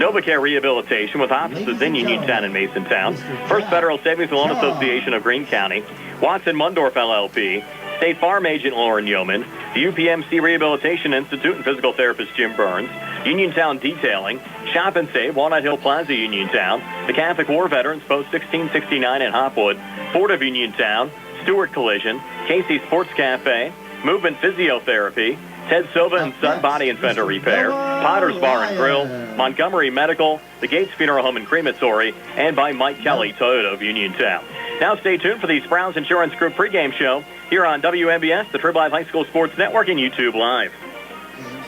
NovaCare Rehabilitation with offices in Uniontown and Masontown. First Federal Savings and Loan Association of Greene County. Watson Mundorf LLP. State Farm Agent Lauren Yeoman. The UPMC Rehabilitation Institute and physical therapist Jim Burns. Uniontown Detailing. Shop and Save, Walnut Hill Plaza, Uniontown. The Catholic War Veterans, Post 1669 in Hopwood. Ford of Uniontown. Stewart Collision. Casey Sports Cafe. Movement Physiotherapy. Ted Silva and Son Body and Fender Repair, Potter's Bar and Grill, Montgomery Medical, the Gates Funeral Home and Crematory, and by Mike Kelly, Toyota of Uniontown. Now stay tuned for the Sprouse Insurance Group pregame show here on WMBS, the Trib Live High School Sports Network, and YouTube Live.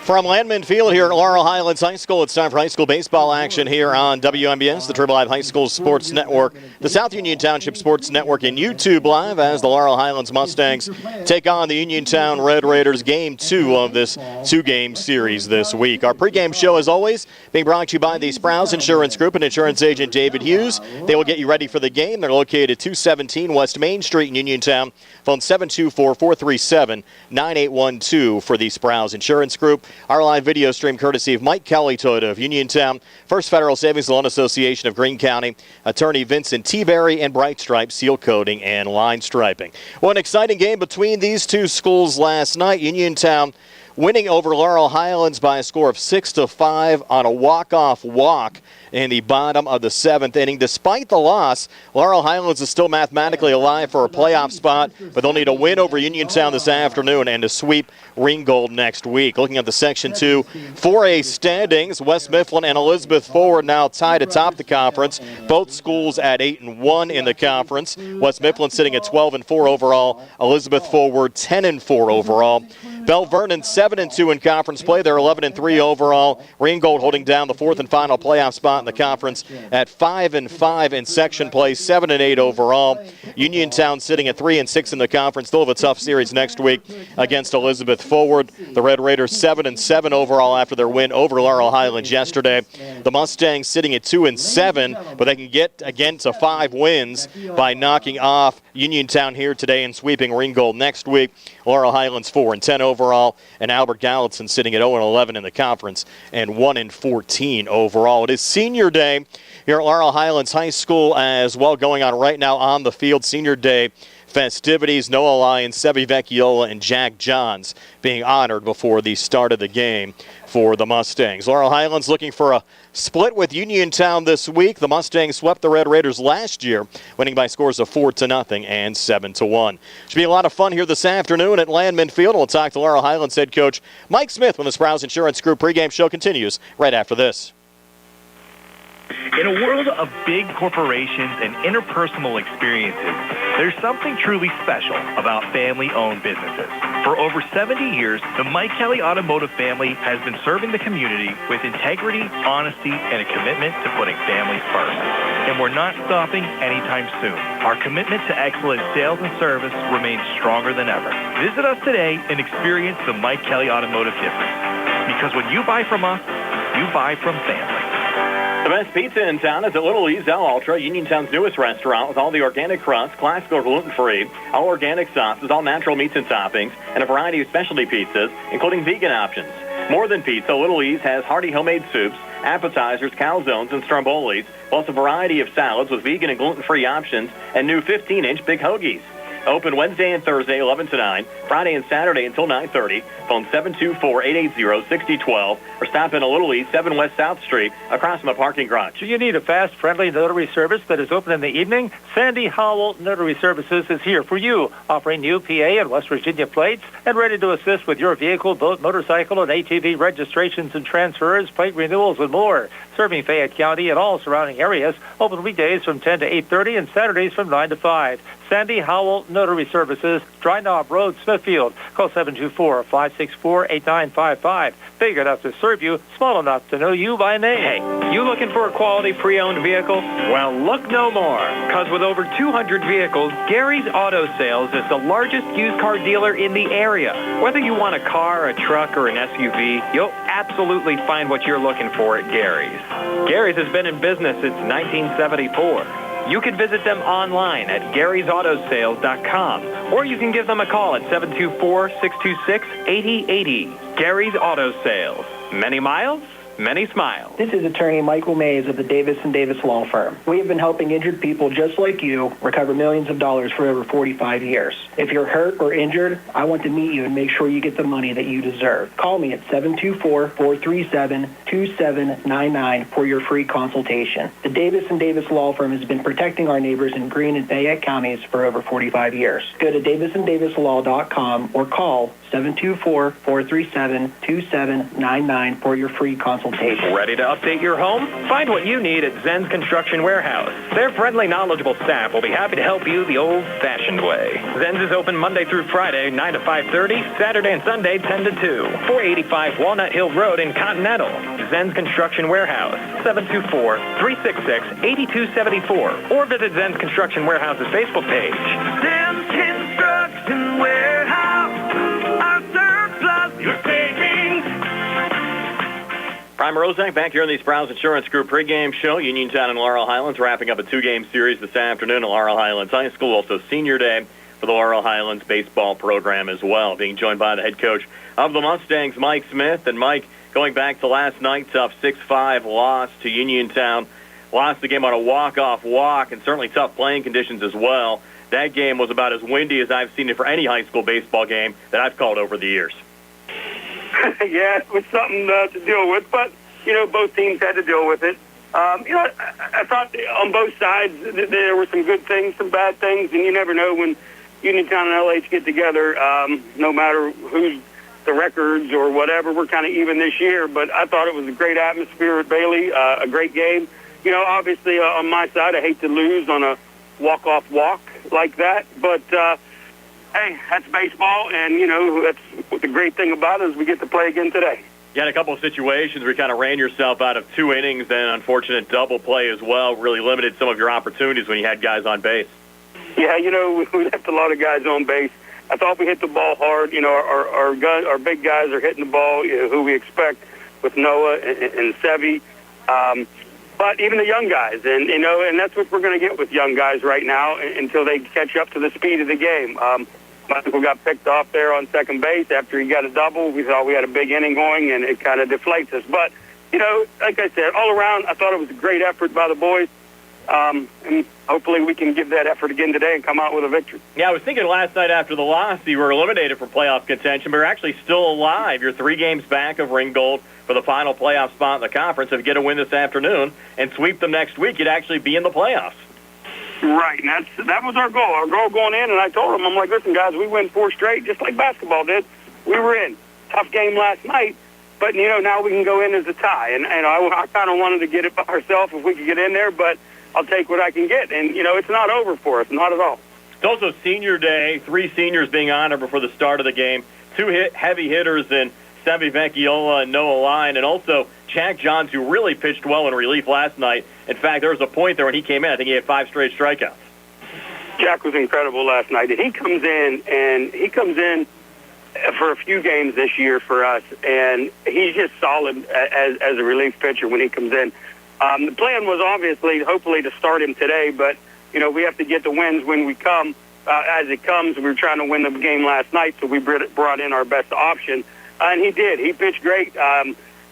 From Landman Field here at Laurel Highlands High School, it's time for high school baseball action here on WMBS, the Trib Live High School Sports Network, the South Union Township Sports Network, and YouTube Live as the Laurel Highlands Mustangs take on the Uniontown Red Raiders, Game 2 of this two-game series this week. Our pregame show, as always, being brought to you by the Sprouse Insurance Group and insurance agent David Hughes. They will get you ready for the game. They're located at 217 West Main Street in Uniontown. Phone 724-437-9812 for the Sprouse Insurance Group. Our live video stream courtesy of Mike Kelly, Toyota of Uniontown, First Federal Savings Loan Association of Greene County, attorney Vincent T. Berry, and Bright Stripe Seal Coating and Line Striping. Well, an exciting game between these two schools last night. Uniontown winning over Laurel Highlands by a score of 6-5 on a walk-off walk in the bottom of the 7th inning. Despite the loss, Laurel Highlands is still mathematically alive for a playoff spot, but they'll need a win over Uniontown this afternoon and to sweep Ringgold next week. Looking at the Section 2 4A standings, West Mifflin and Elizabeth Forward now tied atop the conference. Both schools at 8-1 in the conference. West Mifflin sitting at 12-4 overall. Elizabeth Forward 10-4 overall. Bell Vernon 7-2 in conference play. They're 11-3 overall. Ringgold holding down the fourth and final playoff spot in the conference at 5-5 in section play, 7-8 overall. Uniontown sitting at 3-6 in the conference. They'll have a tough series next week against Elizabeth Forward. The Red Raiders 7-7 overall after their win over Laurel Highlands yesterday. The Mustangs sitting at 2-7, but they can get again to 5 wins by knocking off Uniontown here today and sweeping Ringgold next week. Laurel Highlands 4-10 overall, and Albert Gallatin sitting at 0-11 in the conference and 1-14 overall. It is Senior Day here at Laurel Highlands High School as well, going on right now on the field. Senior Day festivities, Noah Lyons, Sevi Vecchiola, and Jack Johns being honored before the start of the game for the Mustangs. Laurel Highlands looking for a split with Uniontown this week. The Mustangs swept the Red Raiders last year, winning by scores of 4-0 and 7-1. Should be a lot of fun here this afternoon at Landman Field. We'll talk to Laurel Highlands head coach Mike Smith when the Sprouse Insurance Group pregame show continues right after this. In a world of big corporations and interpersonal experiences, there's something truly special about family-owned businesses. For over 70 years, the Mike Kelly Automotive family has been serving the community with integrity, honesty, and a commitment to putting families first. And we're not stopping anytime soon. Our commitment to excellent sales and service remains stronger than ever. Visit us today and experience the Mike Kelly Automotive difference. Because when you buy from us, you buy from family. The best pizza in town is at Little E's El Ultra, Uniontown's newest restaurant, with all the organic crusts, classical or gluten-free, all organic sauces, all natural meats and toppings, and a variety of specialty pizzas, including vegan options. More than pizza, Little E's has hearty homemade soups, appetizers, calzones, and strombolis, plus a variety of salads with vegan and gluten-free options, and new 15-inch big hoagies. Open Wednesday and Thursday, 11 to 9, Friday and Saturday until 9:30. Phone 724-880-6012 or stop in a Little East, 7 West South Street, across from the parking garage. Do you need a fast, friendly notary service that is open in the evening? Sandy Howell Notary Services is here for you, offering new PA and West Virginia plates and ready to assist with your vehicle, boat, motorcycle, and ATV registrations and transfers, plate renewals, and more. Serving Fayette County and all surrounding areas. Open weekdays from 10 to 8:30 and Saturdays from 9 to 5. Sandy Howell Notary Services, Dry Knob Road, Smithfield. Call 724-564-8955. Big enough to serve you, small enough to know you by name. Hey, you looking for a quality pre-owned vehicle? Well, look no more, because with over 200 vehicles, Gary's Auto Sales is the largest used car dealer in the area. Whether you want a car, a truck, or an SUV, you'll absolutely find what you're looking for at Gary's. Gary's has been in business since 1974. You can visit them online at Gary'sAutoSales.com, or you can give them a call at 724-626-8080. Gary's Auto Sales. Many miles, many smiles. This is attorney Michael Mays of the Davis & Davis Law Firm. We have been helping injured people just like you recover millions of dollars for over 45 years. If you're hurt or injured, I want to meet you and make sure you get the money that you deserve. Call me at 724-437-2799 for your free consultation. The Davis & Davis Law Firm has been protecting our neighbors in Greene and Fayette counties for over 45 years. Go to davisanddavislaw.com or call 724-437-2799 for your free consultation. Ready to update your home? Find what you need at Zen's Construction Warehouse. Their friendly, knowledgeable staff will be happy to help you the old-fashioned way. Zen's is open Monday through Friday, 9 to 5:30, Saturday and Sunday, 10 to 2. 485 Walnut Hill Road in Continental. Zen's Construction Warehouse, 724-366-8274. Or visit Zen's Construction Warehouse's Facebook page. Zen's Construction Warehouse. Our surplus, your savings. Prime Rozak back here in the Sprouse Insurance Group pregame show. Uniontown and Laurel Highlands wrapping up a two-game series this afternoon at Laurel Highlands High School. Also senior day for the Laurel Highlands baseball program as well. Being joined by the head coach of the Mustangs, Mike Smith. And Mike, going back to last night, tough 6-5 loss to Uniontown. Lost the game on a walk-off walk and certainly tough playing conditions as well. That game was about as windy as I've seen it for any high school baseball game that I've called over the years. Yeah, it was something to deal with, but, both teams had to deal with it. I thought on both sides there were some good things, some bad things, and you never know when Uniontown and LH get together, no matter who's the records or whatever. We're kind of even this year, but I thought it was a great atmosphere at Bailey, a great game. Obviously on my side, I hate to lose on a walk-off walk like that, but hey, that's baseball, and that's the great thing about it is we get to play again today. You had a couple of situations where you kind of ran yourself out of 2 innings, then unfortunate double play as well, really limited some of your opportunities when you had guys on base. Yeah, we left a lot of guys on base. I thought we hit the ball hard. Our big guys are hitting the ball, who we expect with Noah and Sevy. But even the young guys, and that's what we're going to get with young guys right now until they catch up to the speed of the game. Michael got picked off there on second base after he got a double. We thought we had a big inning going, and it kind of deflates us. But, like I said, all around, I thought it was a great effort by the boys. And hopefully we can give that effort again today and come out with a victory. Yeah, I was thinking last night after the loss, you were eliminated from playoff contention, but you're actually still alive. You're 3 games back of Ringgold for the final playoff spot in the conference. If you get a win this afternoon and sweep them next week, you'd actually be in the playoffs. Right, and that was our goal. Our goal going in, and I told them, I'm like, listen, guys, we win 4 straight, just like basketball did. We were in. Tough game last night, but, now we can go in as a tie. And I kind of wanted to get it by ourselves if we could get in there, but I'll take what I can get. And, it's not over for us, not at all. It's also senior day, 3 seniors being honored before the start of the game. 2 heavy hitters in Sevy Vecchiola and Noah Line, and also Jack Johns, who really pitched well in relief last night. In fact, there was a point there when he came in, I think he had 5 straight strikeouts. Jack was incredible last night. He comes in for a few games this year for us, and he's just solid as a relief pitcher when he comes in. The plan was obviously, hopefully, to start him today, but, we have to get the wins when we come. As it comes, we were trying to win the game last night, so we brought in our best option. And he did. He pitched great.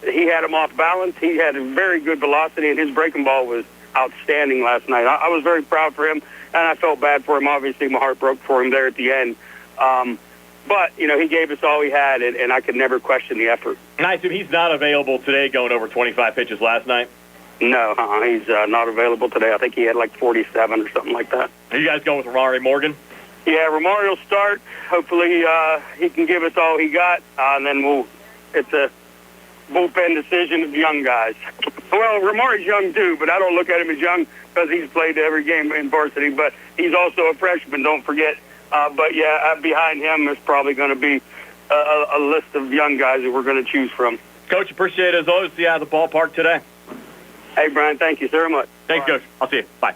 He had him off balance. He had a very good velocity, and his breaking ball was outstanding last night. I was very proud for him, and I felt bad for him. Obviously, my heart broke for him there at the end. But, he gave us all he had, and I could never question the effort. And I assume he's not available today going over 25 pitches last night? No, he's not available today. I think he had like 47 or something like that. Are you guys going with Ramari Morgan? Yeah, Ramari will start. Hopefully he can give us all he got, and then it's a bullpen decision of young guys. Well, Ramari's young too, but I don't look at him as young because he's played every game in varsity, but he's also a freshman, don't forget. But, yeah, behind him is probably going to be a list of young guys that we're going to choose from. Coach, appreciate it as always. See you out of the ballpark today. Hey, Brian, thank you so much. Thanks, Coach. I'll see you. Bye.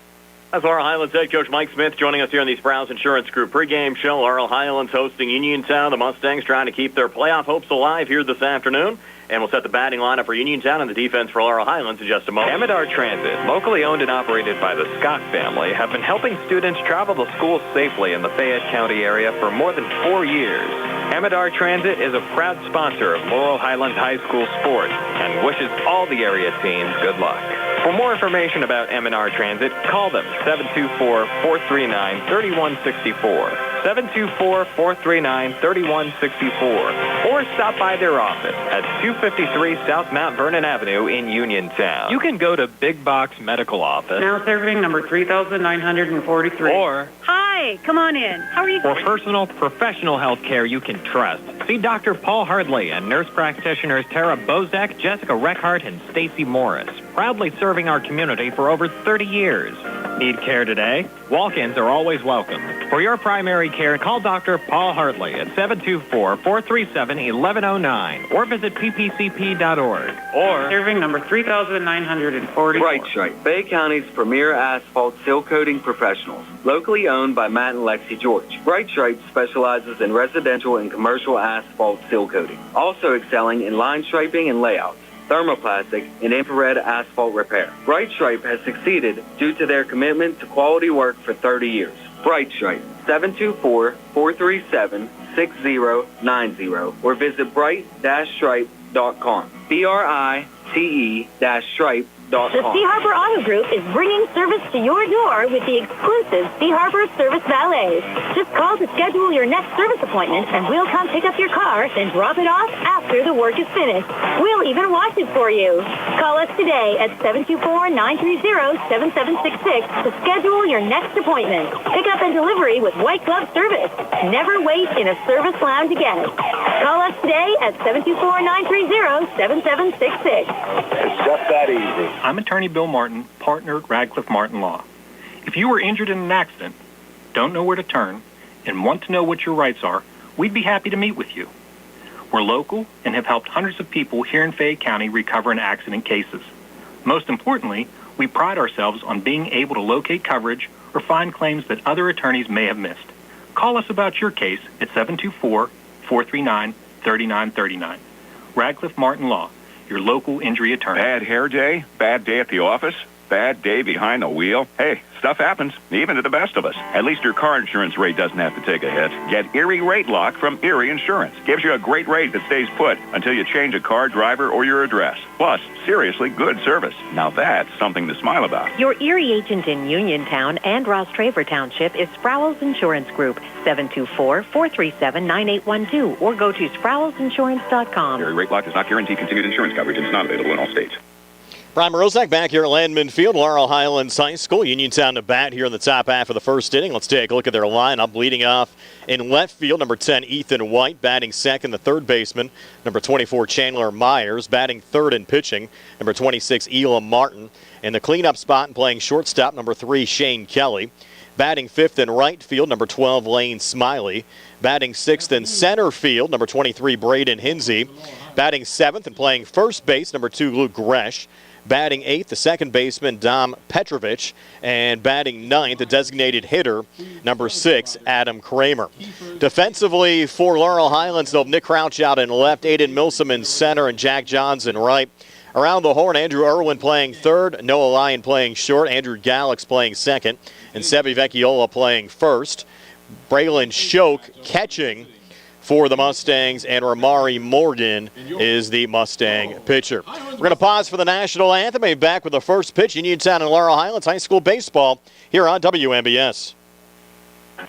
That's Laurel Highlands head coach Mike Smith joining us here on the Sprouse Insurance Group pregame show. Laurel Highlands hosting Uniontown. The Mustangs trying to keep their playoff hopes alive here this afternoon. And we'll set the batting lineup for Uniontown and the defense for Laurel Highlands in just a moment. Amador Transit, locally owned and operated by the Scott family, have been helping students travel to school safely in the Fayette County area for more than 4 years. M&R Transit is a proud sponsor of Laurel Highlands High School sports and wishes all the area teams good luck. For more information about M&R Transit, call them 724-439-3164. 724-439-3164. Or stop by their office at 253 South Mount Vernon Avenue in Uniontown. You can go to Big Box Medical Office. Now serving number 3,943. Or Hi, come on in. How are you? for personal, professional health care you can trust. See Dr. Paul Hardley and nurse practitioners Tara Bozak, Jessica Reckhart, and Stacy Morris, proudly serving our community for over 30 years. Need care today? Walk-ins are always welcome. For your primary care, call Dr. Paul Hartley at 724-437-1109 or visit ppcp.org. Or Serving number 3,940. Bright Stripe, Bay County's premier asphalt seal coating professionals, locally owned by Matt and Lexi George. Bright Stripe specializes in residential and commercial asphalt seal coating, also excelling in line striping and layouts, thermoplastic, and infrared asphalt repair. Bright Stripe has succeeded due to their commitment to quality work for 30 years. Bright Stripe, 724-437-6090 or visit bright-stripe.com. BRITE-stripe.com. The Sea Harbor Auto Group is bringing service to your door with the exclusive Sea Harbor Service Valets. Just call to schedule your next service appointment, and we'll come pick up your car and drop it off after the work is finished. We'll even wash it for you. Call us today at 724-930-7766 to schedule your next appointment. Pick up and delivery with white glove service. Never wait in a service lounge again. Call us today at 724-930-7766. It's just that easy. I'm attorney Bill Martin, partner at Radcliffe Martin Law. If you were injured in an accident, don't know where to turn, and want to know what your rights are, we'd be happy to meet with you. We're local and have helped hundreds of people here in Fayette County recover in accident cases. Most importantly, we pride ourselves on being able to locate coverage or find claims that other attorneys may have missed. Call us about your case at 724-439-3939. Radcliffe Martin Law, your local injury attorney. Bad hair day, bad day at the office, bad day behind the wheel. Hey, stuff happens, even to the best of us. At least your car insurance rate doesn't have to take a hit. Get Erie Rate Lock from Erie Insurance. Gives you a great rate that stays put until you change a car, driver, or your address. Plus, seriously good service. Now that's something to smile about. Your Erie agent in Uniontown and Ross Traver Township is Sproul's Insurance Group, 724-437-9812, or go to sproulsinsurance.com. Erie Rate Lock does not guarantee continued insurance coverage and is not available in all states. Brian Morozak back here at Landman Field, Laurel Highlands High School. Uniontown to bat here in the top half of the first inning. Let's take a look at their lineup. Leading off in left field, number 10, Ethan White. Batting second, the third baseman, number 24, Chandler Myers. Batting third and pitching, number 26, Elam Martin. In the cleanup spot and playing shortstop, number 3, Shane Kelly. Batting fifth in right field, number 12, Lane Smiley. Batting sixth in center field, number 23, Braden Hinsey. Batting seventh and playing first base, number 2, Luke Gresh. Batting eighth, the second baseman, Dom Petrovich. And batting ninth, the designated hitter, number 6, Adam Kramer. Defensively for Laurel Highlands, they'll have Nick Crouch out in left, Aiden Milsom in center, and Jack Johns in right. Around the horn, Andrew Irwin playing third, Noah Lyon playing short, Andrew Gallix playing second, and Sevi Vecchiola playing first. Braylon Shoke catching for the Mustangs, and Ramari Morgan is the Mustang pitcher. We're going to pause for the national anthem. We'll be back with the first pitch. Uniontown and Laurel Highlands High School baseball here on WMBS.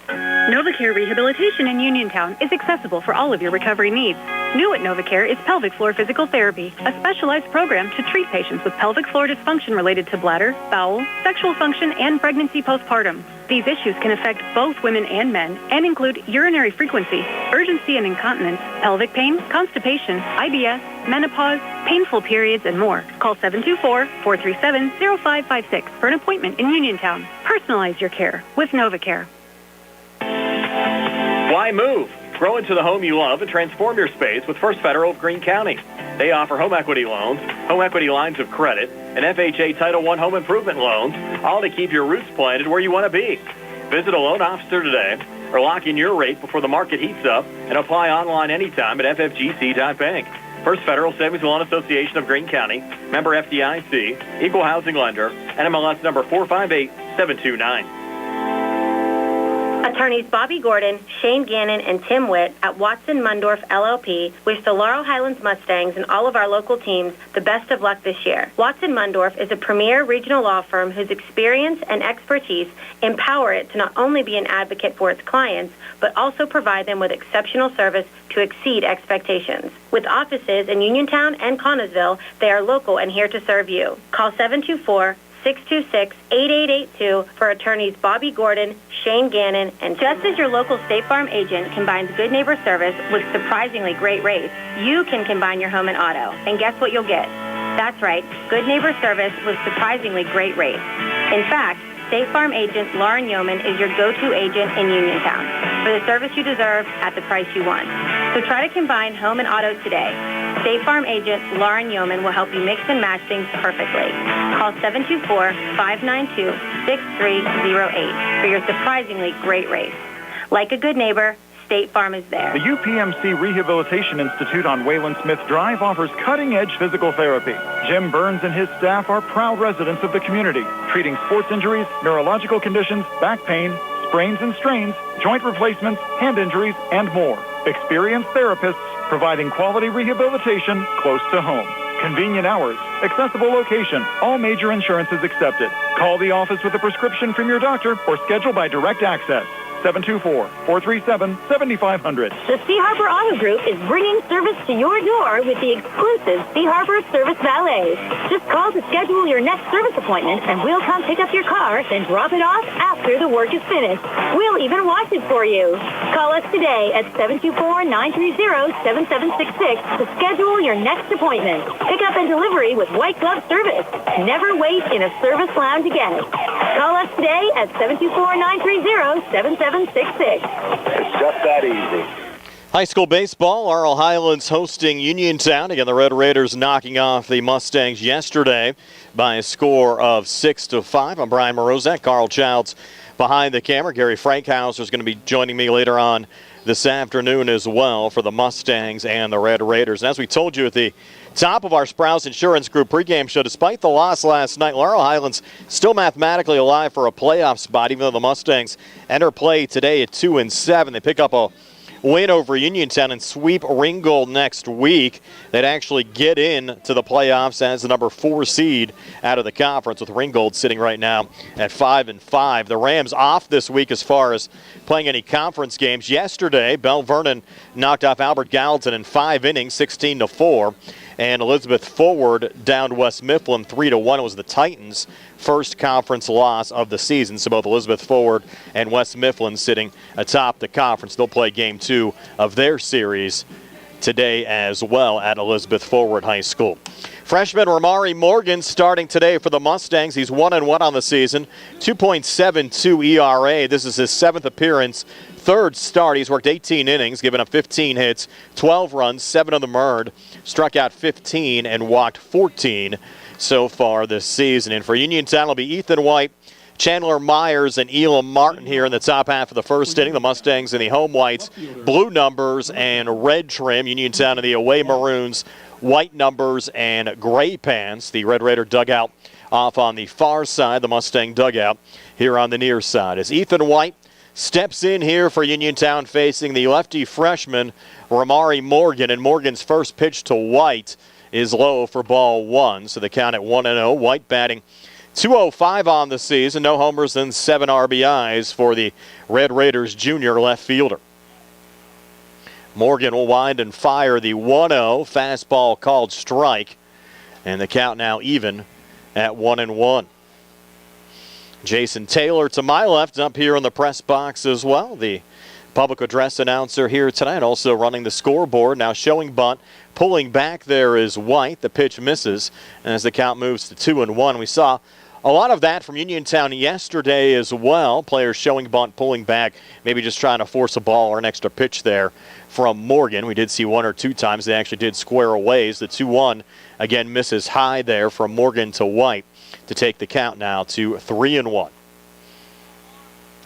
NovaCare Rehabilitation in Uniontown is accessible for all of your recovery needs. New at NovaCare is pelvic floor physical therapy, a specialized program to treat patients with pelvic floor dysfunction related to bladder, bowel, sexual function, and pregnancy postpartum. These issues can affect both women and men and include urinary frequency, urgency and incontinence, pelvic pain, constipation, IBS, menopause, painful periods, and more. Call 724-437-0556 for an appointment in Uniontown. Personalize your care with NovaCare. Why move? Grow into the home you love and transform your space with First Federal of Greene County. They offer home equity loans, home equity lines of credit, and FHA Title I home improvement loans, all to keep your roots planted where you want to be. Visit a loan officer today or lock in your rate before the market heats up and apply online anytime at ffgc.bank. First Federal Savings and Loan Association of Greene County, member FDIC, equal housing lender, NMLS number 458729. Attorneys Bobby Gordon, Shane Gannon, and Tim Witt at Watson Mundorf LLP wish the Laurel Highlands Mustangs and all of our local teams the best of luck this year. Watson Mundorf is a premier regional law firm whose experience and expertise empower it to not only be an advocate for its clients, but also provide them with exceptional service to exceed expectations. With offices in Uniontown and Connellsville, they are local and here to serve you. Call 724-626-8882 for attorneys Bobby Gordon, Shane Gannon, and just as your local State Farm agent combines good neighbor service with surprisingly great rates, you can combine your home and auto. And guess what you'll get? That's right, good neighbor service with surprisingly great rates. In fact, State Farm agent Lauren Yeoman is your go-to agent in Uniontown for the service you deserve at the price you want. So try to combine home and auto today. State Farm agent Lauren Yeoman will help you mix and match things perfectly. Call 724-592-6308 for your surprisingly great rates. Like a good neighbor, State Farm is there. The UPMC Rehabilitation Institute on Wayland Smith Drive offers cutting-edge physical therapy. Jim Burns and his staff are proud residents of the community, treating sports injuries, neurological conditions, back pain, sprains and strains, joint replacements, hand injuries, and more. Experienced therapists providing quality rehabilitation close to home. Convenient hours, accessible location, all major insurances accepted. Call the office with a prescription from your doctor or schedule by direct access. 724-437-7500. The Sea Harbor Auto Group is bringing service to your door with the exclusive Sea Harbor Service Valet. Just call to schedule your next service appointment, and we'll come pick up your car, then drop it off after the work is finished. We'll even wash it for you. Call us today at 724-930-7766 to schedule your next appointment. Pickup and delivery with white glove service. Never wait in a service lounge again. Call us today at 724-930-7766. It's just that easy. High school baseball, Laurel Highlands hosting Uniontown. Again, the Red Raiders knocking off the Mustangs yesterday by a score of 6-5. I'm Brian Morozak. Carl Childs behind the camera. Gary Frankhauser is going to be joining me later on this afternoon as well for the Mustangs and the Red Raiders. And as we told you at the top of our Sprouse Insurance Group pregame show, despite the loss last night, Laurel Highlands still mathematically alive for a playoff spot, even though the Mustangs enter play today at 2-7. They pick up a win over Uniontown and sweep Ringgold next week. They'd actually get in to the playoffs as the number 4 seed out of the conference, with Ringgold sitting right now at 5-5. The Rams off this week as far as playing any conference games. Yesterday, Bell Vernon knocked off Albert Gallatin in 5 innings, 16-4. And Elizabeth Forward downed West Mifflin 3-1. It was the Titans' first conference loss of the season. So both Elizabeth Forward and West Mifflin sitting atop the conference. They'll play game 2 of their series today as well at Elizabeth Forward High School. Freshman Ramari Morgan starting today for the Mustangs. He's 1-1 on the season, 2.72 ERA. This is his 7th appearance, 3rd start. He's worked 18 innings, given up 15 hits, 12 runs, 7 of them earned, struck out 15 and walked 14 so far this season. And for Uniontown, it'll be Ethan White, Chandler Myers, and Elam Martin here in the top half of the first inning. The Mustangs in the home whites, blue numbers and red trim. Uniontown in the away maroons, white numbers and gray pants. The Red Raider dugout off on the far side, the Mustang dugout here on the near side. As Ethan White steps in here for Uniontown facing the lefty freshman Ramari Morgan, and Morgan's first pitch to White is low for ball 1, so the count at 1-0. White batting .205 on the season, no homers and 7 RBIs for the Red Raiders junior left fielder. Morgan will wind and fire the 1-0 fastball called strike, and the count now even at 1-1. Jason Taylor to my left up here in the press box as well. The public address announcer here tonight, also running the scoreboard. Now showing bunt, pulling back there is White. The pitch misses, and as the count moves to 2-1, we saw a lot of that from Uniontown yesterday as well. Players showing bunt, pulling back, maybe just trying to force a ball or an extra pitch there from Morgan. We did see 1 or 2 times they actually did square away. The 2-1 again misses high there from Morgan to White to take the count now to 3-1.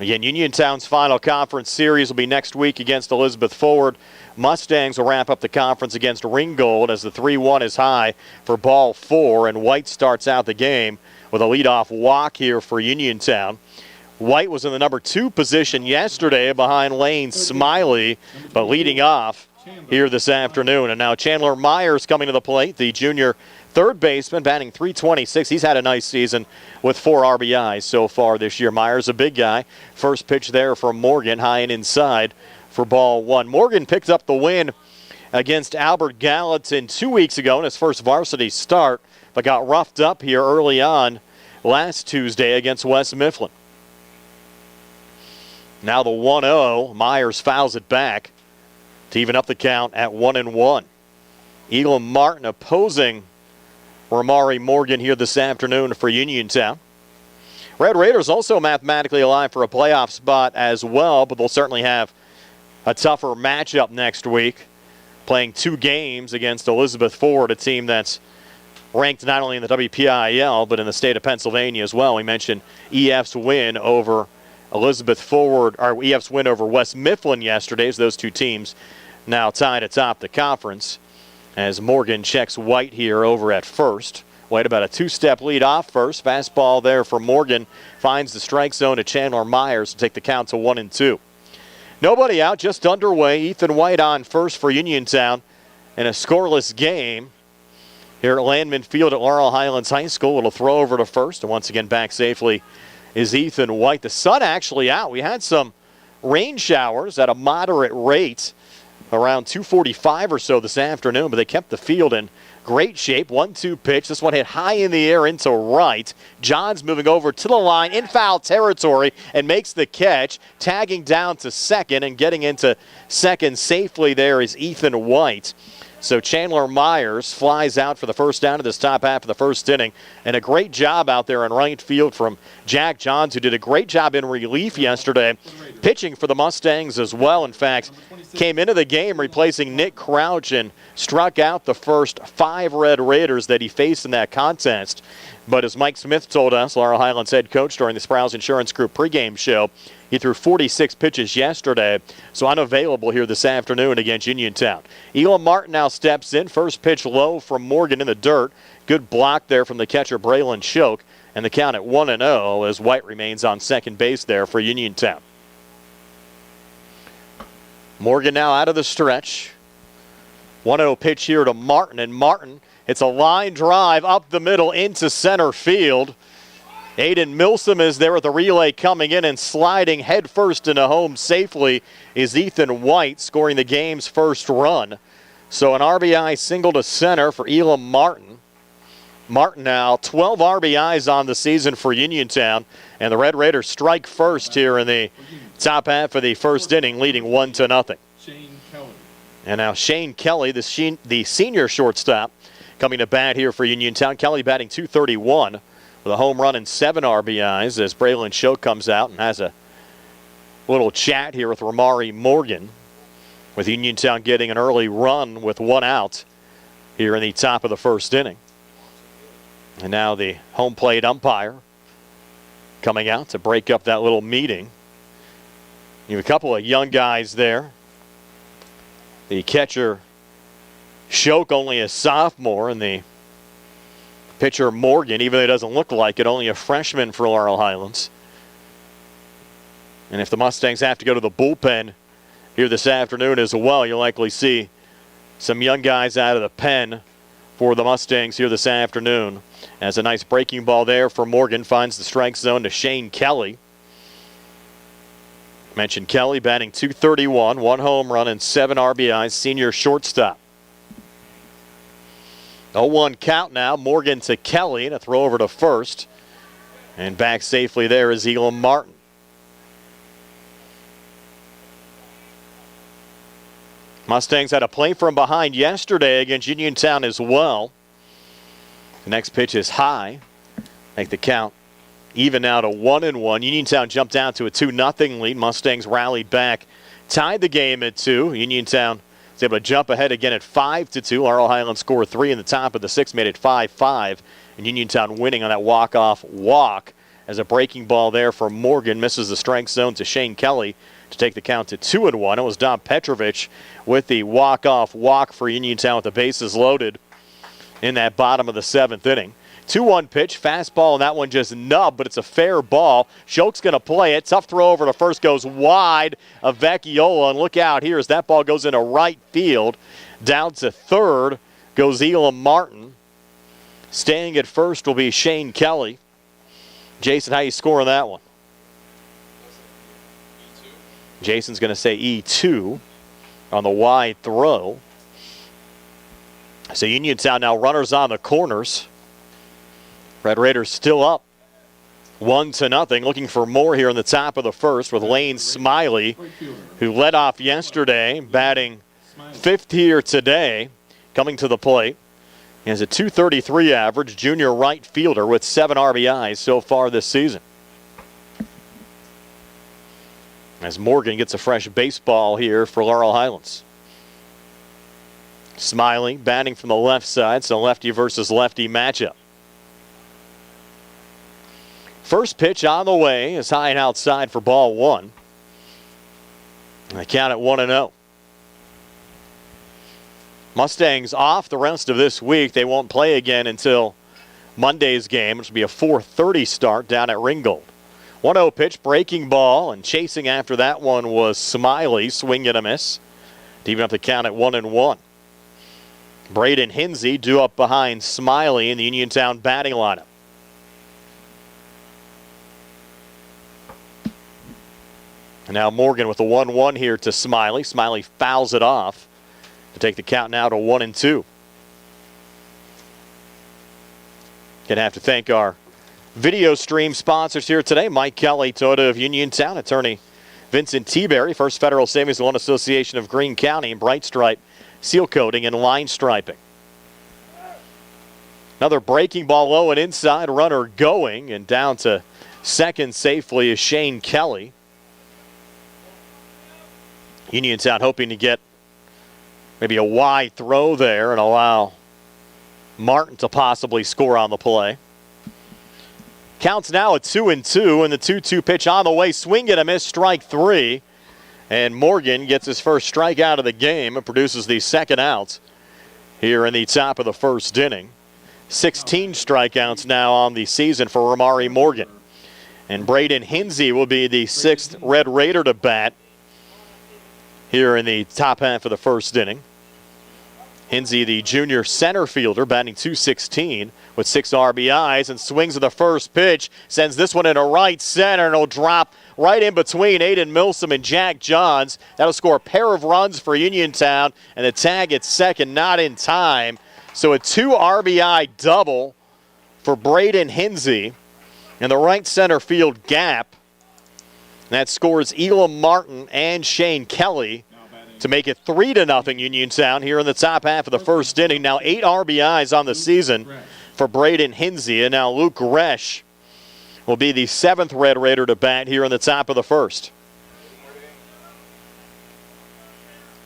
Again, Uniontown's final conference series will be next week against Elizabeth Forward. Mustangs will wrap up the conference against Ringgold as the 3-1 is high for ball 4, and White starts out the game with a leadoff walk here for Uniontown. White was in the number 2 position yesterday behind Lane Smiley, but leading off here this afternoon. And now Chandler Myers coming to the plate, the junior third baseman, batting .326. He's had a nice season with 4 RBIs so far this year. Myers, a big guy. First pitch there from Morgan, high and inside for ball 1. Morgan picked up the win against Albert Gallatin 2 weeks ago in his first varsity start, but got roughed up here early on last Tuesday against West Mifflin. Now the 1-0, Myers fouls it back to even up the count at 1-1. Elam Martin opposing Ramari Morgan here this afternoon for Uniontown. Red Raiders also mathematically alive for a playoff spot as well, but they'll certainly have a tougher matchup next week, playing 2 games against Elizabeth Forward, a team that's ranked not only in the WPIAL but in the state of Pennsylvania as well. We mentioned EF's win over Elizabeth Forward, or EF's win over West Mifflin yesterday, so those 2 teams now tied atop the conference as Morgan checks White here over at first. White about a 2-step lead off first. Fastball there for Morgan finds the strike zone to Chandler Myers to take the count to 1-2. Nobody out, just underway. Ethan White on first for Uniontown in a scoreless game here at Landman Field at Laurel Highlands High School. It'll throw over to first, and once again back safely is Ethan White. The sun actually out. We had some rain showers at a moderate rate around 2:45 or so this afternoon, but they kept the field in great shape. 1-2 pitch. This one hit high in the air into right. Johns moving over to the line in foul territory and makes the catch, tagging down to second and getting into second safely there is Ethan White. So Chandler Myers flies out for the first down of this top half of the first inning. And a great job out there in right field from Jack Johns, who did a great job in relief yesterday, pitching for the Mustangs as well. In fact, came into the game replacing Nick Crouch and struck out the first 5 Red Raiders that he faced in that contest. But as Mike Smith told us, Laurel Highlands head coach during the Sprouse Insurance Group pregame show, he threw 46 pitches yesterday, so unavailable here this afternoon against Uniontown. Elam Martin now steps in. First pitch low from Morgan in the dirt. Good block there from the catcher Braylon Choke, and the count at 1-0 as White remains on second base there for Uniontown. Morgan now out of the stretch. 1-0 pitch here to Martin, and Martin, it's a line drive up the middle into center field. Aiden Milsom is there with the relay coming in, and sliding headfirst into home safely is Ethan White, scoring the game's first run. So an RBI single to center for Elam Martin. Martin now 12 RBIs on the season for Uniontown, and the Red Raiders strike first here in the top half of the first inning, leading 1-0. And now Shane Kelly, the senior shortstop, coming to bat here for Uniontown. Kelly batting .231 with a home run and 7 RBIs as Braylon Choke comes out and has a little chat here with Ramari Morgan, with Uniontown getting an early run with 1 out here in the top of the first inning. And now the home plate umpire coming out to break up that little meeting. You have a couple of young guys there. The catcher Choke, only a sophomore, and the pitcher Morgan, even though he doesn't look like it, only a freshman for Laurel Highlands. And if the Mustangs have to go to the bullpen here this afternoon as well, you'll likely see some young guys out of the pen for the Mustangs here this afternoon. As a nice breaking ball there for Morgan, finds the strike zone to Shane Kelly. Mentioned Kelly batting .231, 1 home run and 7 RBIs, senior shortstop. 0-1 count now. Morgan to Kelly, and a throw over to first. And back safely there is Elam Martin. Mustangs had a play from behind yesterday against Uniontown as well. The next pitch is high. Make the count even now to 1-1. Uniontown jumped down to a 2-0 lead. Mustangs rallied back, tied the game at 2. Uniontown was able to jump ahead again at 5-2. Laurel Highlands scored 3 in the top of the 6th, made it 5-5. And Uniontown winning on that walk-off walk as a breaking ball there for Morgan misses the strike zone to Shane Kelly to take the count to 2-1. It was Dom Petrovich with the walk-off walk for Uniontown with the bases loaded in that bottom of the 7th inning. 2-1 pitch, fastball, and that one just nubbed, but it's a fair ball. Shoke's going to play it. Tough throw over to first, goes wide of Vecchiola, and look out here as that ball goes into right field. Down to third goes Elam Martin. Staying at first will be Shane Kelly. Jason, how you score on that one? Jason's going to say E2 on the wide throw. So Uniontown now runners on the corners. Red Raiders still up 1-0, looking for more here in the top of the first with Lane Smiley, who led off yesterday, batting fifth here today, coming to the plate. He has a .233 average, junior right fielder with 7 RBIs so far this season. As Morgan gets a fresh baseball here for Laurel Highlands. Smiley batting from the left side, so lefty versus lefty matchup. First pitch on the way is high and outside for ball 1. And they count at 1-0. Mustangs off the rest of this week. They won't play again until Monday's game, which will be a 4:30 start down at Ringgold. 1-0 pitch, breaking ball, and chasing after that one was Smiley. Swing and a miss to even up the count at 1-1. Braden Hinsey due up behind Smiley in the Uniontown batting lineup. And now Morgan with the 1-1 here to Smiley. Smiley fouls it off to take the count now to 1-2. Gonna have to thank our video stream sponsors here today. Mike Kelly, Toyota of Uniontown, attorney Vincent Teaberry, First Federal Savings Loan Association of Greene County, and Bright Stripe seal coating and line striping. Another breaking ball low and inside, runner going, and down to second safely is Shane Kelly. Uniontown hoping to get maybe a wide throw there and allow Martin to possibly score on the play. Counts now at 2-2, and the 2-2 pitch on the way. Swing and a miss, strike 3. And Morgan gets his first strikeout of the game and produces the second out here in the top of the first inning. 16 strikeouts now on the season for Ramari Morgan. And Braden Hinsey will be the 6th Red Raider to bat here in the top half of the first inning. Hinsey, the junior center fielder, batting .216 with 6 RBIs, and swings at the first pitch, sends this one into right center, and it'll drop right in between Aiden Milsom and Jack Johns. That'll score a pair of runs for Uniontown, and the tag at second not in time. So a 2 RBI double for Braden Hinsey in the right center field gap. That scores Elam Martin and Shane Kelly to make it 3-0 Uniontown here in the top half of the first inning. Now 8 RBIs on the season for Braden Hinsey, and now Luke Gresh will be the 7th Red Raider to bat here in the top of the first.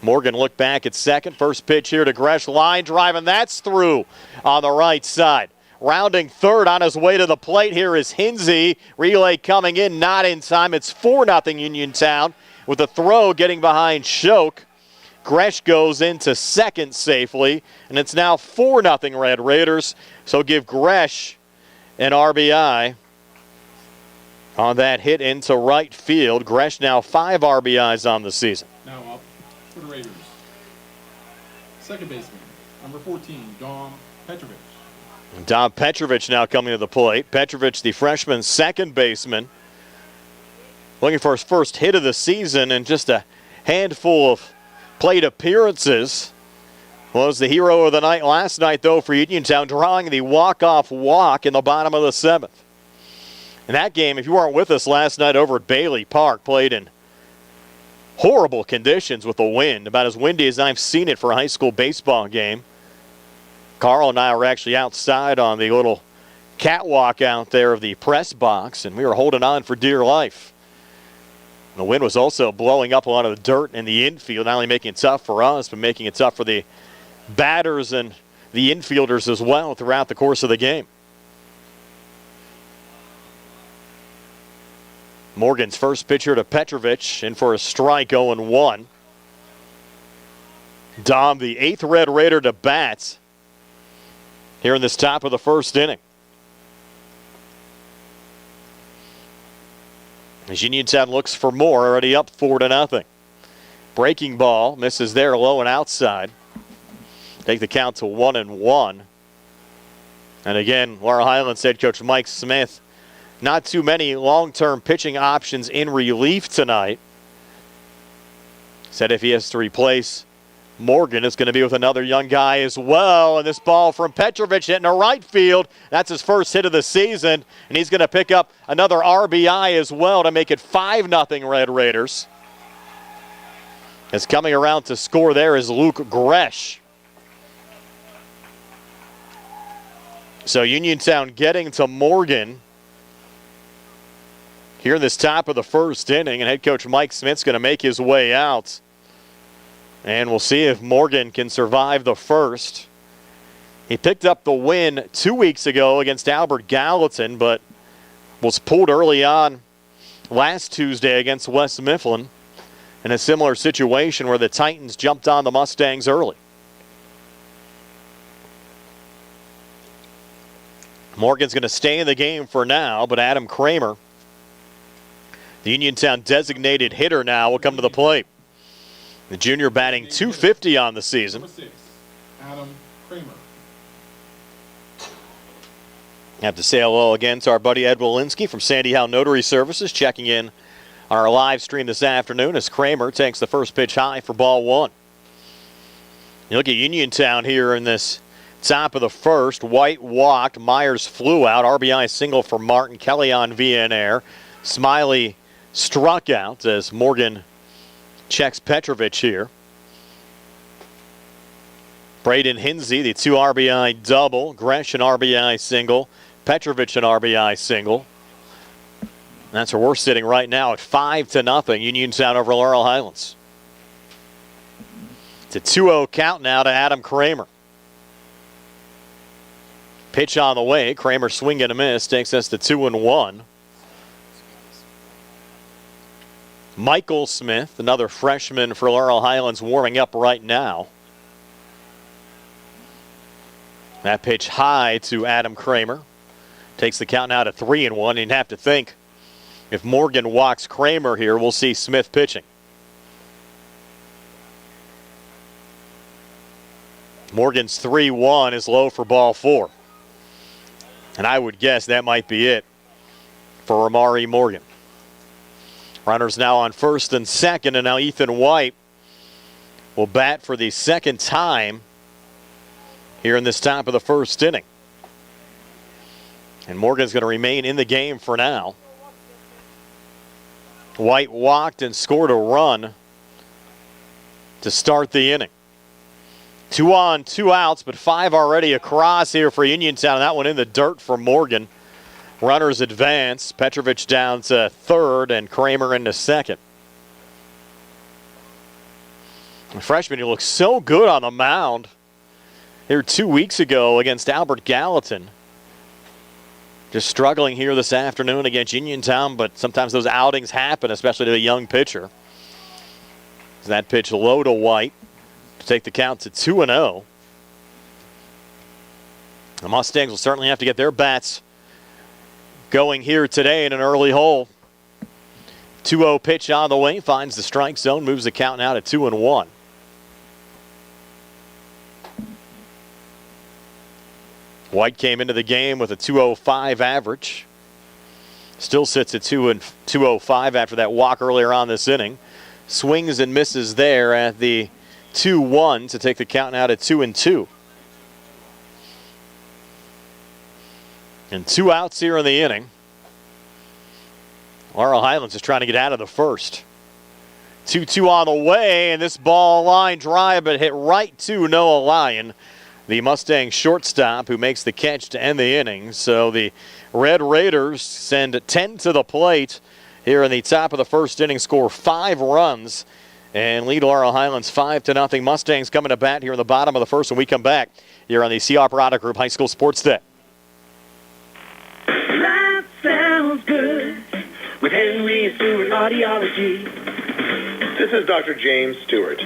Morgan looked back at second. First pitch here to Gresh. Line drive, and that's through on the right side. Rounding third on his way to the plate here is Hinsey. Relay coming in, not in time. It's 4-0 Uniontown with a throw getting behind Shoke. Gresh goes into second safely, and it's now 4-0 Red Raiders. So give Gresh an RBI on that hit into right field. Gresh now 5 RBIs on the season. Now up for the Raiders. Second baseman, number 14, Dom Petrovic. Dom Petrovic now coming to the plate. Petrovic, the freshman second baseman, looking for his first hit of the season, and just a handful of plate appearances. Was the hero of the night last night, though, for Uniontown, drawing the walk-off walk in the bottom of the 7th. In that game, if you weren't with us last night over at Bailey Park, played in horrible conditions with the wind, about as windy as I've seen it for a high school baseball game. Carl and I were actually outside on the little catwalk out there of the press box, and we were holding on for dear life. The wind was also blowing up a lot of the dirt in the infield, not only making it tough for us, but making it tough for the batters and the infielders as well throughout the course of the game. Morgan's first pitcher to Petrovic, in for a strike, 0-1. Dom, the 8th Red Raider to bat here in this top of the first inning. As Uniontown looks for more, already up 4-0. Breaking ball, misses there, low and outside. Take the count to 1-1. And again, Laurel Highlands head coach Mike Smith, not too many long-term pitching options in relief tonight. Said if he has to replace Morgan, it's going to be with another young guy as well. And this ball from Petrovic hitting a right field. That's his first hit of the season. And he's going to pick up another RBI as well to make it 5-0 Red Raiders. As coming around to score there is Luke Gresh. So Uniontown getting to Morgan here in this top of the first inning. And head coach Mike Smith's going to make his way out. And we'll see if Morgan can survive the first. He picked up the win 2 weeks ago against Albert Gallatin, but was pulled early on last Tuesday against West Mifflin in a similar situation where the Titans jumped on the Mustangs early. Morgan's going to stay in the game for now, but Adam Kramer, the Uniontown designated hitter now, will come to the plate. The junior batting .250 on the season. Number 6, Adam Kramer. Have to say hello again to our buddy Ed Walensky from Sandy Howe Notary Services, checking in on our live stream this afternoon as Kramer takes the first pitch high for ball one. You look at Uniontown here in this top of the first. White walked, Myers flew out, RBI single for Martin, Kelly on Viennaire. Smiley struck out as Morgan checks Petrovic here. Braden Hinsey, the 2 RBI double. Gresh an RBI single. Petrovic an RBI single. That's where we're sitting right now at 5-0. Uniontown over Laurel Highlands. It's a 2-0 count now to Adam Kramer. Pitch on the way. Kramer swing and a miss. Takes us to 2-1. Michael Smith, another freshman for Laurel Highlands, warming up right now. That pitch high to Adam Kramer. Takes the count now to 3-1. You'd have to think if Morgan walks Kramer here, we'll see Smith pitching. Morgan's 3-1 is low for ball 4. And I would guess that might be it for Amari Morgan. Runners now on first and second, and now Ethan White will bat for the second time here in this top of the first inning. And Morgan's going to remain in the game for now. White walked and scored a run to start the inning. 2 on, 2 outs, but 5 already across here for Uniontown. That one in the dirt for Morgan. Runners advance. Petrovic down to third and Kramer into second. The freshman, he looks so good on the mound here 2 weeks ago against Albert Gallatin. Just struggling here this afternoon against Uniontown, but sometimes those outings happen, especially to a young pitcher. That pitch low to White to take the count to 2-0. The Mustangs will certainly have to get their bats going here today in an early hole. 2-0 pitch on the way, finds the strike zone, moves the count now to 2-1. White came into the game with a 205 average. Still sits at 205 after that walk earlier on this inning. Swings and misses there at the 2-1 to take the count now to 2-2. And 2 outs here in the inning. Laurel Highlands is trying to get out of the first. 2-2 on the way, and this ball line drive, but hit right to Noah Lyon, the Mustang shortstop, who makes the catch to end the inning. So the Red Raiders send 10 to the plate here in the top of the first inning, score 5 runs, and lead Laurel Highlands 5-0. Mustangs coming to bat here in the bottom of the first when we come back here on the C.R. Parada Group High School Sports Day. That sounds good with Henry Stewart Audiology. This is Dr. James Stewart.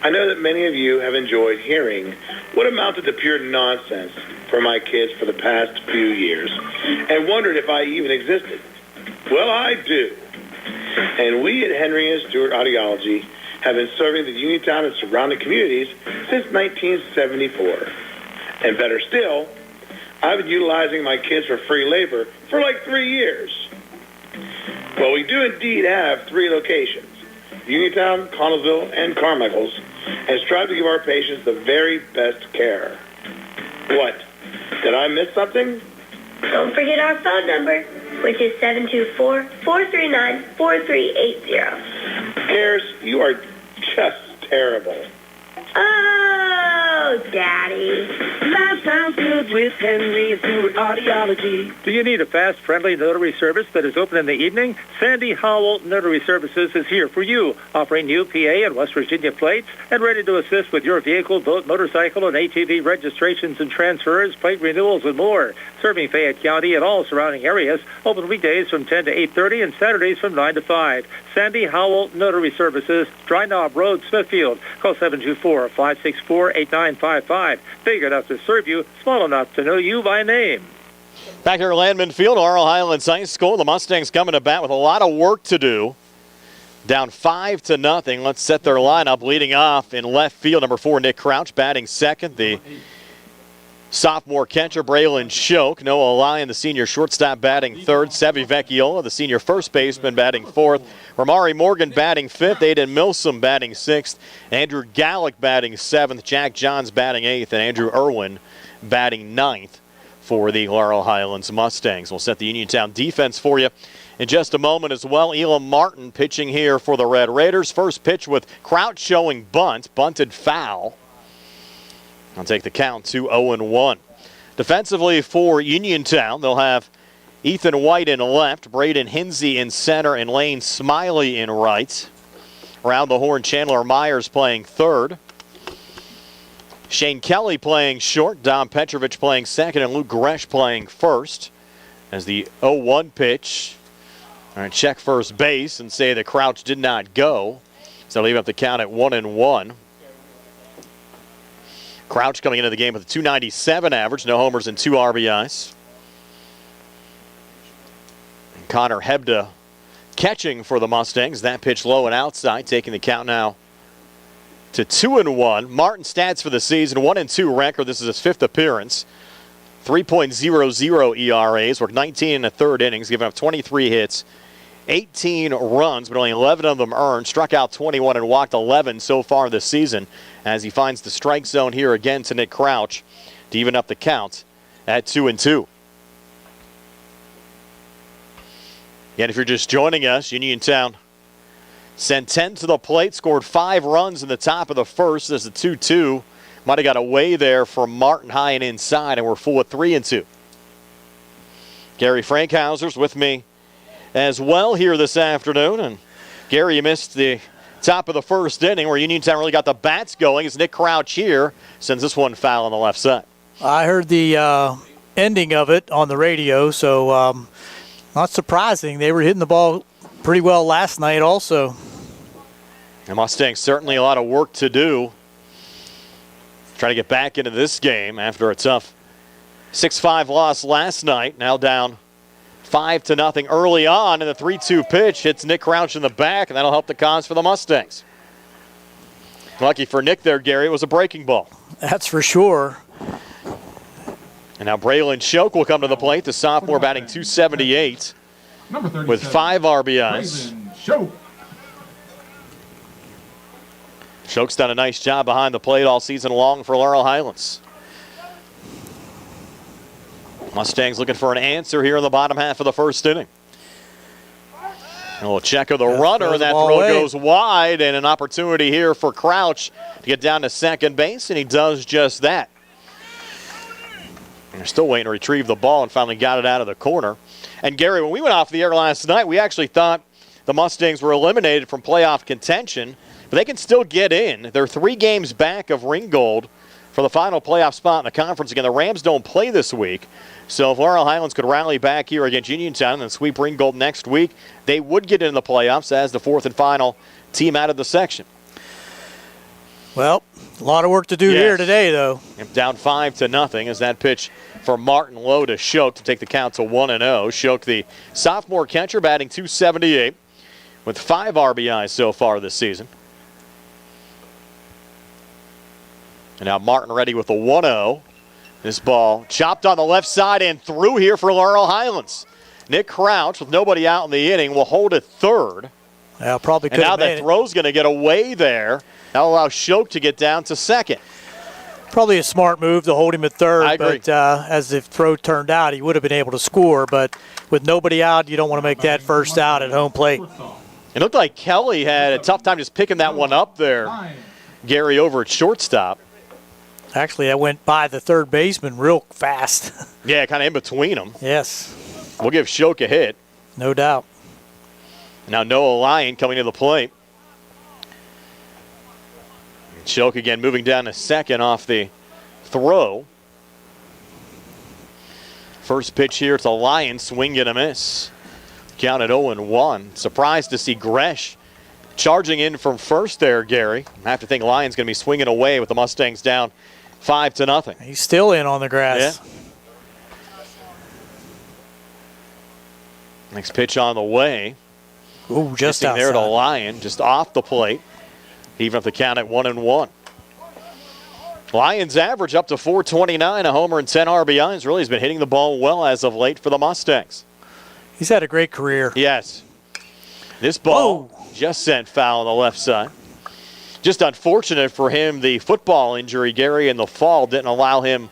I know that many of you have enjoyed hearing what amounted to pure nonsense from my kids for the past few years and wondered if I even existed. Well, I do. And we at Henry and Stewart Audiology have been serving the Uniontown and surrounding communities since 1974. And better still, I've been utilizing my kids for free labor for like 3 years. Well, we do indeed have 3 locations, Uniontown, Connellsville, and Carmichael's, and strive to give our patients the very best care. What? Did I miss something? Don't forget our phone number, which is 724-439-4380. Cares, you are just terrible. Oh, Daddy. Life sounds good with Henry and Stewart Audiology. Do you need a fast, friendly notary service that is open in the evening? Sandy Howell Notary Services is here for you, offering new PA and West Virginia plates and ready to assist with your vehicle, boat, motorcycle, and ATV registrations and transfers, plate renewals, and more. Serving Fayette County and all surrounding areas, open weekdays from 10 to 8:30 and Saturdays from 9 to 5. Sandy Howell Notary Services, Dry Knob Road, Smithfield. Call 724-564-8955. Big enough to serve you, small enough to know you by name. Back here at Landman Field, Laurel Highlands High School. The Mustangs coming to bat with a lot of work to do. Down 5-0. Let's set their lineup. Leading off in left field, number 4, Nick Crouch, batting second. The sophomore catcher, Braylon Shoke. Noah Lyon, the senior shortstop, batting third. Sevi Vecchiola, the senior first baseman, batting fourth. Ramari Morgan batting fifth. Aiden Milsom batting sixth. Andrew Gallick batting seventh. Jack Johns batting eighth. And Andrew Irwin batting ninth for the Laurel Highlands Mustangs. We'll set the Uniontown defense for you in just a moment as well. Elam Martin pitching here for the Red Raiders. First pitch with Crouch showing bunt. Bunted foul. I'll take the count to 0-1. Defensively for Uniontown, they'll have Ethan White in left, Braden Hinsey in center, and Lane Smiley in right. Around the horn, Chandler Myers playing third. Shane Kelly playing short, Dom Petrovich playing second, and Luke Gresh playing first. As the 0-1 pitch, all right, check first base and say that Crouch did not go. So leave up the count at 1-1. Crouch coming into the game with a .297 average, no homers and 2 RBIs. And Connor Hebda catching for the Mustangs. That pitch low and outside, taking the count now to 2-1. Martin stats for the season, 1-2 record. This is his 5th appearance. 3.00 ERAs, worked 19 1/3 innings, giving up 23 hits, 18 runs, but only 11 of them earned. Struck out 21 and walked 11 so far this season as he finds the strike zone here again to Nick Crouch to even up the count at 2-2. And if you're just joining us, Uniontown sent 10 to the plate, scored 5 runs in the top of the first. There's a 2-2. Might have got away there from Martin high and inside, and we're full at 3-2. Gary Frankhauser's with me as well here this afternoon. And Gary, you missed the top of the first inning where Uniontown really got the bats going as Nick Crouch here sends this one foul on the left side. I heard the ending of it on the radio, so not surprising. They were hitting the ball pretty well last night also. The Mustangs certainly a lot of work to do. Trying to get back into this game after a tough 6-5 loss last night. Now down 5-0 early on, and the 3-2 pitch hits Nick Crouch in the back, and that'll help the cause for the Mustangs. Lucky for Nick there, Gary, it was a breaking ball. That's for sure. And now Braylon Shoke will come to the plate, the sophomore batting .278 with 5 RBIs. Shoke's done a nice job behind the plate all season long for Laurel Highlands. Mustangs looking for an answer here in the bottom half of the first inning. A little check of the runner, and that throw goes wide, and an opportunity here for Crouch to get down to second base, and he does just that. And they're still waiting to retrieve the ball and finally got it out of the corner. And Gary, when we went off the air last night, we actually thought the Mustangs were eliminated from playoff contention, but they can still get in. They're 3 games back of Ringgold for the final playoff spot in the conference. Again, the Rams don't play this week. So if Laurel Highlands could rally back here against Uniontown and then sweep Ringgold next week, they would get into the playoffs as the 4th and final team out of the section. Well, a lot of work to do here today, though. Down 5-0 as that pitch for Martin low to Shoke to take the count to 1-0. Shoke, the sophomore catcher, batting .278 with 5 RBIs so far this season. And now Martin ready with the 1-0. This ball chopped on the left side and through here for Laurel Highlands. Nick Crouch, with nobody out in the inning, will hold it third. Yeah, probably could and now have made that throw's going to get away there. That'll allow Shoke to get down to second. Probably a smart move to hold him at third. I agree. But as the throw turned out, he would have been able to score. But with nobody out, you don't want to make that first out at home plate. It looked like Kelly had a tough time just picking that one up there, Gary, over at shortstop. Actually, that went by the third baseman real fast. Yeah, kind of in between them. Yes. We'll give Shoke a hit. No doubt. Now Noah Lyon coming to the plate. Shoke again moving down to second off the throw. First pitch here to Lyon, swing and a miss. Count at 0-1. Surprised to see Gresh charging in from first there, Gary. I have to think Lyon's going to be swinging away with the Mustangs down 5-0. He's still in on the grass. Yeah. Next pitch on the way. Ooh, just outside. There to outside. Lyon, just off the plate. Even if the count at 1-1. Lyons average up to 429, a homer and 10 RBIs. Really has been hitting the ball well as of late for the Mustangs. He's had a great career. Yes. This ball just sent foul on the left side. Just unfortunate for him, the football injury, Gary, in the fall didn't allow him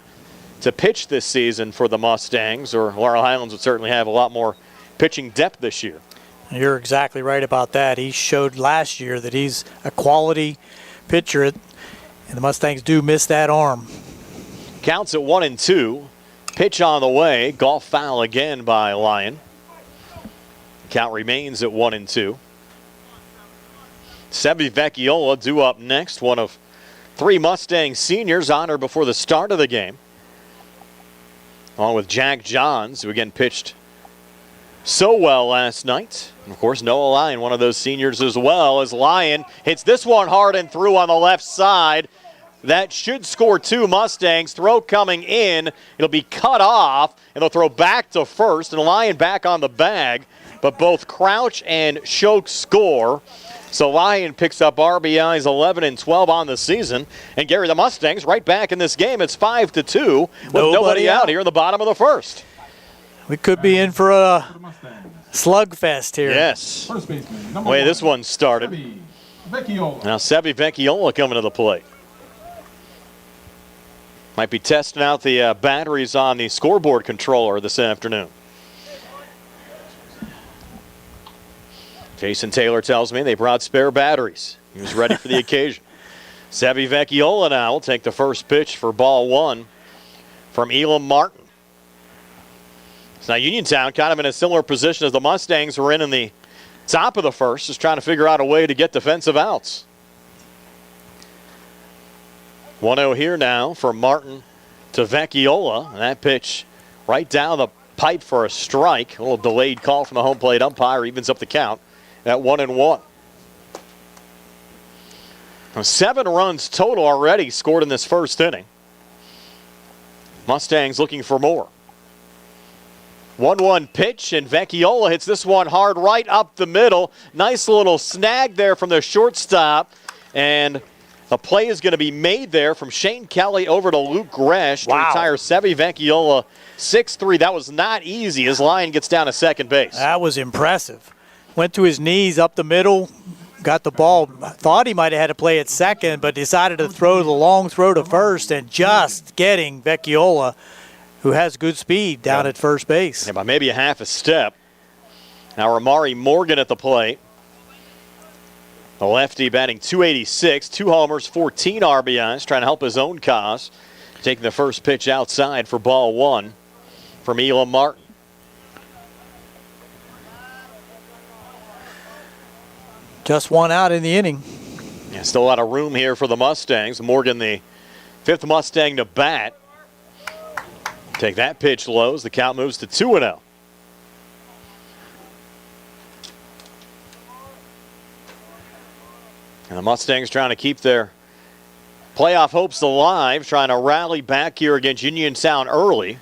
to pitch this season for the Mustangs, or Laurel Highlands would certainly have a lot more pitching depth this year. You're exactly right about that. He showed last year that he's a quality pitcher, and the Mustangs do miss that arm. Counts at 1-2. Pitch on the way. Golf foul again by Lyon. Count remains at 1-2. Sebi Vecchiola due up next, one of 3 Mustang seniors honored before the start of the game. Along with Jack Johns, who again pitched so well last night. And of course, Noah Lyon, one of those seniors as well, as Lyon hits this one hard and through on the left side. That should score 2 Mustangs. Throw coming in. It'll be cut off, and they'll throw back to first, and Lyon back on the bag. But both Crouch and Shoke score. So Lyon picks up RBIs 11 and 12 on the season. And Gary, the Mustangs right back in this game. It's 5-2 with nobody out here in the bottom of the first. We could be in for a slugfest here. Yes. The way this one started. Now Sebi Vecchiola coming to the plate. Might be testing out the batteries on the scoreboard controller this afternoon. Jason Taylor tells me they brought spare batteries. He was ready for the occasion. Sebi Vecchiola now will take the first pitch for ball 1 from Elam Martin. So now Uniontown kind of in a similar position as the Mustangs were in the top of the first, just trying to figure out a way to get defensive outs. 1-0 here now for Martin to Vecchiola. And that pitch right down the pipe for a strike. A little delayed call from the home plate umpire, evens up the count at 1-1. 7 runs total already scored in this first inning. Mustangs looking for more. 1-1 pitch, and Vecchiola hits this one hard right up the middle. Nice little snag there from the shortstop, and a play is going to be made there from Shane Kelly over to Luke Gresh to retire Sebi Vecchiola 6-3. That was not easy as Lyon gets down to second base. That was impressive. Went to his knees up the middle, got the ball. Thought he might have had to play at second, but decided to throw the long throw to first and just getting Vecchiola, who has good speed, down at first base. Yeah, by maybe a half a step. Now Amari Morgan at the plate. The lefty batting .286, 2 homers, 14 RBIs, trying to help his own cause. Taking the first pitch outside for ball 1 from Elam Martin. Just 1 out in the inning. Yeah, still a lot of room here for the Mustangs. Morgan, the 5th Mustang to bat. Take that pitch low as the count moves to 2-0. And the Mustangs trying to keep their playoff hopes alive, trying to rally back here against Uniontown early.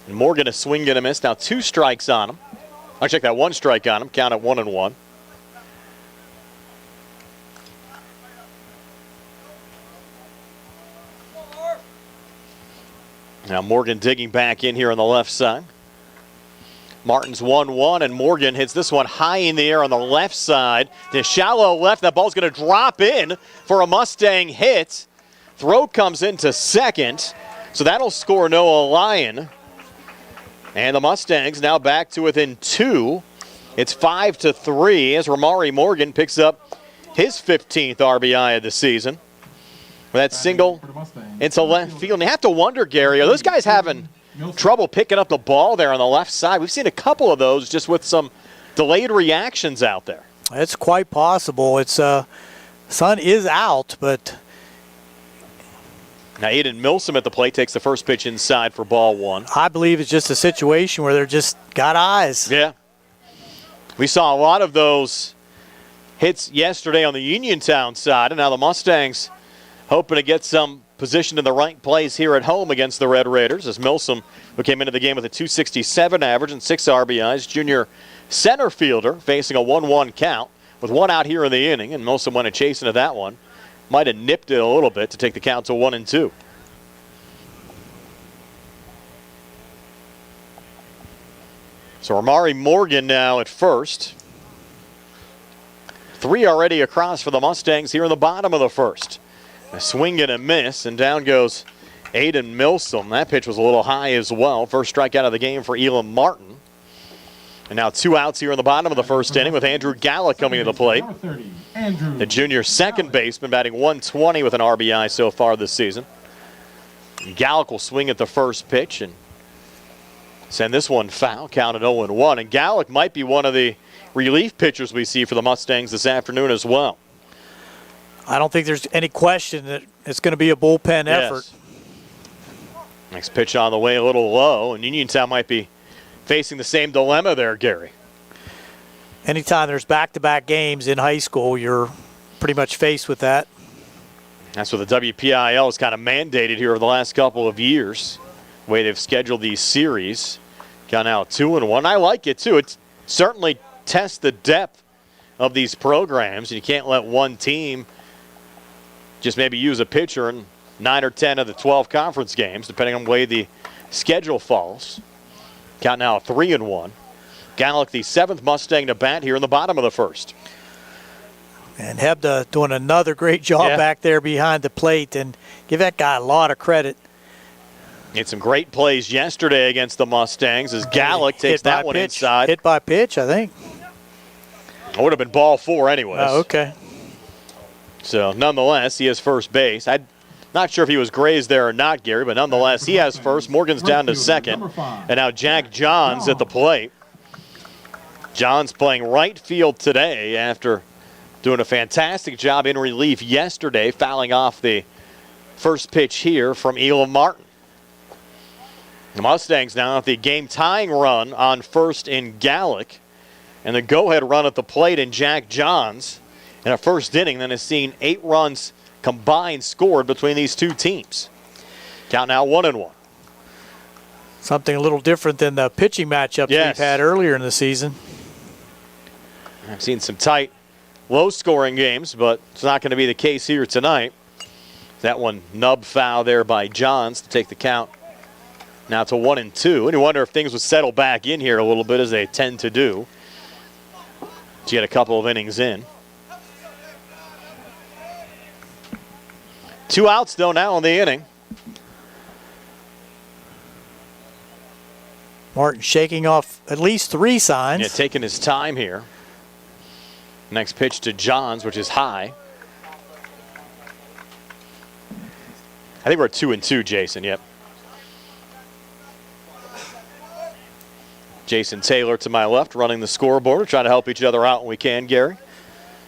And Morgan a swing and a miss. Now 2 strikes on him. I check that 1 strike on him. Count at 1-1. Now Morgan digging back in here on the left side. Martin's 1-1, and Morgan hits this one high in the air on the left side. The shallow left, that ball's going to drop in for a Mustang hit. Throw comes into second, so that'll score Noah Lyon. And the Mustangs now back to within 2. It's 5-3 as Ramari Morgan picks up his 15th RBI of the season. That single into left field. And you have to wonder, Gary, are those guys having trouble picking up the ball there on the left side? We've seen a couple of those just with some delayed reactions out there. It's quite possible. It's sun is out, but now Aiden Milsom at the plate takes the first pitch inside for ball 1. I believe it's just a situation where they're just got eyes. Yeah. We saw a lot of those hits yesterday on the Uniontown side, and now the Mustangs hoping to get some positioned in the right place here at home against the Red Raiders, as Milsom, who came into the game with a .267 average and 6 RBIs, junior center fielder, facing a 1-1 count with 1 out here in the inning, and Milsom went a chase into that one. Might have nipped it a little bit to take the count to 1-2. So Ramari Morgan now at first. 3 already across for the Mustangs here in the bottom of the first. A swing and a miss, and down goes Aiden Milsom. That pitch was a little high as well. First strikeout of the game for Elam Martin. And now 2 outs here in the bottom of the first inning with Andrew Gallick coming to the plate. The junior second baseman batting .120 with an RBI so far this season. Gallick will swing at the first pitch and send this one foul, counted 0-1. And Gallick might be one of the relief pitchers we see for the Mustangs this afternoon as well. I don't think there's any question that it's going to be a bullpen effort. Next pitch on the way, a little low, and Uniontown might be facing the same dilemma there, Gary. Anytime there's back-to-back games in high school, you're pretty much faced with that. That's what the WPIAL has kind of mandated here over the last couple of years, the way they've scheduled these series. Got now 2-1. I like it, too. It certainly tests the depth of these programs, and you can't let one team just maybe use a pitcher in 9 or 10 of the 12 conference games, depending on the way the schedule falls. Count now 3-1. Gallick, the 7th Mustang to bat here in the bottom of the first. And Hebda doing another great job back there behind the plate, and give that guy a lot of credit. Made some great plays yesterday against the Mustangs as Gallick takes that one inside. Hit by pitch, I think. It would have been ball 4 anyways. Oh, okay. So, nonetheless, he has first base. I'm not sure if he was grazed there or not, Gary, but nonetheless, he has first. Morgan's down to second. And now Jack Johns at the plate. Johns playing right field today after doing a fantastic job in relief yesterday, fouling off the first pitch here from Elam Martin. The Mustangs now have the game-tying run on first in Gallick, and the go-ahead run at the plate in Jack Johns in a first inning that has seen 8 runs combined scored between these two teams. Count now 1-1. Something a little different than the pitching matchups we've had earlier in the season. I've seen some tight, low-scoring games, but it's not going to be the case here tonight. That one nub foul there by Johns to take the count now to 1-2. And you wonder if things would settle back in here a little bit as they tend to do. To get a couple of innings in. 2 outs, though, now in the inning. Martin shaking off at least 3 signs. Yeah, taking his time here. Next pitch to Johns, which is high. I think we're at 2-2, Jason. Yep. Jason Taylor to my left, running the scoreboard. We're trying to help each other out when we can, Gary.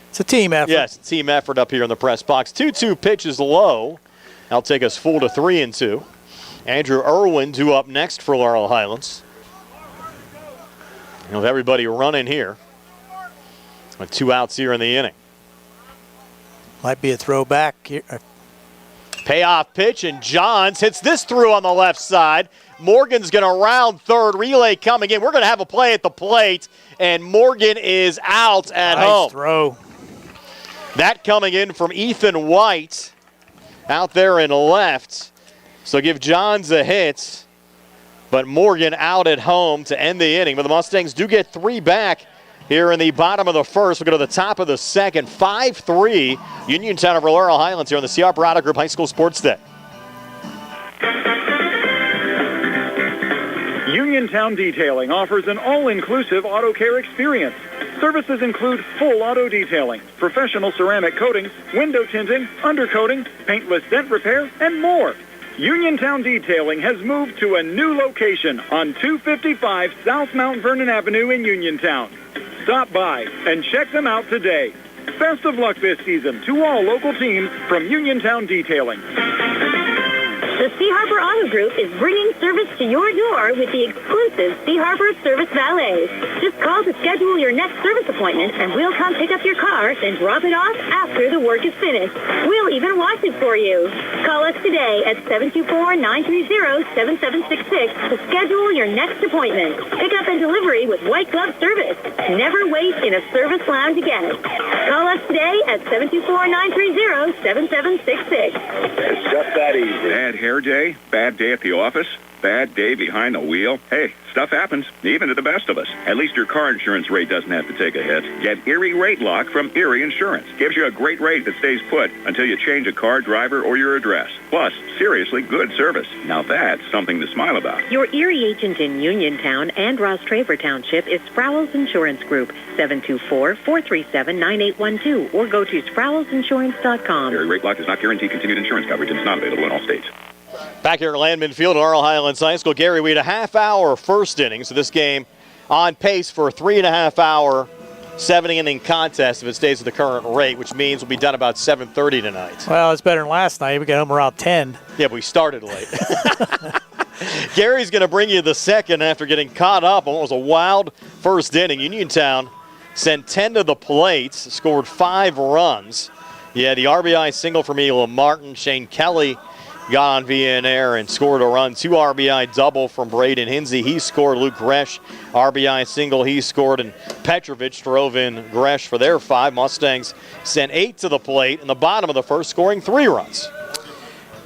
It's a team effort. Yes, team effort up here in the press box. 2-2 pitch is low. That'll take us full to 3-2. Andrew Irwin due up next for Laurel Highlands. With everybody running here. With 2 outs here in the inning. Might be a throwback here. Payoff pitch, and Johns hits this through on the left side. Morgan's going to round third. Relay coming in. We're going to have a play at the plate, and Morgan is out at home. Nice throw. That coming in from Ethan White out there in left. So give Johns a hit, but Morgan out at home to end the inning. But the Mustangs do get 3 back here in the bottom of the first. We'll go to the top of the second. 5-3, Uniontown over Laurel Highlands here on the C.R. Barada Group High School Sports Day. Uniontown Detailing offers an all-inclusive auto care experience. Services include full auto detailing, professional ceramic coatings, window tinting, undercoating, paintless dent repair, and more. Uniontown Detailing has moved to a new location on 255 South Mount Vernon Avenue in Uniontown. Stop by and check them out today. Best of luck this season to all local teams from Uniontown Detailing. The Sea Harbor Auto Group is bringing service to your door with the exclusive Sea Harbor Service Valet. Just call to schedule your next service appointment, and we'll come pick up your car, then drop it off after the work is finished. We'll even wash it for you. Call us today at 724-930-7766 to schedule your next appointment. Pickup and delivery with white glove service. Never wait in a service lounge again. Call us today at 724-930-7766. It's just that easy. Bad hair day, bad day at the office, bad day behind the wheel. Hey, stuff happens, even to the best of us. At least your car insurance rate doesn't have to take a hit. Get Erie Rate Lock from Erie Insurance. Gives you a great rate that stays put until you change a car, driver, or your address. Plus, seriously good service. Now that's something to smile about. Your Erie agent in Uniontown and Ross Traver Township is Sprowls Insurance Group, 724-437-9812, or go to sprowlsinsurance.com. Erie Rate Lock does not guarantee continued insurance coverage and is not available in all states. Back here at Landman Field at Laurel Highlands High School, Gary, we had a half-hour first inning, so this game on pace for a 3.5-hour, 7-inning contest if it stays at the current rate, which means we'll be done about 7:30 tonight. Well, it's better than last night. We got home around 10. Yeah, but we started late. Gary's going to bring you the second after getting caught up on what was a wild first inning. Uniontown sent 10 to the plate, scored 5 runs. Yeah, the RBI single from Elam Martin. Shane Kelly got on via an error and scored a run. 2 RBI double from Braden Hinsey. He scored. Luke Gresh, RBI single, he scored. And Petrovic drove in Gresh for their 5. Mustangs sent 8 to the plate in the bottom of the first, scoring 3 runs.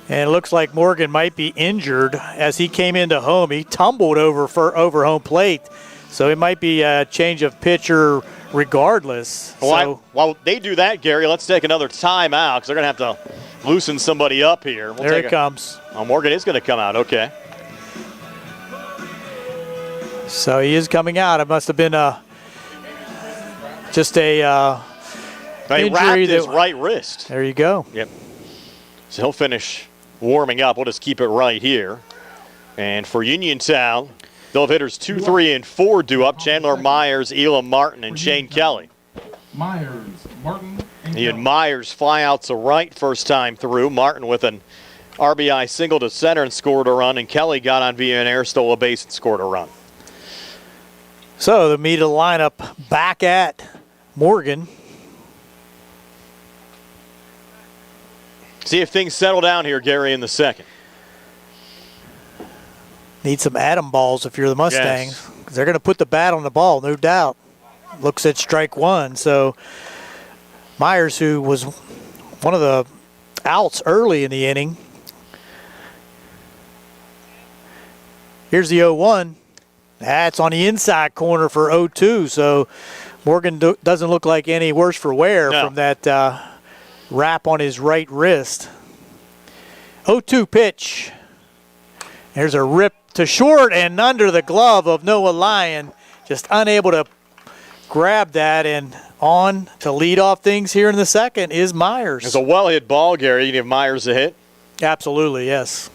And it looks like Morgan might be injured as he came into home. He tumbled over home plate. So it might be a change of pitcher regardless. While they do that, Gary, let's take another timeout because they're going to have to loosen somebody up here. There it comes. Oh, Morgan is going to come out. Okay. So he is coming out. It must have been just a he wrapped his right wrist. There you go. Yep. So he'll finish warming up. We'll just keep it right here. And for Uniontown, they'll have hitters 2, 3, and 4 due up. Chandler Myers, Elam Martin, and Shane Kelly. Myers, Martin, and Myers fly out to right first time through. Martin with an RBI single to center and scored a run. And Kelly got on via an error, stole a base, and scored a run. So the meat of the lineup back at Morgan. See if things settle down here, Gary, in the second. Need some atom balls if you're the Mustangs. Yes. They're going to put the bat on the ball, no doubt. Looks at strike 1. So Myers, who was one of the outs early in the inning. Here's the 0-1. That's on the inside corner for 0-2. So Morgan doesn't look like any worse for wear from that wrap on his right wrist. 0-2 pitch. There's a rip to short and under the glove of Noah Lyon. Just unable to grab that, and on to lead off things here in the second is Myers. It's a well-hit ball, Gary. You give Myers a hit? Absolutely, yes.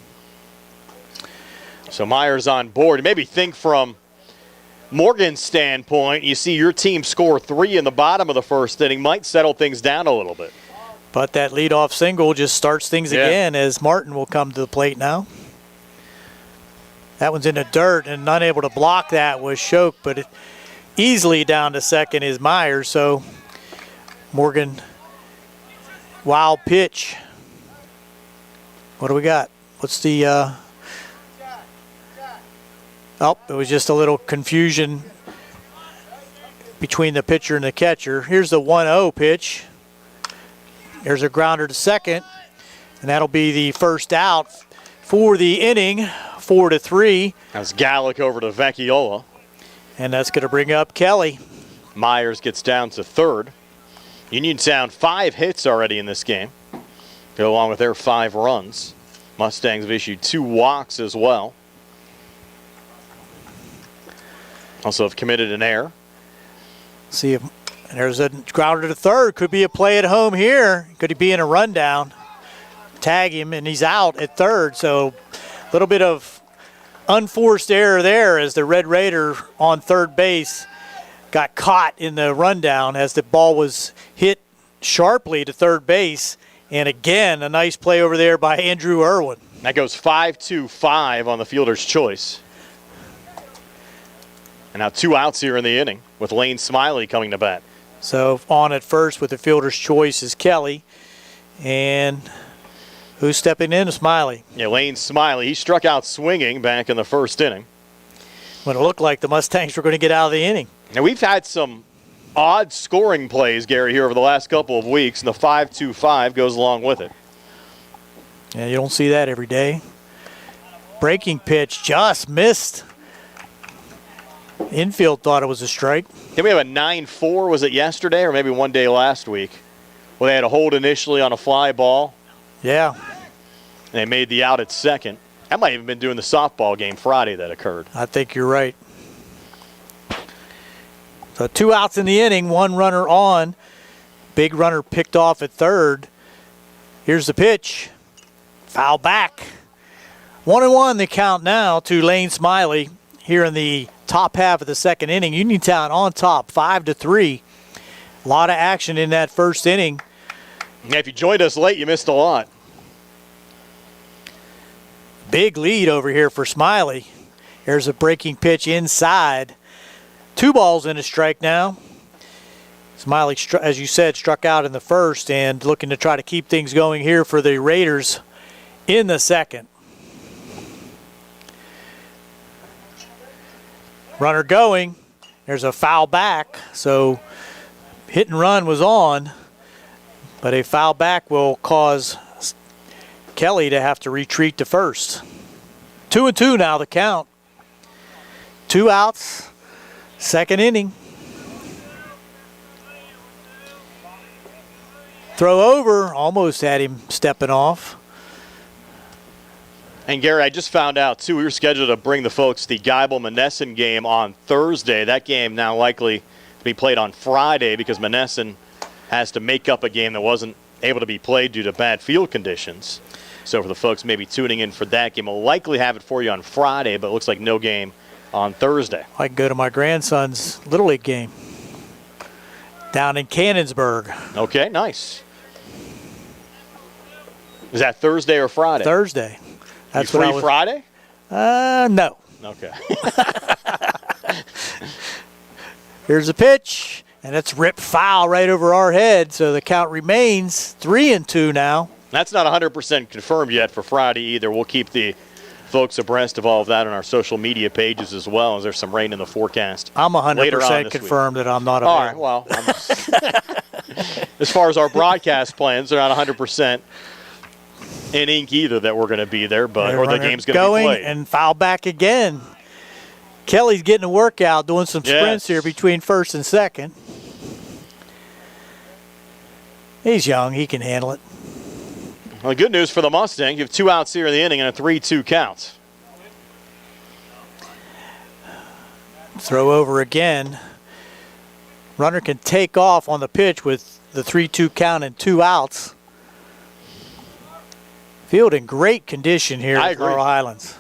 So Myers on board. Maybe think from Morgan's standpoint, you see your team score 3 in the bottom of the first inning, might settle things down a little bit. But that leadoff single just starts things again as Martin will come to the plate now. That one's in the dirt, and unable to block that was Shoke, but easily down to second is Myers. So Morgan, wild pitch. What do we got? What's the oh, it was just a little confusion between the pitcher and the catcher. Here's the 1-0 pitch. There's a grounder to second, and that'll be the first out for the inning, 4-3. That's Gallick over to Vecchiola. And that's going to bring up Kelly. Myers gets down to third. Uniontown 5 hits already in this game, go along with their 5 runs. Mustangs have issued 2 walks as well. Also have committed an error. See if there's a grounder to third. Could be a play at home here. Could he be in a rundown? Tag him, and he's out at third. So a little bit of unforced error there as the Red Raider on third base got caught in the rundown as the ball was hit sharply to third base. And again, a nice play over there by Andrew Irwin. That goes 5-2-5 on the fielder's choice. And now 2 outs here in the inning with Lane Smiley coming to bat. So on at first with the fielder's choice is Kelly. And who's stepping in? Smiley. Yeah, Lane Smiley. He struck out swinging back in the first inning. When it looked like the Mustangs were going to get out of the inning. Now we've had some odd scoring plays, Gary, here over the last couple of weeks, and the 5-2-5 goes along with it. Yeah, you don't see that every day. Breaking pitch just missed. Infield thought it was a strike. Did we have a 9-4, was it yesterday, or maybe one day last week? Well, they had a hold initially on a fly ball. Yeah. And they made the out at second. That might have even been doing the softball game Friday that occurred. I think you're right. So 2 outs in the inning, 1 runner on. Big runner picked off at third. Here's the pitch. Foul back. 1-1 the count now to Lane Smiley here in the top half of the second inning. Uniontown on top, 5-3. A lot of action in that first inning. Yeah, if you joined us late, you missed a lot. Big lead over here for Smiley. There's a breaking pitch inside. 2 balls and a strike now. Smiley, as you said, struck out in the first and looking to try to keep things going here for the Raiders in the second. Runner going. There's a foul back. So hit and run was on, but a foul back will cause Kelly to have to retreat to first. 2-2 now the count. 2 outs, second inning. Throw over, almost had him stepping off. And Gary, I just found out too, we were scheduled to bring the folks the Geibel-Monessen game on Thursday. That game now likely to be played on Friday because Monessen has to make up a game that wasn't able to be played due to bad field conditions. So for the folks maybe tuning in for that game, we'll likely have it for you on Friday, but it looks like no game on Thursday. I can go to my grandson's Little League game down in Cannonsburg. Okay, nice. Is that Thursday or Friday? Thursday. That's you free Friday? No. Okay. Here's a pitch, and it's ripped foul right over our head, so the count remains 3-2 now. That's not 100% confirmed yet for Friday either. We'll keep the folks abreast of all of that on our social media pages as well, as there's some rain in the forecast. I'm 100% confirmed that I'm not available. All right, well, as far as our broadcast plans, they're not 100% in ink either that we're going to be there, but or the game's going to be played. And foul back again. Kelly's getting a workout, doing some sprints here between first and second. He's young. He can handle it. Well, the good news for the Mustangs, you have 2 outs here in the inning and a 3-2 count. Throw over again. Runner can take off on the pitch with the 3-2 count and 2 outs. Field in great condition here at Laurel Highlands.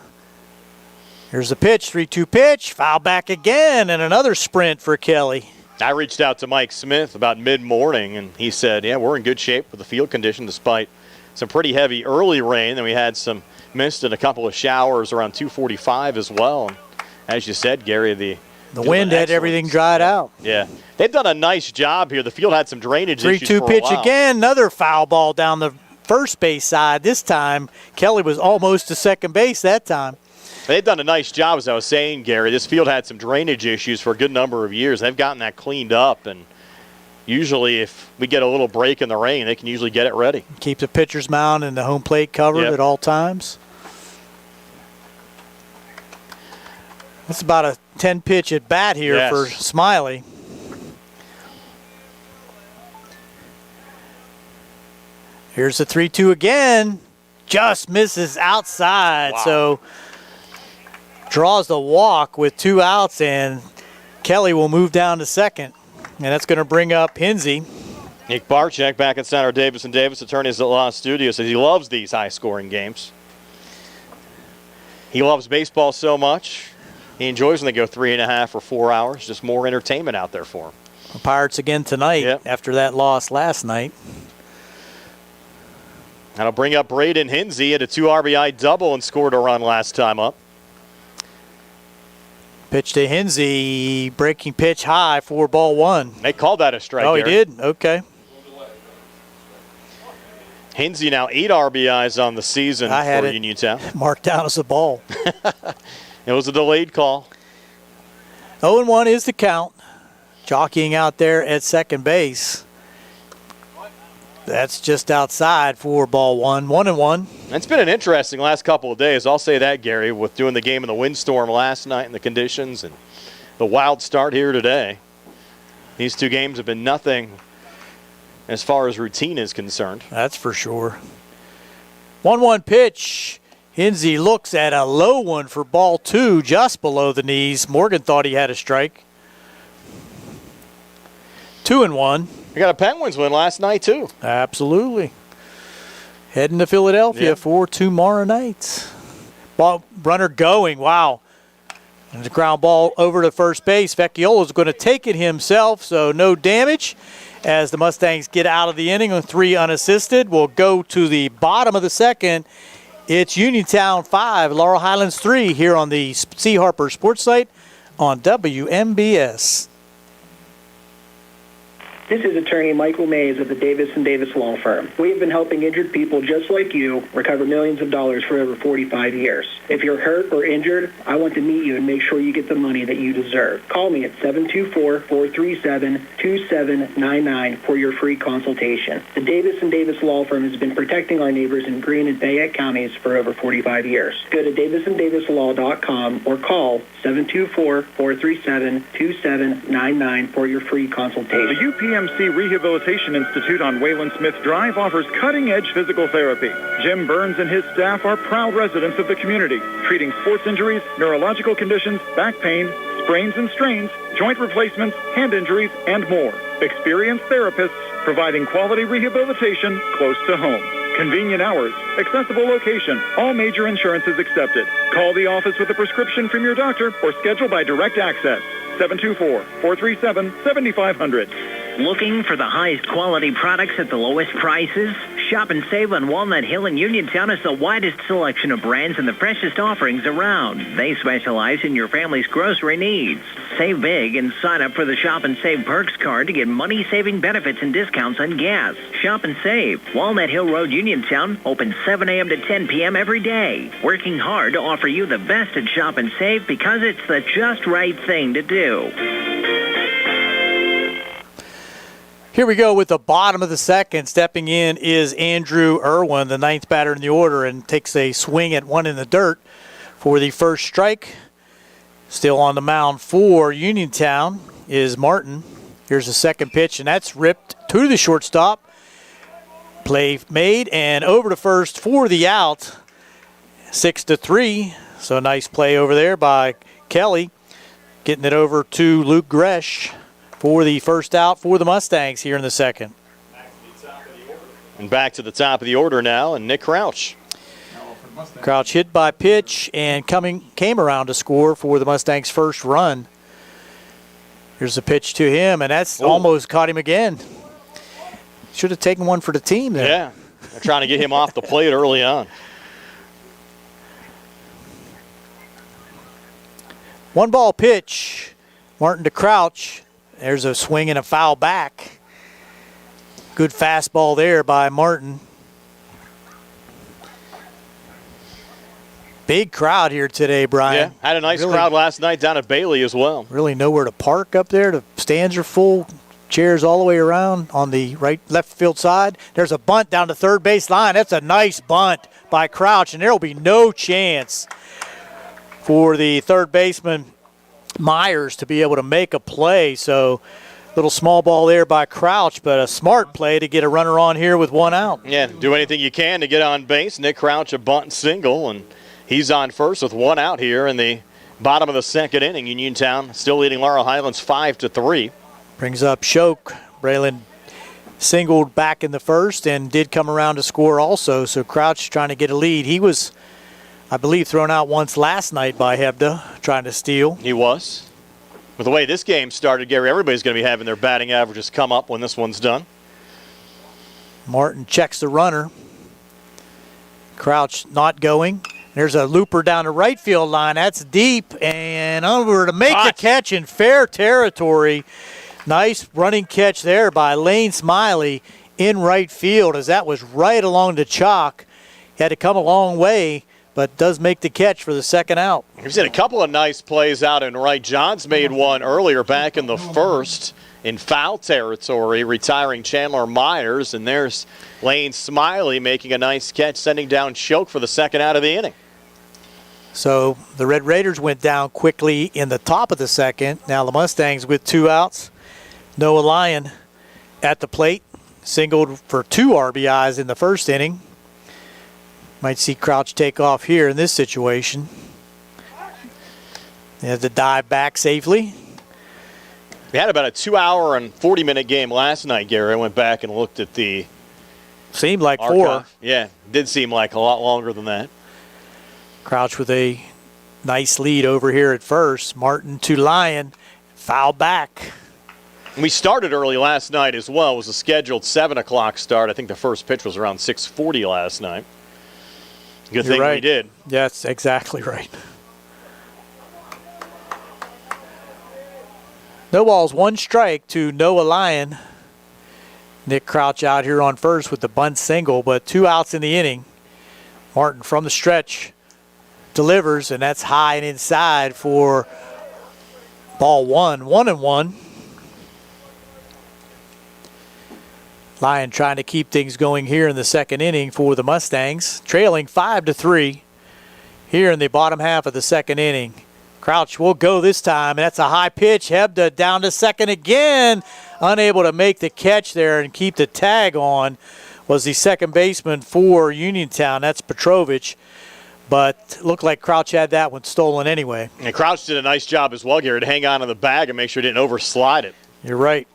Here's the pitch, 3-2 pitch, foul back again, and another sprint for Kelly. I reached out to Mike Smith about mid-morning, and he said, yeah, we're in good shape with the field condition despite some pretty heavy early rain. Then we had some mist and a couple of showers around 2:45 as well. And as you said, Gary, the wind had everything dried out. Yeah. They've done a nice job here. The field had some drainage issues for a while. 3-2 pitch again, another foul ball down the first base side. This time, Kelly was almost to second base that time. They've done a nice job, as I was saying, Gary. This field had some drainage issues for a good number of years. They've gotten that cleaned up, and usually if we get a little break in the rain, they can usually get it ready. Keep the pitcher's mound and the home plate covered at all times. It's about a 10-pitch at bat here for Smiley. Here's the 3-2 again. Just misses outside. Wow. So draws the walk with 2 outs, and Kelly will move down to second. And that's going to bring up Hinsey. Nick Barczyk back at center. Davis & Davis, attorneys at Law Studio, says he loves these high-scoring games. He loves baseball so much. He enjoys when they go 3.5 or 4 hours. Just more entertainment out there for him. The Pirates again tonight after that loss last night. That'll bring up Braden Hinsey at a 2 RBI double and scored a run last time up. Pitch to Hinsey, breaking pitch high for ball 1. They called that a strike. Oh, Gary. he did? Okay. Hinsey now 8 RBIs on the season for Uniontown. Marked down as a ball. It was a delayed call. 0-1 is the count. Jockeying out there at second base. That's just outside for ball 1. 1-1. It's been an interesting last couple of days. I'll say that, Gary, with doing the game in the windstorm last night and the conditions and the wild start here today. These 2 games have been nothing as far as routine is concerned. That's for sure. 1-1 pitch. Hinsey looks at a low one for ball 2, just below the knees. Morgan thought he had a strike. 2-1. We got a Penguins win last night, too. Absolutely. Heading to Philadelphia for tomorrow night. Ball runner going. Wow. And the ground ball over to first base. Vecchiola is going to take it himself, so no damage. As the Mustangs get out of the inning on 3 unassisted, we'll go to the bottom of the second. It's Uniontown 5, Laurel Highlands 3 here on the C. Harper Sports Site on WMBS. This is attorney Michael Mays of the Davis & Davis Law Firm. We have been helping injured people just like you recover millions of dollars for over 45 years. If you're hurt or injured, I want to meet you and make sure you get the money that you deserve. Call me at 724-437-2799 for your free consultation. The Davis & Davis Law Firm has been protecting our neighbors in Greene and Fayette counties for over 45 years. Go to davisanddavislaw.com or call 724-437-2799 for your free consultation. The UPMC Rehabilitation Institute on Wayland Smith Drive offers cutting-edge physical therapy. Jim Burns and his staff are proud residents of the community, treating sports injuries, neurological conditions, back pain, sprains and strains, joint replacements, hand injuries, and more. Experienced therapists providing quality rehabilitation close to home. Convenient hours, accessible location, all major insurances accepted. Call the office with a prescription from your doctor or schedule by direct access. 724-437-7500. Looking for the highest quality products at the lowest prices? Shop and save on Walnut Hill in Uniontown has the widest selection of brands and the freshest offerings around. They specialize in your family's grocery needs. Save big and sign up for the Shop and Save Perks card to get money-saving benefits and discounts on gas. Shop and save. Walnut Hill Road, Uniontown, open 7 a.m. to 10 p.m. every day. Working hard to offer you the best at Shop and Save because it's the just right thing to do. Here we go with the bottom of the second. Stepping in is Andrew Irwin, the 9th batter in the order, and takes a swing at one in the dirt for the first strike. Still on the mound for Uniontown is Martin. Here's the second pitch, and that's ripped to the shortstop. Play made and over to first for the out. 6-3. So nice play over there by Kelly. Getting it over to Luke Gresh for the first out for the Mustangs here in the second. And back to the top of the order now, and Nick Crouch. Crouch hit by pitch and came around to score for the Mustangs' first run. Here's the pitch to him, and that's almost caught him again. Should have taken one for the team there. Yeah, they're trying to get him off the plate early on. 1-ball pitch. Martin to Crouch. There's a swing and a foul back. Good fastball there by Martin. Big crowd here today, Brian. Yeah, had a nice crowd last night down at Bailey as well. Really nowhere to park up there. The stands are full. Chairs all the way around on the left field side. There's a bunt down the third base line. That's a nice bunt by Crouch, and there will be no chance for the third baseman Myers to be able to make a play. So little small ball there by Crouch, but a smart play to get a runner on here with one out. Yeah, do anything you can to get on base. Nick Crouch a bunt single, and he's on first with one out here in the bottom of the second inning. Uniontown still leading Laurel Highlands 5-3. Brings up Shoke. Braylon singled back in the first and did come around to score also. So Crouch trying to get a lead. He was, I believe, thrown out once last night by Hebda trying to steal. He was. With the way this game started, Gary, everybody's going to be having their batting averages come up when this one's done. Martin checks the runner. Crouch not going. There's a looper down the right field line. That's deep and over to make the catch in fair territory. Nice running catch there by Lane Smiley in right field, as that was right along the chalk. He had to come a long way, but does make the catch for the second out. He's had a couple of nice plays out in right. Johns made one earlier back in the first in foul territory, retiring Chandler Myers, and there's Lane Smiley making a nice catch, sending down Shoke for the second out of the inning. So the Red Raiders went down quickly in the top of the second. Now the Mustangs with two outs. Noah Lyon at the plate, singled for 2 RBIs in the first inning. Might see Crouch take off here in this situation. He had to dive back safely. We had about a 2-hour and 40-minute game last night, Gary. I went back and looked at the Seemed like archive. 4. Yeah, did seem like a lot longer than that. Crouch with a nice lead over here at first. Martin to Lyon, foul back. We started early last night as well. It was a scheduled 7 o'clock start. I think the first pitch was around 6:40 last night. Good thing we did. That's exactly right. No balls, 1 strike to Noah Lyon. Nick Crouch out here on first with the bunt single, but 2 outs in the inning. Martin from the stretch delivers, and that's high and inside for ball 1. 1-1. Lyon trying to keep things going here in the second inning for the Mustangs, trailing 5-3 here in the bottom half of the second inning. Crouch will go this time, and that's a high pitch. Hebda down to second again, unable to make the catch there and keep the tag on was the second baseman for Uniontown. That's Petrovich, but looked like Crouch had that one stolen anyway. And Crouch did a nice job as well, Gary, to hang on to the bag and make sure he didn't overslide it. You're right.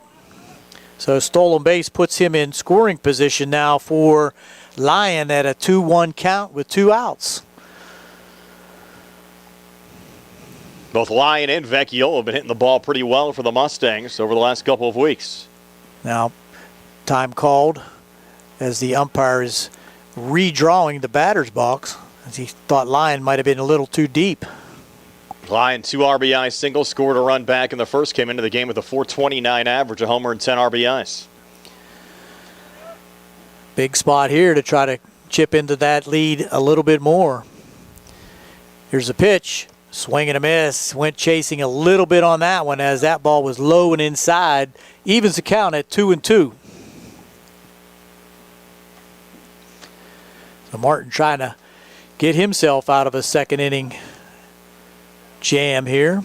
So stolen base puts him in scoring position now for Lyon at a 2-1 count with 2 outs. Both Lyon and Vecchiola have been hitting the ball pretty well for the Mustangs over the last couple of weeks. Now, time called as the umpire is redrawing the batter's box, as he thought Lyon might have been a little too deep. Lyon, 2 RBI single, scored a run back in the first, came into the game with a .429 average, a homer and 10 RBIs. Big spot here to try to chip into that lead a little bit more. Here's a pitch, swing and a miss. Went chasing a little bit on that one as that ball was low and inside. Evens the count at 2-2. So Martin trying to get himself out of a second inning jam here.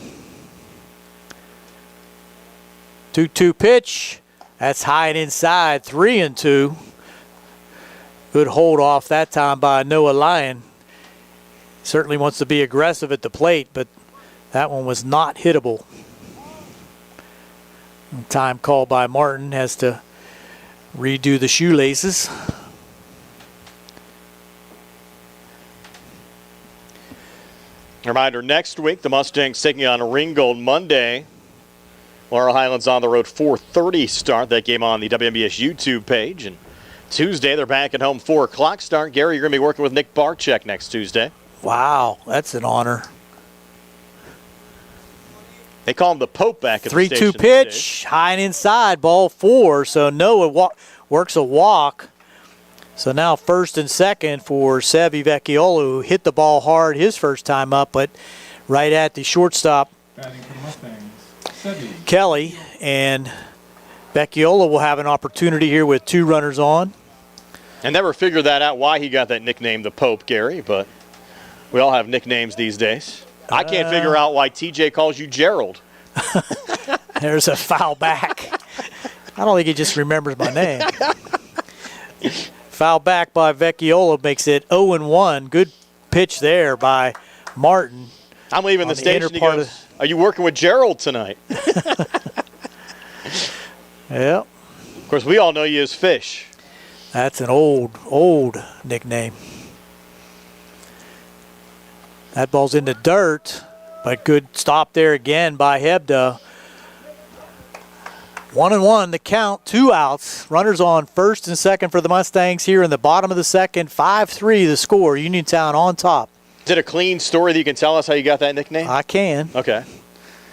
2-2 pitch. That's high and inside. 3-2. Good hold off that time by Noah Lyon. Certainly wants to be aggressive at the plate, but that one was not hittable. Time called by Martin, has to redo the shoelaces. Reminder, next week, the Mustangs taking on Ringgold Monday. Laurel Highlands on the road, 4:30 start. That game on the WMBS YouTube page. And Tuesday, they're back at home, 4 o'clock start. Gary, you're going to be working with Nick Barczyk next Tuesday. Wow, that's an honor. They call him the Pope back at the 3-2 pitch, high and inside, ball 4. So Noah works a walk. So now first and second for Sevi Vecchiola, who hit the ball hard his first time up, but right at the shortstop, Kelly. And Vecchiola will have an opportunity here with 2 runners on. I never figured that out, why he got that nickname, the Pope, Gary, but we all have nicknames these days. I can't figure out why TJ calls you Gerald. There's a foul back. I don't think he just remembers my name. Foul back by Vecchiola makes it 0-1. Good pitch there by Martin. I'm leaving the station. He goes, are you working with Gerald tonight? Yep. Of course, we all know you as Fish. That's an old nickname. That ball's in the dirt, but good stop there again by Hebda. 1-1 the count, 2 outs. Runners on first and second for the Mustangs here in the bottom of the second. 5-3 the score. Uniontown on top. Is it a clean story that you can tell us how you got that nickname? I can. Okay.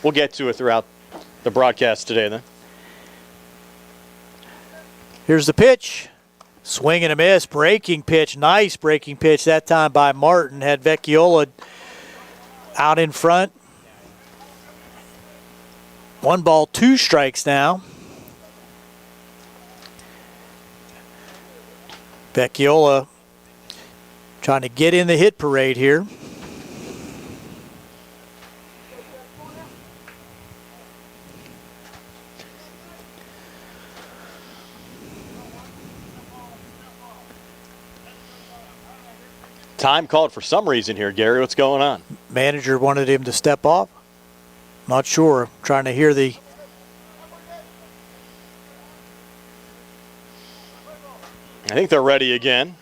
We'll get to it throughout the broadcast today then. Here's the pitch. Swing and a miss. Breaking pitch. Nice breaking pitch that time by Martin. Had Vecchiola out in front. 1 ball, 2 strikes now. Vecchiola trying to get in the hit parade here. Time called for some reason here, Gary. What's going on? Manager wanted him to step off. Not sure. Trying to hear the... I think they're ready again.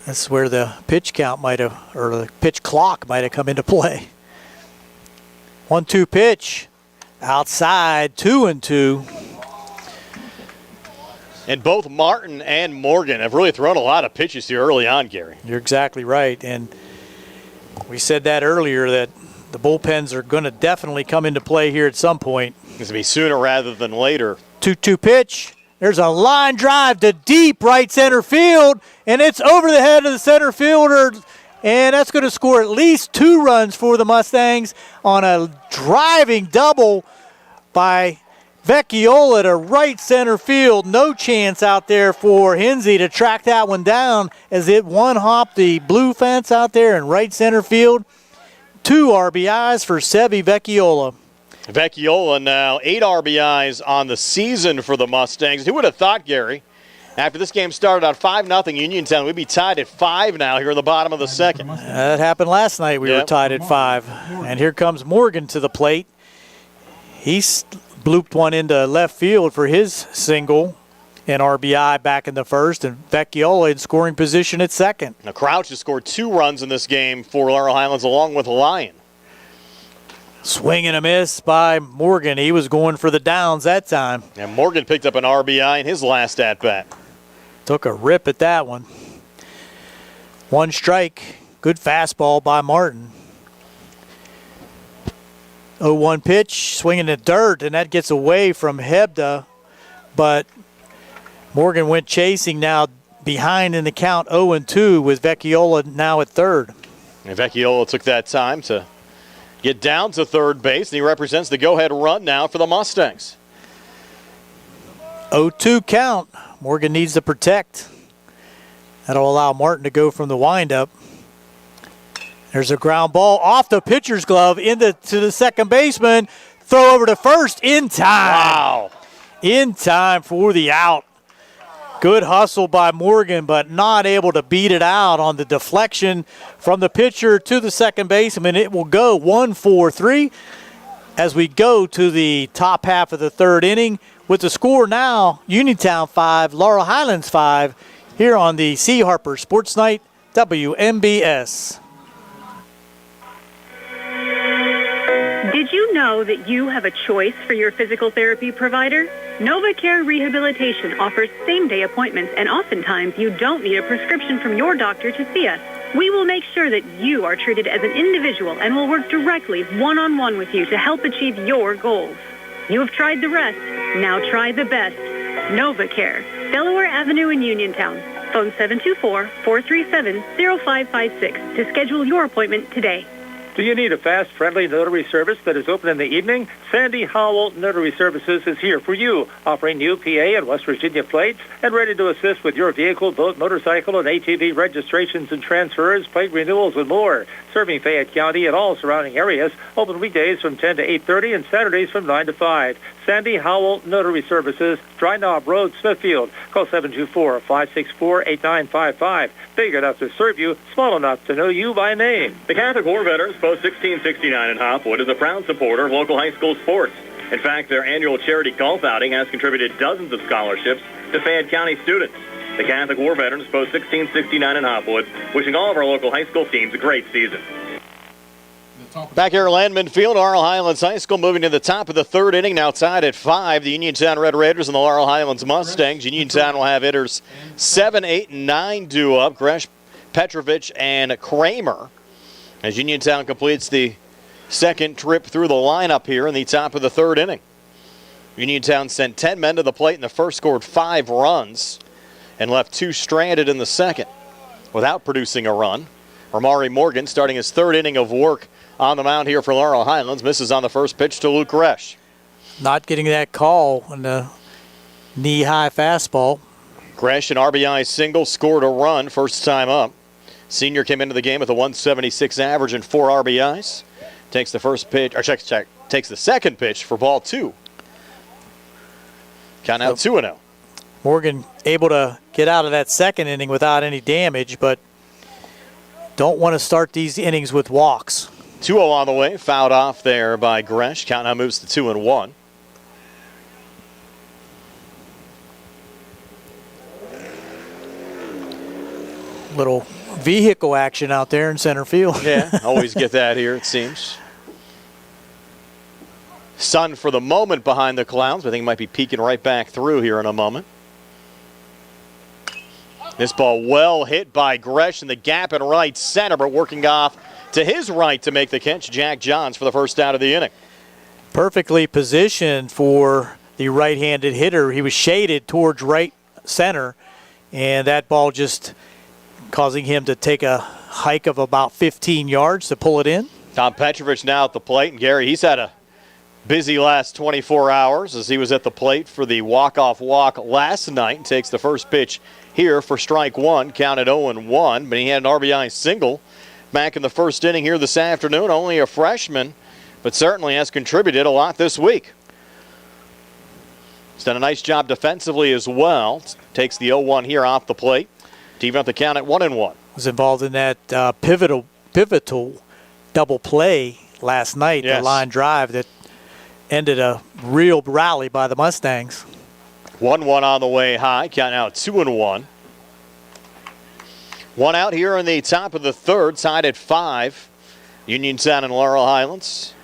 That's where the pitch count might have, or the pitch clock might have come into play. 1-2 pitch. Outside, 2-2. And both Martin and Morgan have really thrown a lot of pitches here early on, Gary. You're exactly right. And we said that earlier, that the bullpens are going to definitely come into play here at some point. It's going to be sooner rather than later. 2-2 pitch. There's a line drive to deep right center field, and it's over the head of the center fielder, and that's going to score at least 2 runs for the Mustangs on a driving double by Vecchiola to right center field. No chance out there for Hinsey to track that one down as it one-hopped the blue fence out there in right center field. 2 RBIs for Sevi Vecchiola. Vecchiola now 8 RBIs on the season for the Mustangs. Who would have thought, Gary, after this game started out 5-0 Uniontown, we'd be tied at 5 now here in the bottom of the second. That happened last night. We were tied at 5. And here comes Morgan to the plate. He's blooped one into left field for his single and RBI back in the first, and Vecchiola in scoring position at second. Now Crouch has scored 2 runs in this game for Laurel Highlands along with Lyon. Swing and a miss by Morgan. He was going for the downs that time. And Morgan picked up an RBI in his last at-bat. Took a rip at that one. 1 strike. Good fastball by Martin. 0-1 pitch, swinging the dirt, and that gets away from Hebda. But Morgan went chasing now behind in the count 0-2 with Vecchiola now at third. And Vecchiola took that time to get down to third base, and he represents the go-ahead run now for the Mustangs. 0-2 count. Morgan needs to protect. That'll allow Martin to go from the windup. There's a ground ball off the pitcher's glove to the second baseman. Throw over to first in time. Wow. In time for the out. Good hustle by Morgan, but not able to beat it out on the deflection from the pitcher to the second baseman. It will go 1-4-3 as we go to the top half of the third inning with the score now, Uniontown 5, Laurel Highlands 5, here on the C. Harper Sports Night, WMBS. Did you know that you have a choice for your physical therapy provider? NovaCare Rehabilitation offers same-day appointments, and oftentimes you don't need a prescription from your doctor to see us. We will make sure that you are treated as an individual and will work directly one-on-one with you to help achieve your goals. You have tried the rest. Now try the best. NovaCare, Delaware Avenue in Uniontown. Phone 724-437-0556 to schedule your appointment today. Do you need a fast, friendly notary service that is open in the evening? Sandy Howell Notary Services is here for you, offering new PA and West Virginia plates and ready to assist with your vehicle, boat, motorcycle, and ATV registrations and transfers, plate renewals, and more. Serving Fayette County and all surrounding areas. Open weekdays from 10 to 8:30 and Saturdays from 9 to 5. Sandy Howell Notary Services, Dry Knob Road, Smithfield. Call 724-564-8955. Big enough to serve you, small enough to know you by name. The Catholic War Veterans Post 1669 in Hopwood is a proud supporter of local high school sports. In fact, their annual charity golf outing has contributed dozens of scholarships to Fayette County students. The Catholic War Veterans Post 1669 in Hopwood, wishing all of our local high school teams a great season. Back here at Landman Field, Laurel Highlands High School moving to the top of the third inning, now tied at 5. The Uniontown Red Raiders and the Laurel Highlands Mustangs. Uniontown will have hitters 7, 8, and 9 due up. Gresh, Petrovich, and Kramer. As Uniontown completes the second trip through the lineup here in the top of the third inning. Uniontown sent 10 men to the plate in the first, scored 5 runs, and left 2 stranded in the second without producing a run. Ramari Morgan starting his third inning of work on the mound here for Laurel Highlands. Misses on the first pitch to Luke Resch. Not getting that call on the knee-high fastball. Gresh, an RBI single, scored a run first time up. Senior came into the game with a 176 average and 4 RBIs. Takes the first pitch, or takes the second pitch for ball 2. Count out 2-0. Morgan able to get out of that second inning without any damage, but don't want to start these innings with walks. 2-0 on the way, fouled off there by Gresh. Count now moves to 2-1. Little vehicle action out there in center field. Yeah, always get that here, it seems. Sun for the moment behind the clouds. I think it might be peeking right back through here in a moment. This ball well hit by Gresh in the gap in right center, but working off to his right to make the catch, Jack Johns for the first out of the inning. Perfectly positioned for the right-handed hitter. He was shaded towards right center, and that ball just causing him to take a hike of about 15 yards to pull it in. Tom Petrovich now at the plate, and Gary, he's had a busy last 24 hours as he was at the plate for the walk-off walk last night and takes the first pitch here for strike 1, counted 0-1, but he had an RBI single back in the first inning here this afternoon. Only a freshman, but certainly has contributed a lot this week. He's done a nice job defensively as well. Takes the 0-1 here off the plate to even up the count at 1-1. Was involved in that pivotal double play last night, yes. The line drive that ended a real rally by the Mustangs. 1-1 on the way high, count now 2-1. One out here in the top of the third, tied at 5. Uniontown and Laurel Highlands.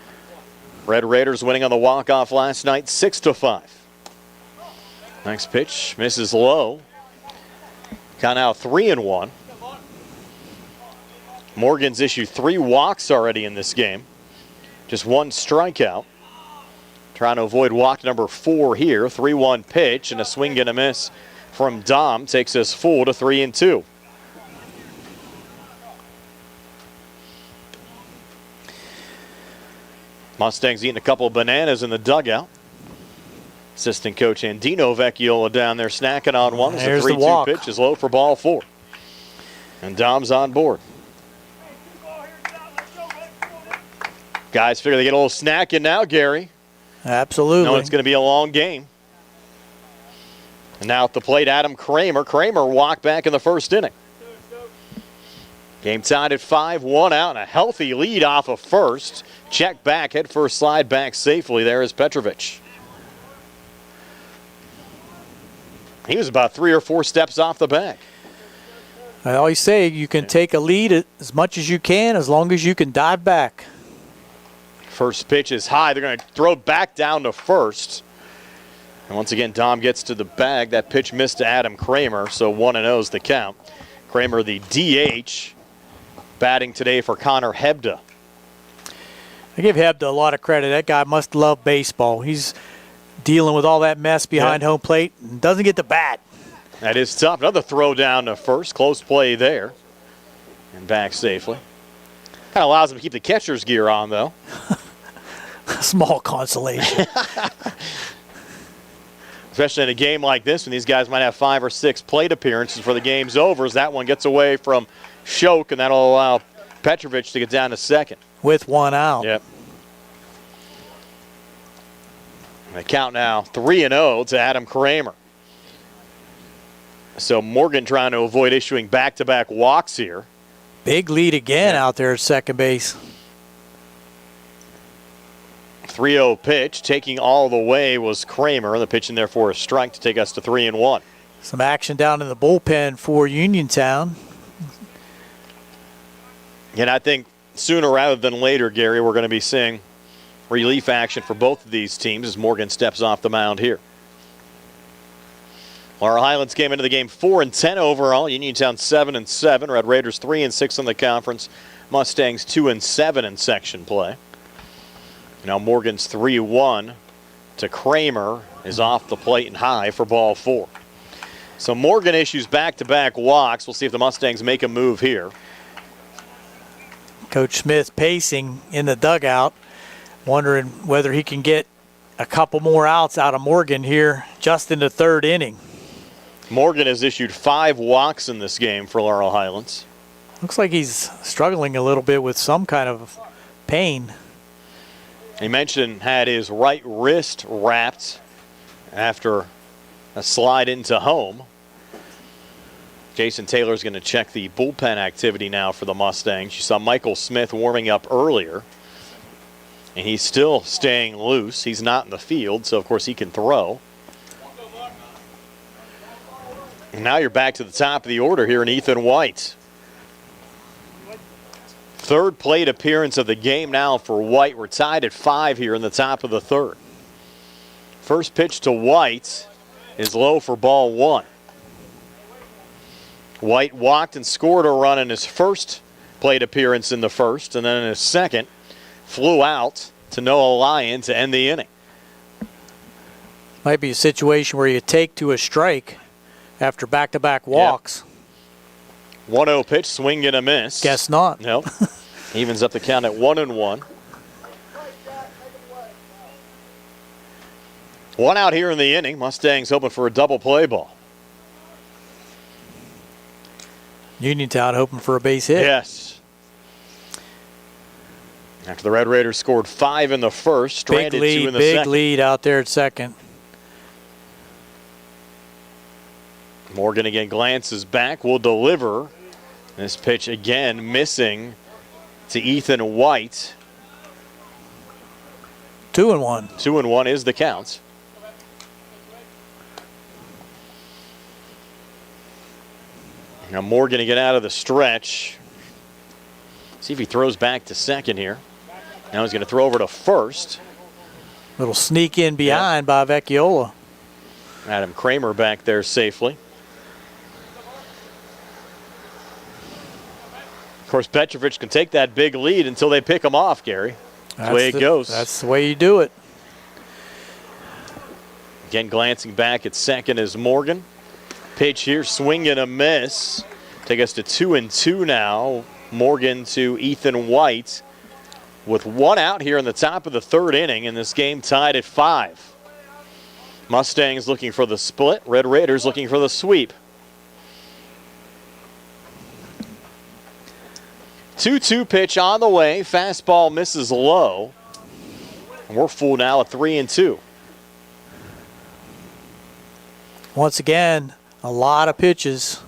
Red Raiders winning on the walk-off last night, 6-5. Next pitch, misses low. Count now 3-1. Morgan's issued 3 walks already in this game. Just 1 strikeout. Trying to avoid walk number 4 here. 3-1 pitch and a swing and a miss from Dom. Takes us full to 3-2. Mustangs eating a couple of bananas in the dugout. Assistant coach Andino Vecchiola down there snacking on one. As the 3-2 pitch is low for ball 4. And Dom's on board. Guys figure they get a little snack in now, Gary. Absolutely. No, it's going to be a long game. And now at the plate, Adam Kramer. Kramer walked back in the first inning. Game tied at 5, 1 out, and a healthy lead off of first. Check back, head first slide back safely. There is Petrovich. He was about 3 or 4 steps off the bag. I always say you can take a lead as much as you can as long as you can dive back. First pitch is high. They're going to throw back down to first. And once again, Dom gets to the bag. That pitch missed to Adam Kramer, so 1-0 is the count. Kramer, the DH, batting today for Connor Hebda. I give Hebda a lot of credit. That guy must love baseball. He's dealing with all that mess behind home plate and doesn't get the bat. That is tough. Another throw down to first. Close play there. And back safely. Kind of allows him to keep the catcher's gear on, though. Small consolation. Especially in a game like this when these guys might have 5 or 6 plate appearances before the game's over, as that one gets away from Shoke, and that'll allow Petrovic to get down to second. With 1 out. Yep. And they count now 3-0 to Adam Kramer. So Morgan trying to avoid issuing back-to-back walks here. Big lead again out there at second base. 3-0 pitch, taking all the way was Kramer. The pitch in there for a strike to take us to 3-1. Some action down in the bullpen for Uniontown. And I think sooner rather than later, Gary, we're going to be seeing relief action for both of these teams as Morgan steps off the mound here. Laurel Highlands came into the game 4-10 overall. Uniontown 7-7. Red Raiders 3-6 in the conference. Mustangs 2-7 in section play. Now Morgan's 3-1 to Kramer is off the plate and high for ball 4. So Morgan issues back-to-back walks. We'll see if the Mustangs make a move here. Coach Smith pacing in the dugout, wondering whether he can get a couple more outs out of Morgan here just in the 3rd inning. Morgan has issued 5 walks in this game for Laurel Highlands. Looks like he's struggling a little bit with some kind of pain. He mentioned had his right wrist wrapped after a slide into home. Jason Taylor's going to check the bullpen activity now for the Mustangs. You saw Michael Smith warming up earlier, and he's still staying loose. He's not in the field, so of course he can throw. And now you're back to the top of the order here in Ethan White. 3rd plate appearance of the game now for White. We're tied at 5 here in the top of the 3rd. First pitch to White is low for ball 1. White walked and scored a run in his first plate appearance in the first, and then in his second, flew out to Noah Lyon to end the inning. Might be a situation where you take to a strike after back-to-back walks. 1-0 pitch, swing and a miss. Guess not. Nope. Evens up the count at 1-1. 1 out here in the inning. Mustangs hoping for a double play ball. Uniontown hoping for a base hit. Yes. After the Red Raiders scored 5 in the first, stranded 2 in the second. Big lead out there at second. Morgan again glances back, will deliver. This pitch again missing to Ethan White. 2-1. 2-1 is the count. Now Morgan to get out of the stretch. See if he throws back to second here. Now he's going to throw over to first. Little sneak in behind by Vecchiola. Adam Kramer back there safely. Of course, Petrovic can take that big lead until they pick him off, Gary. That's the way it goes. That's the way you do it. Again, glancing back at second is Morgan. Pitch here, swing and a miss. Take us to 2-2 now. Morgan to Ethan White with 1 out here in the top of the 3rd inning, and this game tied at 5. Mustangs looking for the split. Red Raiders looking for the sweep. 2-2 pitch on the way. Fastball misses low. And we're full now at 3-2. Once again, a lot of pitches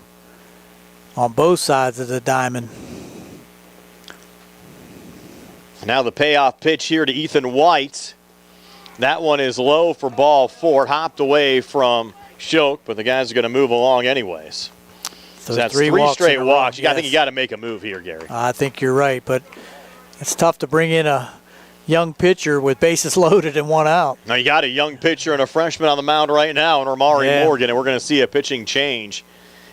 on both sides of the diamond. Now the payoff pitch here to Ethan White. That one is low for ball 4. Hopped away from Shoke, but the guys are going to move along anyways. So that's 3 straight walks. I think you got to make a move here, Gary. I think you're right, but it's tough to bring in a young pitcher with bases loaded and 1 out. Now you got a young pitcher and a freshman on the mound right now in Ramari Morgan, and we're going to see a pitching change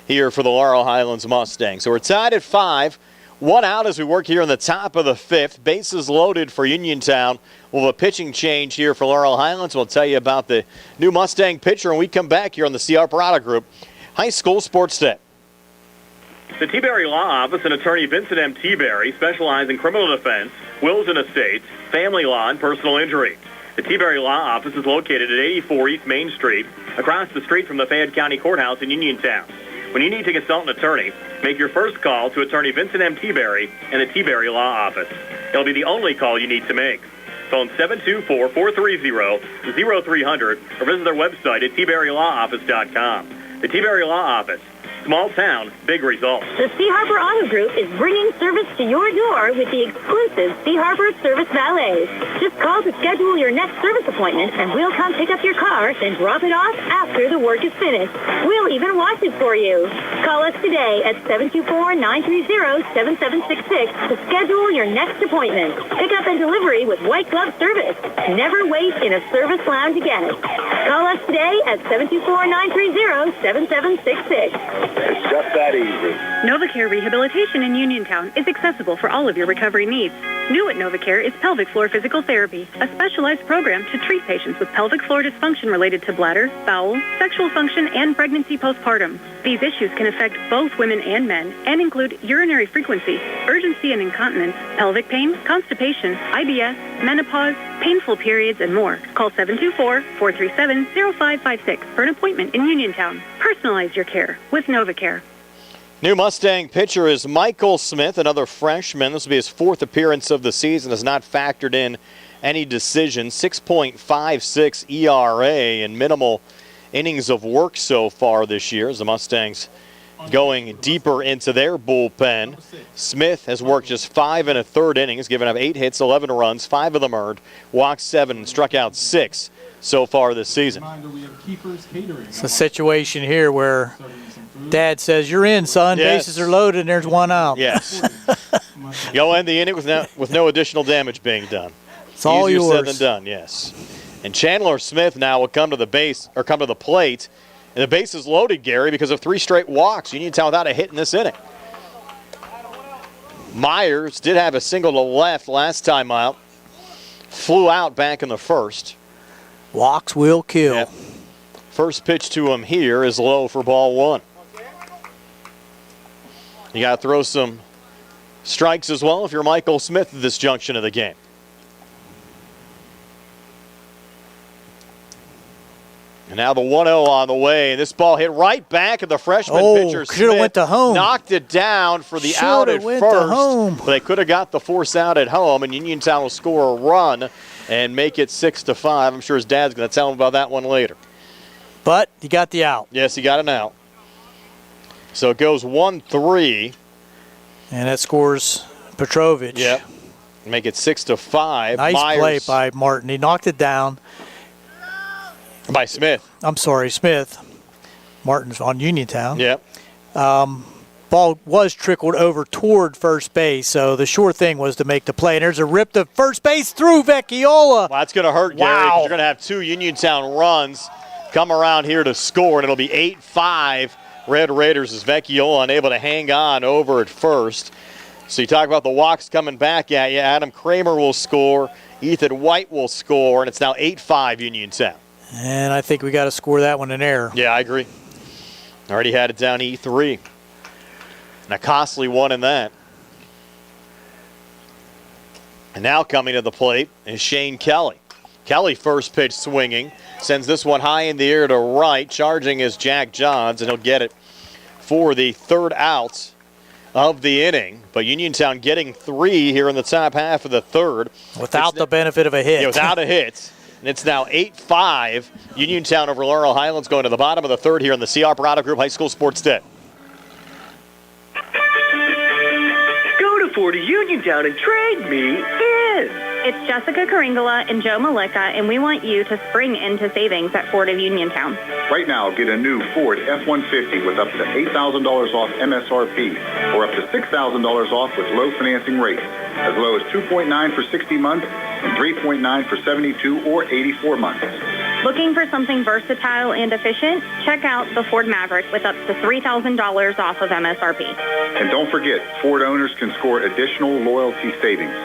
here for the Laurel Highlands Mustangs. So we're tied at 5. 1 out as we work here in the top of the 5th. Bases loaded for Uniontown. We'll have a pitching change here for Laurel Highlands. We'll tell you about the new Mustang pitcher when we come back here on the CR Parada Group High School Sports Day. The T-Berry Law Office and attorney Vincent M. T-Berry specialize in criminal defense, wills and estates, family law, and personal injury. The T-Berry Law Office is located at 84 East Main Street, across the street from the Fayette County Courthouse in Uniontown. When you need to consult an attorney, make your first call to attorney Vincent M. T-Berry and the T-Berry Law Office. It'll be the only call you need to make. Phone 724-430-0300 or visit their website at tberrylawoffice.com. The T-Berry Law Office. Small town, big results. The Sea Harbor Auto Group is bringing service to your door with the exclusive Sea Harbor Service Valets. Just call to schedule your next service appointment, and we'll come pick up your car and drop it off after the work is finished. We'll even wash it for you. Call us today at 724-930-7766 to schedule your next appointment. Pickup and delivery with white glove service. Never wait in a service lounge again. Call us today at 724-930-7766. It's just that easy. NovaCare Rehabilitation in Uniontown is accessible for all of your recovery needs. New at NovaCare is pelvic floor physical therapy, a specialized program to treat patients with pelvic floor dysfunction related to bladder, bowel, sexual function, and pregnancy postpartum. These issues can affect both women and men and include urinary frequency, urgency and incontinence, pelvic pain, constipation, IBS, menopause, painful periods, and more. Call 724-437-0556 for an appointment in Uniontown. Personalize your care with NovaCare. New Mustang pitcher is Michael Smith, another freshman. This will be his fourth appearance of the season. Has not factored in any decision. 6.56 ERA and minimal innings of work so far this year as the Mustangs going deeper into their bullpen. Smith has worked just 5 1/3 innings, given up 8 hits, 11 runs, 5 of them earned, walked 7, and struck out 6 so far this season. It's a situation here where Dad says, "You're in, son. Yes. Bases are loaded, and there's one out." Yes. You'll end the inning with no additional damage being done. It's all Easier yours. said than done, yes. And Chandler Smith now will come to the plate. And the base is loaded, Gary, because of 3 straight walks. Uniontown without a hit in this inning. Myers did have a single to left last time out. Flew out back in the first. Walks will kill. Yep. First pitch to him here is low for ball 1. You got to throw some strikes as well if you're Michael Smith at this junction of the game. And now the 1-0 on the way. This ball hit right back at the freshman pitcher. Should have went to home. Knocked it down for the Shoulda out at went first. to home. But they could have got the force out at home, and Uniontown will score a run and make it 6-5. I'm sure his dad's going to tell him about that one later. But he got the out. Yes, he got an out. So it goes 1-3. And that scores Petrovich. Yep. Make it 6-5. Nice Myers, play by Martin. He knocked it down. By Smith. I'm sorry, Smith. Martin's on Uniontown. Yep. Ball was trickled over toward first base, so the sure thing was to make the play. And there's a rip to first base through Vecchiola. Well, that's going to hurt, Gary, because you're going to have 2 Uniontown runs come around here to score, and it'll be 8-5 Red Raiders as Vecchiola unable to hang on over at first. So you talk about the walks coming back at you. Adam Kramer will score. Ethan White will score, and it's now 8-5 Uniontown. And I think we got to score that one in error. Yeah, I agree. Already had it down E3. And a costly one in that. And now coming to the plate is Shane Kelly. Kelly first pitch swinging. Sends this one high in the air to right. Charging is Jack Johns, and he'll get it for the 3rd out of the inning. But Uniontown getting 3 here in the top half of the 3rd. Without the benefit of a hit. Yeah, without a hit. And it's now 8-5 Uniontown over Laurel Highlands, going to the bottom of the 3rd here in the C. Harper Auto Group High School Sports Den. Go to Ford of Uniontown and trade me in. It's Jessica Karingala and Joe Malika, and we want you to spring into savings at Ford of Uniontown. Right now, get a new Ford F-150 with up to $8,000 off MSRP or up to $6,000 off with low financing rates, as low as 2.9 for 60 months and 3.9 for 72 or 84 months. Looking for something versatile and efficient? Check out the Ford Maverick with up to $3,000 off of MSRP. And don't forget, Ford owners can score additional loyalty savings.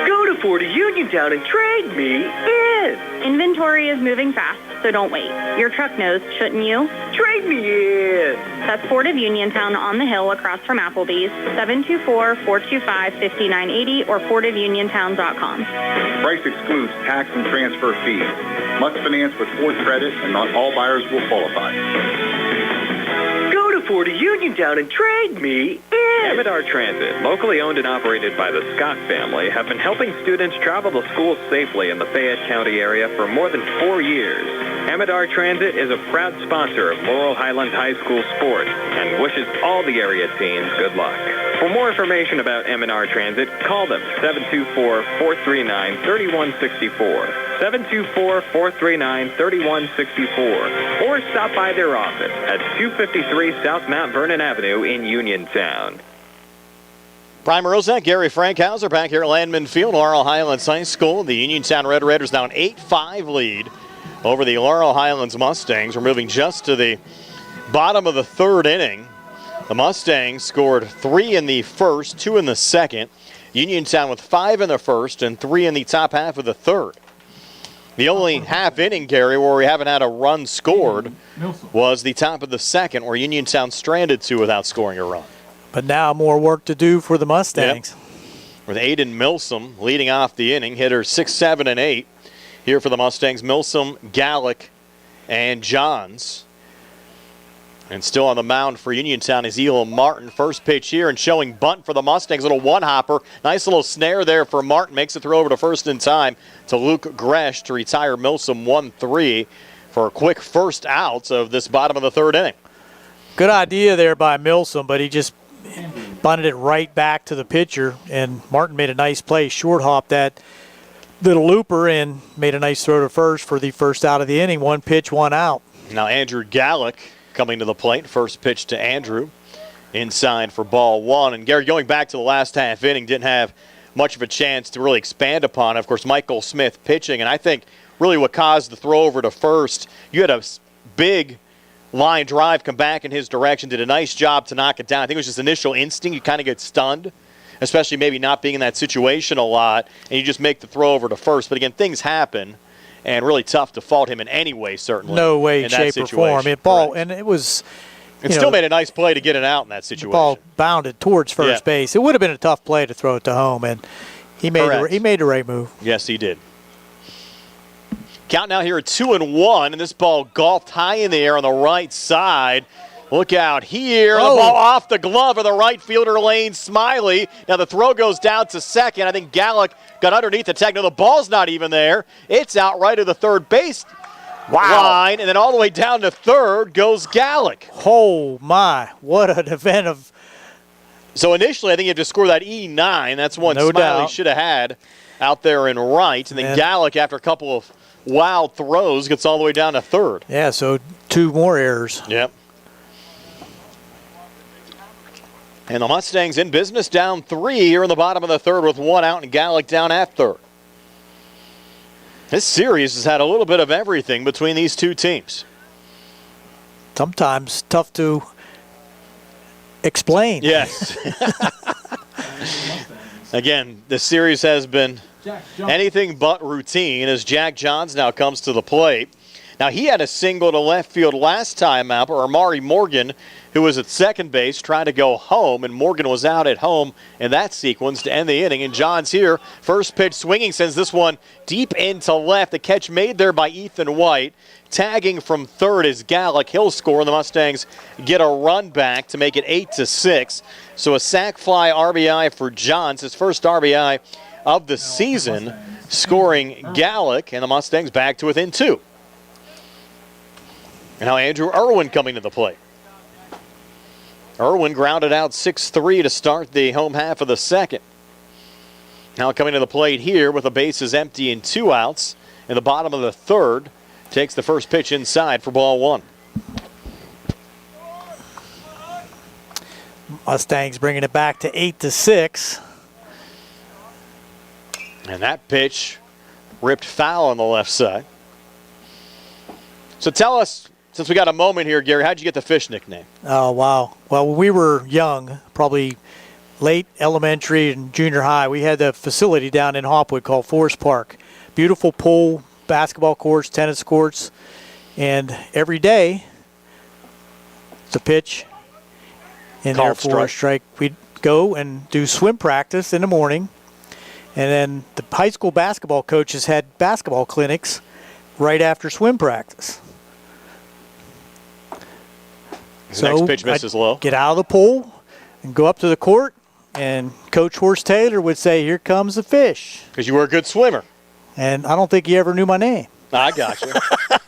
Go to Ford to Uniontown and trade me in. Inventory is moving fast, so don't wait. Your truck knows, shouldn't you? Trade me in. That's Ford of Uniontown on the hill across from Applebee's, 724-425-5980 or FordofUniontown.com. Price excludes tax and transfer fees. Must finance with Ford credit, and not all buyers will qualify. Go to Ford to Uniontown and trade me in. Amidar Transit, locally owned and operated by the Scott family, have been helping students travel to school safely in the Fayette County area for more than 4 years. Amidar Transit is a proud sponsor of Laurel Highlands High School sports and wishes all the area teams good luck. For more information about Amidar Transit, call them 724-439-3164, 724-439-3164, or stop by their office at 253 South Mount Vernon Avenue in Uniontown. Brian Rozak, Gary Frankhauser back here at Landman Field, Laurel Highlands High School. The Uniontown Red Raiders now an 8-5 lead over the Laurel Highlands Mustangs. We're moving just to the bottom of the third inning. The Mustangs scored 3 in the first, 2 in the second. Uniontown with 5 in the first and 3 in the top half of the third. The only half inning, Gary, where we haven't had a run scored was the top of the second, where Uniontown stranded 2 without scoring a run. But now more work to do for the Mustangs. Yep. With Aiden Milsom leading off the inning, hitters 6, 7, and 8. Here for the Mustangs, Milsom, Gallick, and Johns. And still on the mound for Uniontown is Elam Martin. First pitch here and showing bunt for the Mustangs. Little one-hopper. Nice little snare there for Martin. Makes the throw over to first in time to Luke Gresh to retire Milsom 1-3 for a quick first outs of this bottom of the third inning. Good idea there by Milsom, but he just bunted it right back to the pitcher, and Martin made a nice play. Short hop that little looper and made a nice throw to first for the first out of the inning. 1 pitch, 1 out. Now Andrew Gallick coming to the plate. First pitch to Andrew. Inside for ball 1. And Gary, going back to the last half inning, didn't have much of a chance to really expand upon. Of course, Michael Smith pitching, and I think really what caused the throw over to first, you had a big line drive come back in his direction, did a nice job to knock it down. I think it was just initial instinct. You kind of get stunned, especially maybe not being in that situation a lot, and you just make the throw over to first. But again, things happen, and really tough to fault him in any way, certainly. No way, shape, or form. And it was... It still made a nice play to get it out in that situation. The ball bounded towards first base. It would have been a tough play to throw it to home, and he made the right move. Yes, he did. Count now here at 2-1, and this ball golfed high in the air on the right side. Look out here. The ball off the glove of the right fielder, Lane Smiley. Now the throw goes down to second. I think Gallick got underneath the tag. No, the ball's not even there. It's out right of the third base line, and then all the way down to third goes Gallick. Oh, my. What an event of... So initially, I think you have to score that E9. That's one Smiley should have had out there in right. And then Gallick, after a couple of wild throws, gets all the way down to third. Yeah, so 2 more errors. Yep. And the Mustangs in business, down 3 here in the bottom of the third with 1 out and Gallick down at third. This series has had a little bit of everything between these two teams. Sometimes tough to explain. Yes. Again, the series has been anything but routine as Jack Johns now comes to the plate. Now, he had a single to left field last time out, or Amari Morgan, who was at second base, trying to go home, and Morgan was out at home in that sequence to end the inning. And Johns here, first pitch swinging, sends this one deep into left. The catch made there by Ethan White. Tagging from third is Gallick. He'll score, and the Mustangs get a run back to make it 8-6. So a sac fly RBI for Johns, his first RBI of the season, scoring Gallick, and the Mustangs back to within 2. And now Andrew Irwin coming to the plate. Irwin grounded out 6-3 to start the home half of the second. Now coming to the plate here with the bases empty and 2 outs in the bottom of the third. Takes the first pitch inside for ball 1. Mustangs bringing it back to 8-6. And that pitch ripped foul on the left side. So tell us, since we got a moment here, Gary, how'd you get the Fish nickname? Oh, wow. Well, when we were young, probably late elementary and junior high, we had the facility down in Hopwood called Forest Park. Beautiful pool, basketball courts, tennis courts, and every day it's a pitch in there for a strike. We'd go and do swim practice in the morning, and then the high school basketball coaches had basketball clinics right after swim practice. The next pitch misses low. Get out of the pool and go up to the court, and Coach Horst Taylor would say, "Here comes the fish." Because you were a good swimmer. And I don't think he ever knew my name. I got you.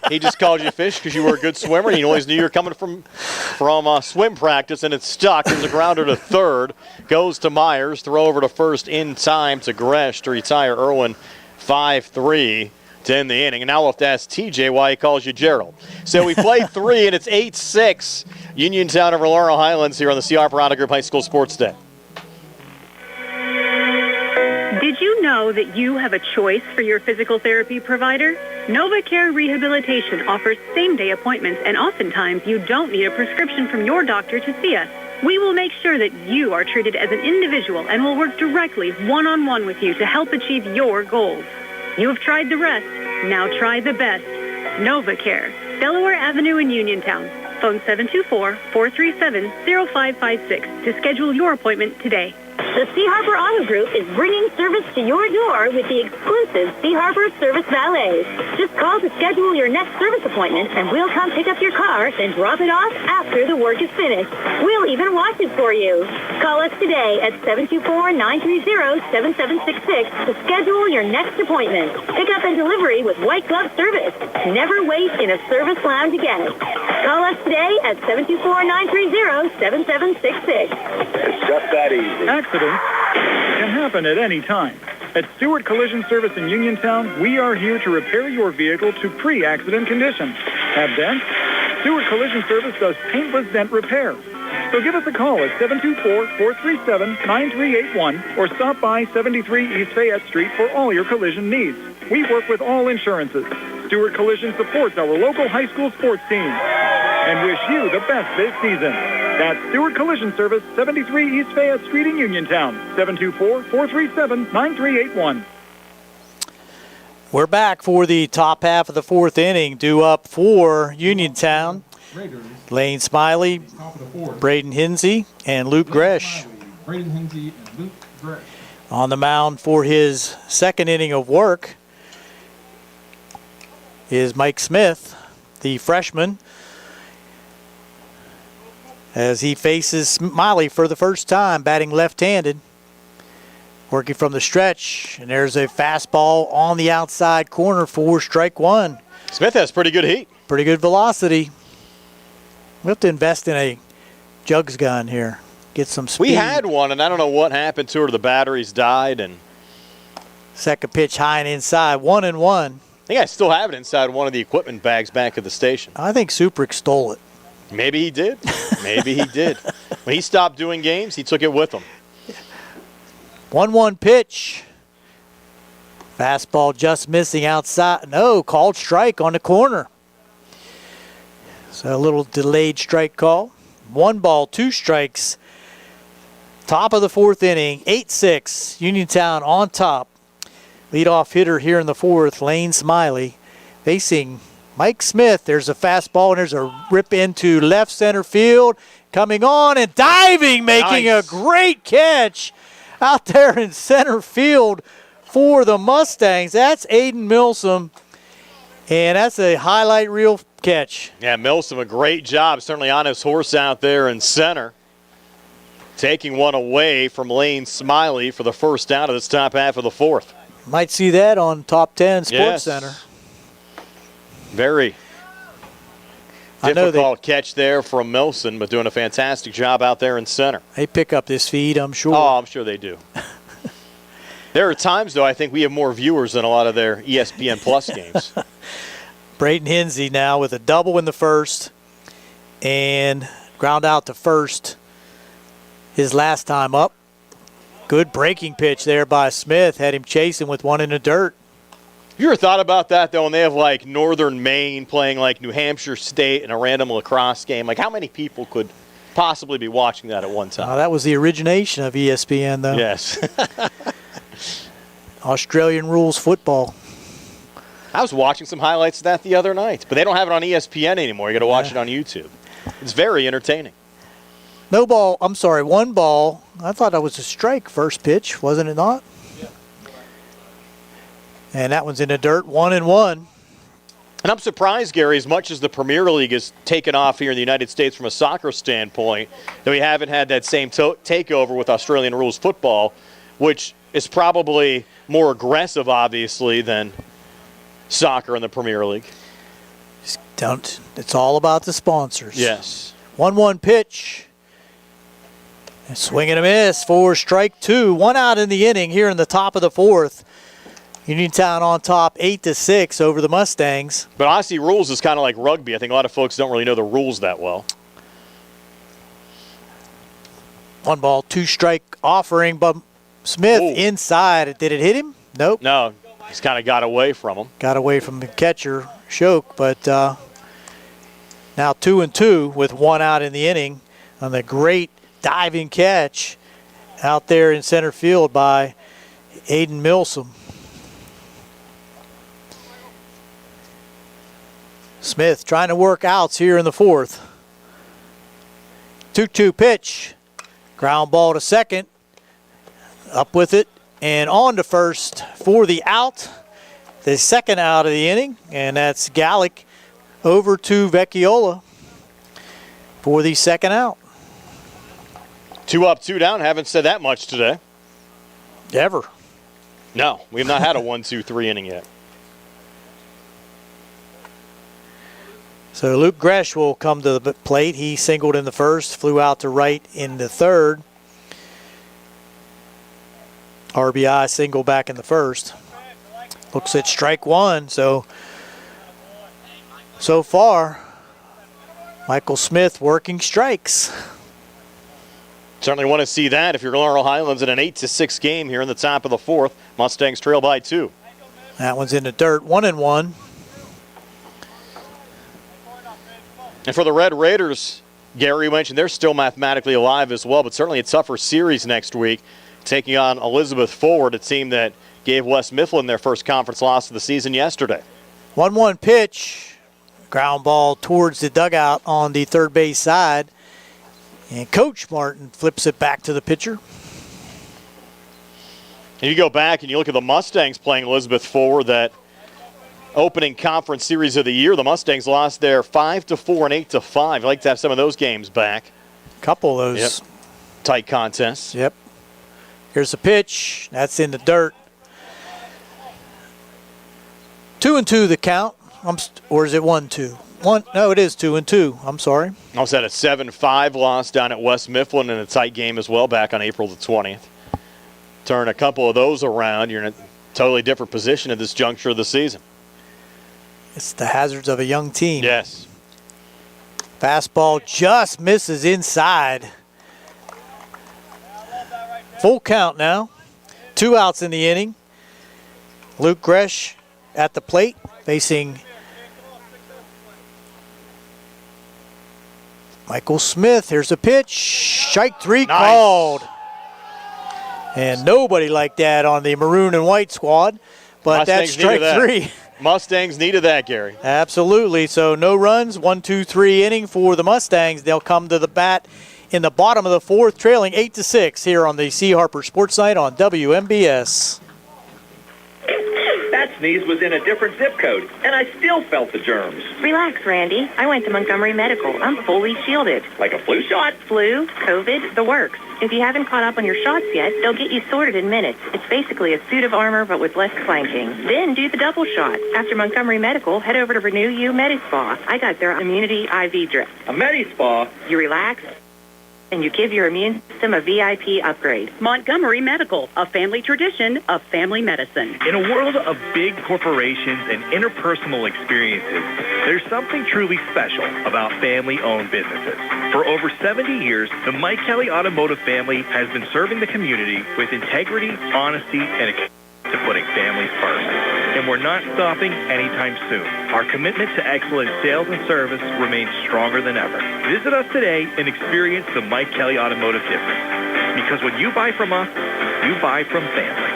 He just called you fish because you were a good swimmer, and he always knew you were coming from swim practice, and it's stuck. There's a grounder to third. Goes to Myers. Throw over to first in time to Gresh to retire Irwin 5-3 to end the inning. And now we'll have to ask TJ why he calls you Gerald. So we played 3, and it's 8-6. Uniontown over Laurel Highlands here on the C.R. Parada Group High School Sports Day. Did you know that you have a choice for your physical therapy provider? NovaCare Rehabilitation offers same-day appointments, and oftentimes you don't need a prescription from your doctor to see us. We will make sure that you are treated as an individual and will work directly one-on-one with you to help achieve your goals. You have tried the rest. Now try the best. NovaCare, Delaware Avenue in Uniontown. Phone 724-437-0556 to schedule your appointment today. The Sea Harbor Auto Group is bringing service to your door with the exclusive Sea Harbor Service Valets. Just call to schedule your next service appointment, and we'll come pick up your car, then drop it off after the work is finished. We'll even wash it for you. Call us today at 724-930-7766 to schedule your next appointment. Pickup and delivery with white glove service. Never wait in a service lounge again. Call us today at 724-930-7766. It's just that easy. Accidents can happen at any time. At Stewart Collision Service in Uniontown, we are here to repair your vehicle to pre-accident condition. Have dents? Stewart Collision Service does paintless dent repair. So give us a call at 724-437-9381 or stop by 73 East Fayette Street for all your collision needs. We work with all insurances. Stewart Collision supports our local high school sports teams and wish you the best this season. That's Stewart Collision Service, 73 East Fayette Street in Uniontown, 724-437-9381. We're back for the top half of the fourth inning. Due up for Uniontown, Lane Smiley, Braden Hinsey, and Luke Gresh. On the mound for his second inning of work is Mike Smith, the freshman, as he faces Smiley for the first time, batting left-handed, working from the stretch. And there's a fastball on the outside corner for strike one. Smith has pretty good heat. Pretty good velocity. We have to invest in a jugs gun here. Get some speed. We had one, and I don't know what happened to her. The batteries died. And second pitch high and inside, 1-1. I think I still have it inside one of the equipment bags back at the station. I think Suprick stole it. Maybe he did. Maybe he did. When he stopped doing games, he took it with him. 1-1 pitch. Fastball just missing outside. No, called strike on the corner. So a little delayed strike call. 1 ball, 2 strikes. Top of the fourth inning, 8-6. Uniontown on top. Leadoff hitter here in the fourth, Lane Smiley, facing Mike Smith. There's a fastball, and there's a rip into left center field. Coming on and diving, making a great catch out there in center field for the Mustangs. That's Aiden Milsom, and that's a highlight reel catch. Yeah, Milsom, a great job, certainly on his horse out there in center. Taking one away from Lane Smiley for the first out of this top half of the fourth. Might see that on Top 10 Sports Center. Very difficult catch there from Milson, but doing a fantastic job out there in center. They pick up this feed, I'm sure. Oh, I'm sure they do. There are times, though, I think we have more viewers than a lot of their ESPN Plus games. Braden Hinsey now with a double in the first and ground out to first his last time up. Good breaking pitch there by Smith. Had him chasing with one in the dirt. You ever thought about that, though, when they have, like, Northern Maine playing, like, New Hampshire State in a random lacrosse game? Like, how many people could possibly be watching that at one time. That was the origination of ESPN, though. Yes. Australian rules football. I was watching some highlights of that the other night, but they don't have it on ESPN anymore. You got to watch it on YouTube. It's very entertaining. No ball. I'm sorry, one ball. I thought that was a strike first pitch, wasn't it not? Yeah. And that one's in the dirt, 1-1. And I'm surprised, Gary, as much as the Premier League has taken off here in the United States from a soccer standpoint, that we haven't had that same takeover with Australian rules football, which is probably more aggressive, obviously, than soccer in the Premier League. It's all about the sponsors. Yes. 1-1 pitch. And swing and a miss for strike two. 1 out in the inning here in the top of the fourth. Uniontown on top 8-6 over the Mustangs. But honestly, rules is kind of like rugby. I think a lot of folks don't really know the rules that well. 1 ball, 2 strike offering, but Smith inside. Did it hit him? Nope. No, he's kind of got away from him. Got away from the catcher, Shoke, but now 2-2 with 1 out in the inning on the great diving catch out there in center field by Aiden Milsom. Smith trying to work outs here in the fourth. 2-2 pitch. Ground ball to second. Up with it and on to first for the out. The second out of the inning, and that's Gallick over to Vecchiola for the second out. 2 up, 2 down. Haven't said that much today. Ever. No, we have not had a 1-2-3 inning yet. So Luke Gresh will come to the plate. He singled in the first, flew out to right in the third. RBI single back in the first. Looks at strike one. So far, Michael Smith working strikes. Certainly want to see that if you're Laurel Highlands in an 8-6 game here in the top of the fourth. Mustangs trail by 2. That one's in the dirt, 1-1. And for the Red Raiders, Gary mentioned they're still mathematically alive as well, but certainly a tougher series next week, taking on Elizabeth Forward, a team that gave West Mifflin their first conference loss of the season yesterday. 1-1 pitch. Ground ball towards the dugout on the third base side. And Coach Martin flips it back to the pitcher. And you go back and you look at the Mustangs playing Elizabeth Forward, that opening conference series of the year. The Mustangs lost there 5-4 and 8-5. I'd like to have some of those games back. Couple of those. Yep. Tight contests. Yep. Here's the pitch. That's in the dirt. 2-2 the count. Or is it 1-2? No, it is 2-2. I'm sorry. Also had a 7-5 loss down at West Mifflin in a tight game as well back on April the 20th. Turn a couple of those around. You're in a totally different position at this juncture of the season. It's the hazards of a young team. Yes. Fastball just misses inside. Full count now. 2 outs in the inning. Luke Gresh at the plate facing Michael Smith. Here's a pitch. Strike 3 called. And nobody liked that on the maroon and white squad. But Mustangs that's strike 3. Mustangs needed that, Gary. Absolutely. So no runs, 1-2-3 inning for the Mustangs. They'll come to the bat in the bottom of the fourth, trailing 8-6 here on the C. Harper Sports Night on WMBS. That sneeze was in a different zip code, and I still felt the germs. Relax, Randy. I went to Montgomery Medical. I'm fully shielded. Like a flu shot? Flu, COVID, the works. If you haven't caught up on your shots yet, they'll get you sorted in minutes. It's basically a suit of armor, but with less clanking. Then do the double shot. After Montgomery Medical, head over to Renew You MediSpa. I got their immunity IV drip. A MediSpa? You relax, and you give your immune system a VIP upgrade. Montgomery Medical, a family tradition of family medicine. In a world of big corporations and interpersonal experiences, there's something truly special about family-owned businesses. For over 70 years, the Mike Kelly Automotive family has been serving the community with integrity, honesty, and to putting families first. and we're not stopping anytime soon. Our commitment to excellent sales and service remains stronger than ever. Visit us today and experience the Mike Kelly Automotive difference. Because when you buy from us, you buy from family.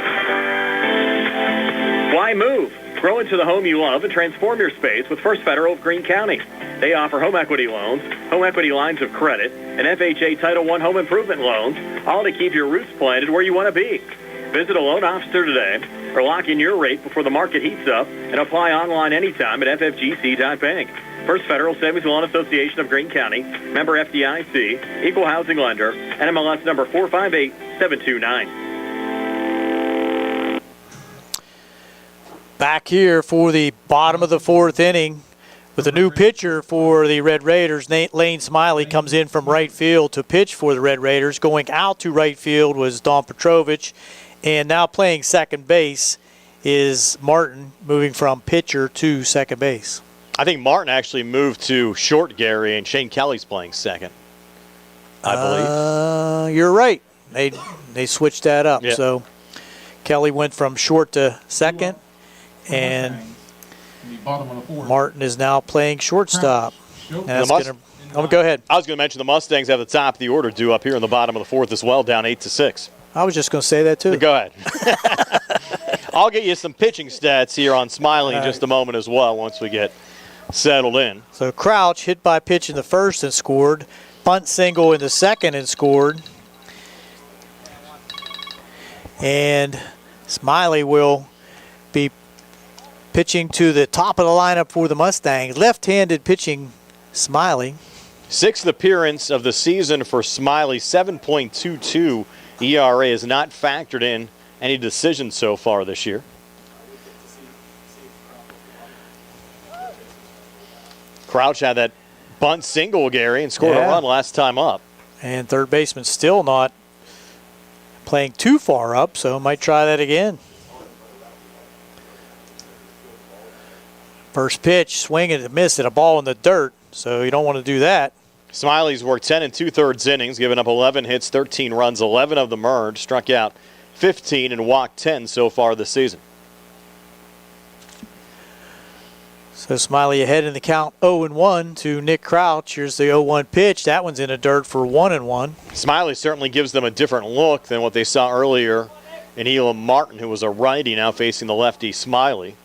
Why move? Grow into the home you love and transform your space with First Federal of Greene County. They offer home equity loans, home equity lines of credit, and FHA Title I home improvement loans, all to keep your roots planted where you want to be. Visit a loan officer today or lock in your rate before the market heats up and apply online anytime at ffgc.bank. First Federal Savings and Loan Association of Greene County, member FDIC, equal housing lender, NMLS number 458729. Back here for the bottom of the fourth inning with a new pitcher for the Red Raiders. Lane Smiley comes in from right field to pitch for the Red Raiders. Going out to right field was Don Petrovich. And now playing second base is Martin, moving from pitcher to second base. I think Martin actually moved to short, Gary, and Shane Kelly's playing second, I believe. You're right. They switched that up. Yep. So Kelly went from short to second, and Martin is now playing shortstop. Go ahead. I was going to mention the Mustangs have the top of the order due up here in the bottom of the fourth as well, down 8-6. I was just going to say that too. Go ahead. I'll get you some pitching stats here on Smiley in just a moment as well once we get settled in. So Crouch hit by pitch in the first and scored. Bunt single in the second and scored. And Smiley will be pitching to the top of the lineup for the Mustangs. Left-handed pitching Smiley. Sixth appearance of the season for Smiley. 7.22 ERA is not factored in any decisions so far this year. Crouch had that bunt single, Gary, and scored a run last time up. And third baseman still not playing too far up, so might try that again. First pitch, swing and a miss, at a ball in the dirt, so you don't want to do that. Smiley's worked 10 2/3 innings, given up 11 hits, 13 runs, 11 of them earned, struck out 15 and walked 10 so far this season. So Smiley ahead in the count 0-1 to Nick Crouch. Here's the 0-1 pitch. That one's in the dirt for 1-1. Smiley certainly gives them a different look than what they saw earlier in Elam Martin, who was a righty, now facing the lefty Smiley.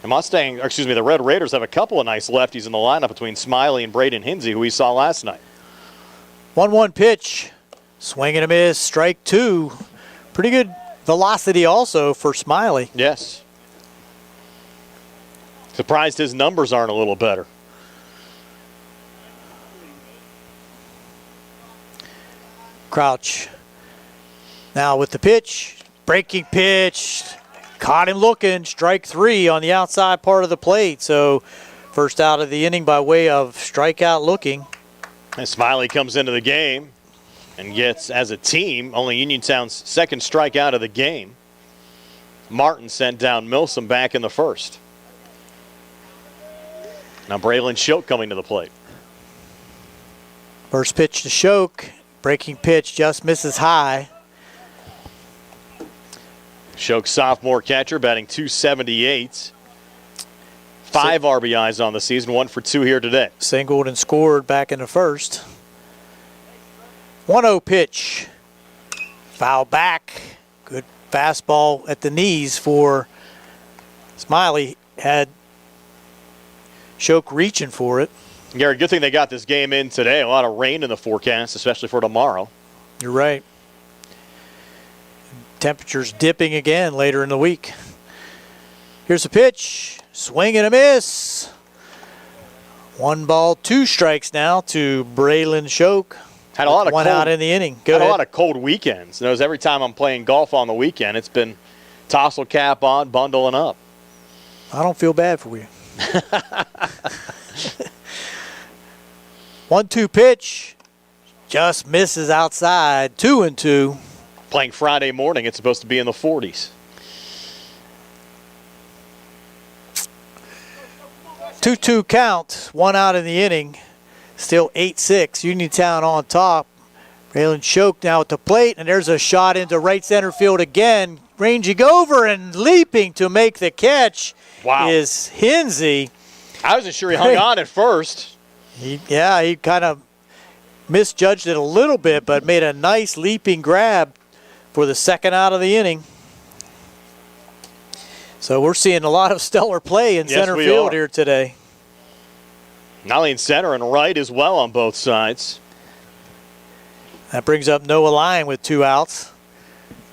The Red Raiders have a couple of nice lefties in the lineup between Smiley and Braden Hinsey, who we saw last night. 1-1 pitch. Swing and a miss. Strike two. Pretty good velocity also for Smiley. Yes. Surprised his numbers aren't a little better. Crouch now with the pitch. Breaking pitch. Caught him looking. Strike three on the outside part of the plate. So first out of the inning by way of strikeout looking. And Smiley comes into the game and gets, as a team, only Uniontown's second strikeout of the game. Martin sent down Milsom back in the first. Now Braylon Shoke coming to the plate. First pitch to Shoke. Breaking pitch just misses high. Shoke, sophomore catcher, batting .278. 5 RBIs on the season, 1 for 2 here today. Singled and scored back in the first. 1-0 pitch. Foul back. Good fastball at the knees for Smiley. Had Shoke reaching for it. Gary, good thing they got this game in today. A lot of rain in the forecast, especially for tomorrow. You're right. Temperatures dipping again later in the week. Here's a pitch. Swing and a miss. 1 ball, 2 strikes now to Braylon Shoke. Had a lot of one out in the inning. Had a lot of cold weekends. Knows every time I'm playing golf on the weekend, it's been tassel cap on, bundling up. I don't feel bad for you. 1-2 pitch. Just misses outside. 2-2. Playing Friday morning, it's supposed to be in the 40s. 2-2 count. 1 out in the inning. Still 8-6. Uniontown on top. Braylon Shoke now at the plate, and there's a shot into right center field again. ranging over and leaping to make the catch Wow. is Hinsey. I wasn't sure he hung on at first. He kind of misjudged it a little bit, but made a nice leaping grab for the second out of the inning. So we're seeing a lot of stellar play in center field here today. Not only in center and right as well on both sides. That brings up Noah Lyon with 2 outs.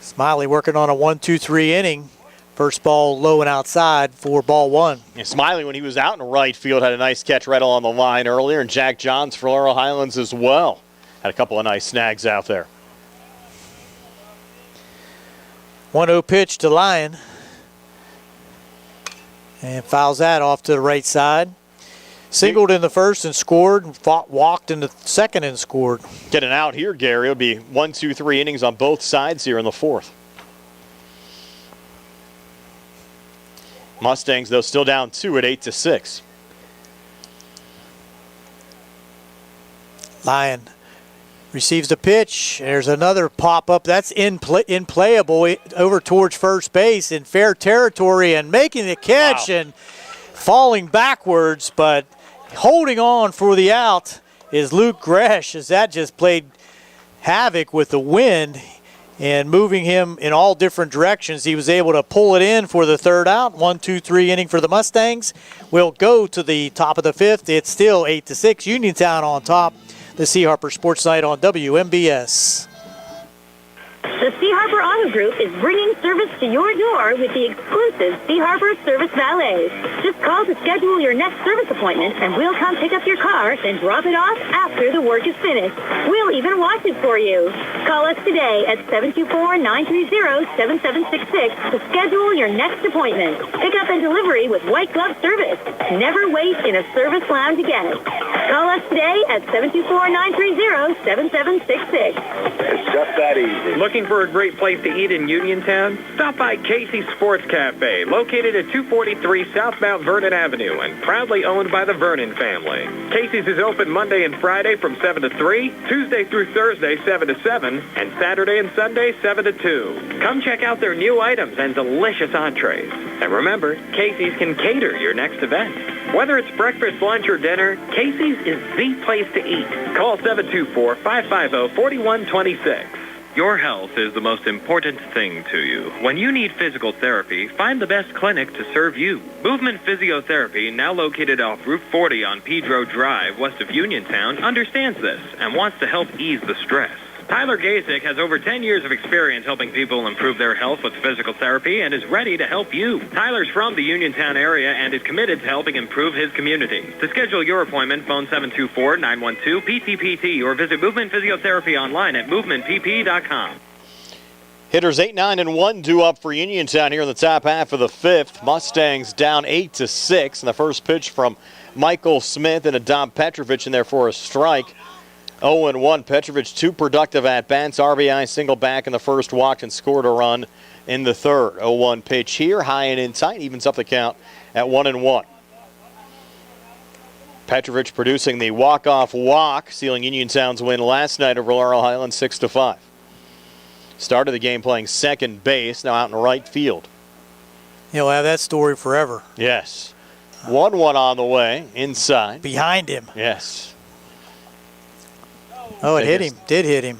Smiley working on a 1-2-3 inning. First ball low and outside for ball 1. And Smiley, when he was out in right field, had a nice catch right along the line earlier. And Jack Johns for Laurel Highlands as well. Had a couple of nice snags out there. 1-0 pitch to Lyon. And fouls that off to the right side. Singled in the first and scored. Walked in the second and scored. Getting out here, Gary. It'll be 1, 2, 3 innings on both sides here in the fourth. Mustangs, though, still down 2 at 8-6. Lyon receives the pitch. There's another pop-up. That's in-playable over towards first base in fair territory and making the catch and falling backwards, but holding on for the out is Luke Gresh, as that just played havoc with the wind and moving him in all different directions. He was able to pull it in for the third out. 1-2-3 inning for the Mustangs. We'll go to the top of the fifth. It's still 8-6. Uniontown on top. The C. Harper Sports Night on WMBS. The C. Harper Auto Group is bringing service to your door with the exclusive C. Harper Service Valets. Just call to schedule your next service appointment, and we'll come pick up your car, then drop it off after the work is finished. We'll even wash it for you. Call us today at 724-930-7766 to schedule your next appointment. Pickup and delivery with white glove service. Never wait in a service lounge again. Call us today at 724-930-7766. It's just that easy. Looking for a great place to eat in Uniontown? Stop by Casey's Sports Cafe, located at 243 Southbound Vernon Avenue and proudly owned by the Vernon family. Casey's is open Monday and Friday from 7 to 3, Tuesday through Thursday 7 to 7, and Saturday and Sunday 7 to 2. Come check out their new items and delicious entrees. And remember, Casey's can cater your next event. Whether it's breakfast, lunch, or dinner, Casey's is the place to eat. Call 724-550-4126. Your health is the most important thing to you. When you need physical therapy, find the best clinic to serve you. Movement Physiotherapy, now located off Route 40 on Pedro Drive, west of Uniontown, understands this and wants to help ease the stress. Tyler Gasick has over 10 years of experience helping people improve their health with physical therapy and is ready to help you. Tyler's from the Uniontown area and is committed to helping improve his community. To schedule your appointment, phone 724-912-PTPT or visit Movement Physiotherapy online at movementpp.com. Hitters 8, 9, and 1 due up for Uniontown here in the top half of the fifth. Mustangs down 8-6. And the first pitch from Michael Smith and Adam Petrovic in there for a strike. 0-1. Petrovic, 2 productive at-bats. RBI, single back in the first, walked and scored a run in the third. 0-1 pitch here, high and in tight, evens up the count at 1-1. Petrovic producing the walk-off walk, sealing Uniontown's win last night over Laurel Highlands 6-5. Started the game playing second base, now out in right field. He'll have that story forever. Yes. 1-1 on the way, inside. Behind him. Yes. Oh, it hit him. Did hit him.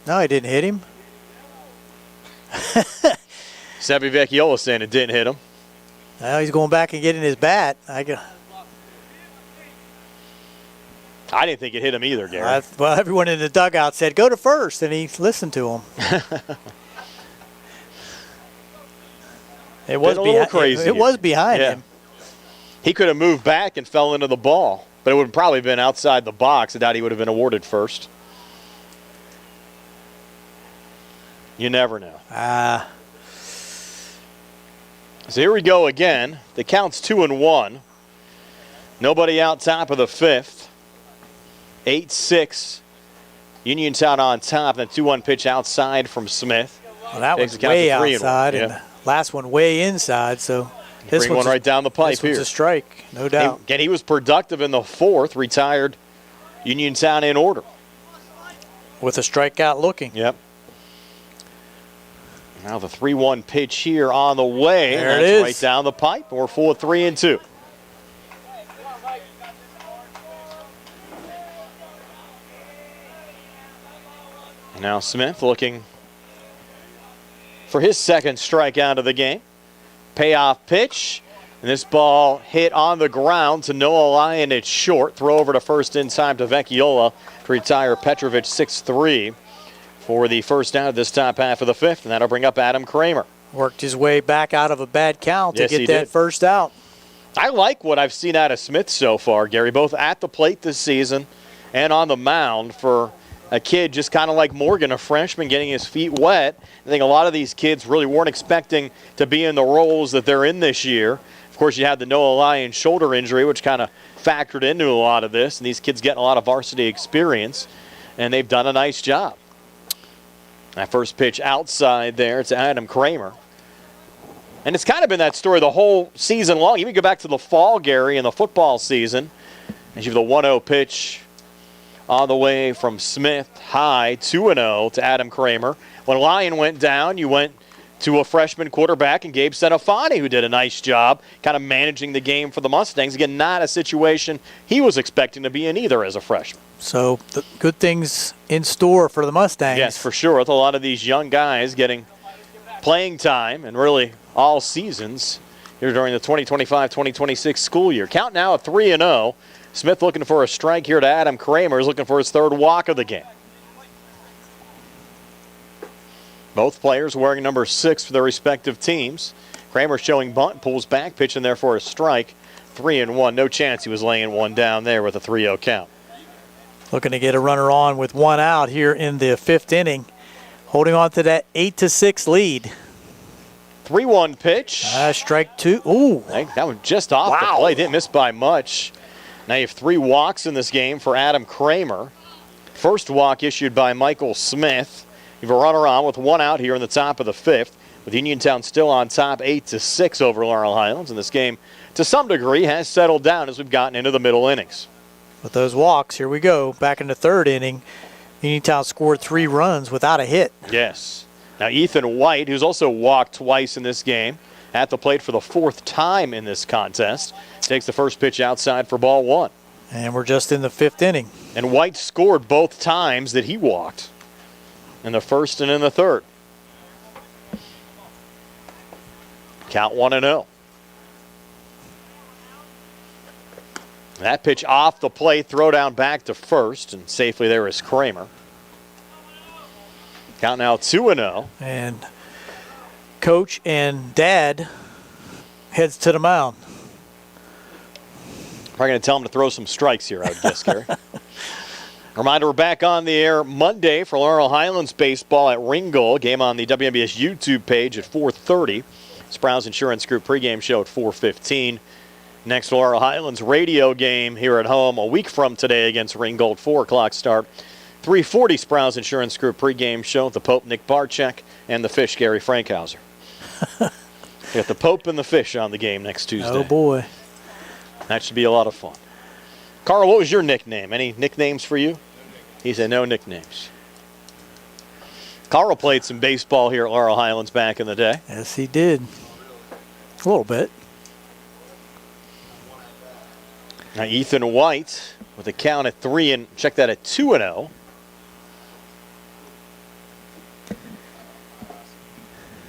No, it didn't hit him. Sebby Vecchiola saying it didn't hit him. Now he's going back and getting his bat. I didn't think it hit him either, Gary. Well, everyone in the dugout said, go to first, and he listened to him. It was crazy. It was behind him. He could have moved back and fell into the ball. But it would have probably been outside the box. I doubt he would have been awarded first. You never know. So here we go again. The count's 2-1. Nobody out top of the fifth. 8-6. Uniontown on top. And the 2-1 pitch outside from Smith. Well, that was way outside, and the last one way inside. So this one right down the pipe here. This was a strike, no doubt. Again, he was productive in the fourth. Retired Uniontown in order. With a strikeout looking. Yep. Now the 3-1 pitch here on the way. There That's it is. right down the pipe. We're full of 3-2. Now Smith looking for his second strikeout of the game. Payoff pitch. And this ball hit on the ground to Noah Lyon. It's short. Throw over to first in time to Vecchiola to retire Petrovic 6-3 for the first out of this top half of the fifth. And that'll bring up Adam Kramer. Worked his way back out of a bad count Yes, to he get that did. first out. I like what I've seen out of Smith so far, Gary, both at the plate this season and on the mound for a kid just kind of like Morgan, a freshman getting his feet wet. I think a lot of these kids really weren't expecting to be in the roles that they're in this year. Of course, you had the Noah Lyon shoulder injury, which kind of factored into a lot of this, and these kids getting a lot of varsity experience, and they've done a nice job. That first pitch outside there, it's Adam Kramer. And it's kind of been that story the whole season long. Even go back to the fall, Gary, in the football season, as you have the 1-0 pitch on the way from Smith, high, 2-0 to Adam Kramer. When Lyon went down, you went to a freshman quarterback and Gabe Senafani, who did a nice job kind of managing the game for the Mustangs. Again, not a situation he was expecting to be in either as a freshman. So the good things in store for the Mustangs. Yes, for sure. With a lot of these young guys getting playing time and really all seasons here during the 2025-2026 school year. Count now at 3-0. Smith looking for a strike here to Adam Kramer. Is looking for his third walk of the game. Both players wearing number 6 for their respective teams. Kramer showing bunt, pulls back, pitching there for a strike. 3-1. No chance he was laying one down there with a 3-0 count. Looking to get a runner on with one out here in the fifth inning. Holding on to that 8-6 lead. 3-1 pitch. Strike two. Ooh. That one just off the play. Didn't miss by much. Now you have 3 walks in this game for Adam Kramer. First walk issued by Michael Smith. You have a runner on with one out here in the top of the fifth, with Uniontown still on top 8-6 over Laurel Highlands. And this game, to some degree, has settled down as we've gotten into the middle innings. With those walks, here we go. Back in the third inning, Uniontown scored 3 runs without a hit. Yes. Now Ethan White, who's also walked twice in this game, at the plate for the 4th time in this contest, takes the first pitch outside for ball 1. And we're just in the 5th inning. And White scored both times that he walked, in the first and in the third. Count 1-0. That pitch off the plate, throw down back to first, and safely there is Kramer. Count now 2-0. And coach and dad heads to the mound. Probably going to tell him to throw some strikes here, I would guess, Gary. Reminder, we're back on the air Monday for Laurel Highlands baseball at Ringgold. Game on the WMBS YouTube page at 4:30. Sprouse Insurance Group pregame show at 4:15. Next Laurel Highlands radio game here at home a week from today against Ringgold, 4 o'clock start. 3:40 Sprouse Insurance Group pregame show. The Pope, Nick Barczyk, and the Fish, Gary Frankhauser. You got the Pope and the Fish on the game next Tuesday. Oh, boy. That should be a lot of fun. Carl, what was your nickname? Any nicknames for you? He said no nicknames. Carl played some baseball here at Laurel Highlands back in the day. Yes, he did. A little bit. Now Ethan White with a count at 3 and check that at 2-0.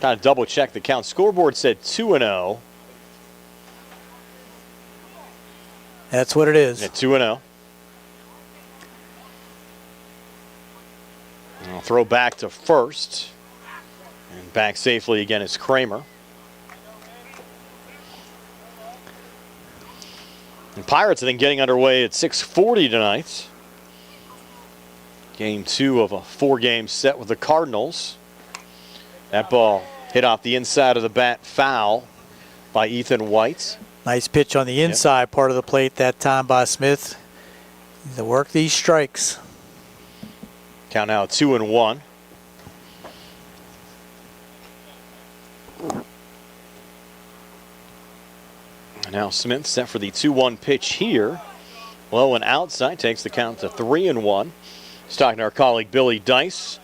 Got to double check the count. Scoreboard said 2-0. That's what it is. At 2-0. I'll throw back to first. And back safely again is Kramer. And Pirates, I think, getting underway at 6:40 tonight. Game 2 of a 4-game set with the Cardinals. That ball hit off the inside of the bat, foul by Ethan White. Nice pitch on the inside part of the plate that time by Smith. To work these strikes. Count now 2-1. And now Smith set for the 2-1 pitch here. Low and outside, takes the count to 3-1. He's talking to our colleague Billy Dice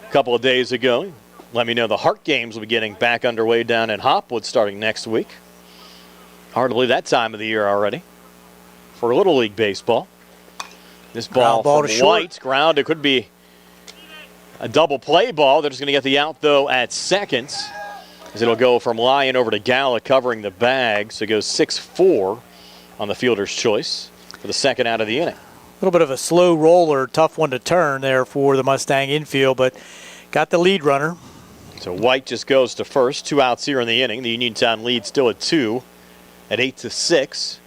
a couple of days ago. let me know the Hart games will be getting back underway down in Hopwood starting next week. Hard to believe that time of the year already for Little League Baseball. This ball from White, ground. It could be a double play ball. They're just going to get the out, though, at second, as it'll go from Lyon over to Gala covering the bag. So it goes 6-4 on the fielder's choice for the second out of the inning. A little bit of a slow roller, tough one to turn there for the Mustang infield, but got the lead runner. So White just goes to first. 2 outs here in the inning. The Uniontown lead still at 2 at 8-6.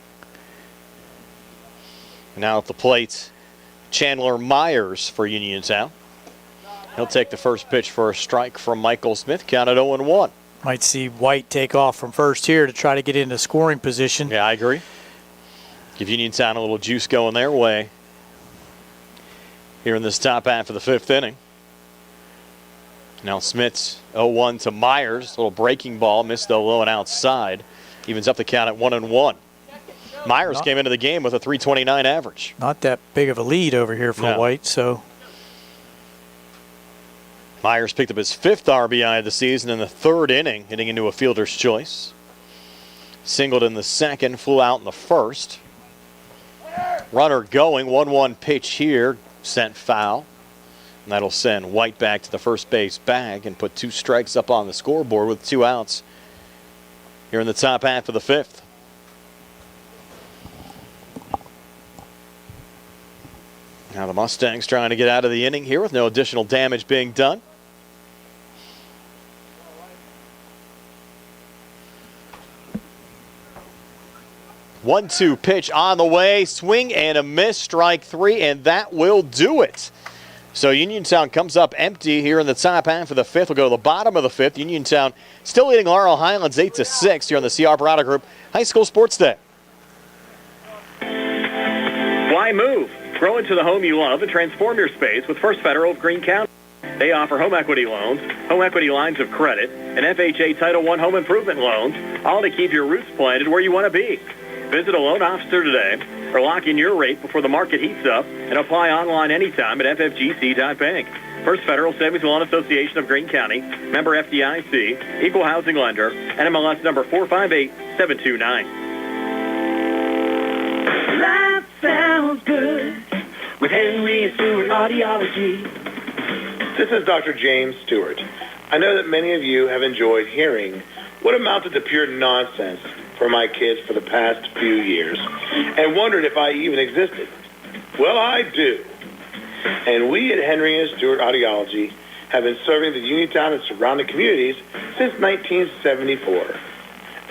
Now at the plate, Chandler Myers for Uniontown. He'll take the first pitch for a strike from Michael Smith, counted 0-1. Might see White take off from first here to try to get into scoring position. Yeah, I agree. Give Uniontown a little juice going their way here in this top half of the 5th inning. Now Smith's 0-1 to Myers. A little breaking ball, missed the low and outside. Evens up the count at 1-1. Myers came into the game with a .329 average. Not that big of a lead over here for White, so. Myers picked up his 5th RBI of the season in the 3rd inning, hitting into a fielder's choice. Singled in the 2nd, flew out in the 1st. Runner going, 1-1 pitch here, sent foul. And that'll send White back to the first base bag and put 2 strikes up on the scoreboard with 2 outs here in the top half of the 5th. Now the Mustangs trying to get out of the inning here with no additional damage being done. One-two pitch on the way, swing and a miss, strike 3, and that will do it. So Uniontown comes up empty here in the top half of the 5th. We'll go to the bottom of the 5th. Uniontown still leading Laurel Highlands 8-6 here on the CR Barada Group High School Sports Day. Why move? Grow into the home you love and transform your space with First Federal of Greene County. They offer home equity loans, home equity lines of credit, and FHA Title I home improvement loans, all to keep your roots planted where you want to be. Visit a loan officer today or lock in your rate before the market heats up and apply online anytime at ffgc.bank. First Federal Savings and Loan Association of Greene County, member FDIC, equal housing lender, NMLS number 458729. Life sounds good with Henry and Stewart Audiology. This is Dr. James Stewart. I know that many of you have enjoyed hearing what amounted to pure nonsense for my kids for the past few years and wondered if I even existed. Well, I do. And we at Henry and Stewart Audiology have been serving the Uniontown and surrounding communities since 1974.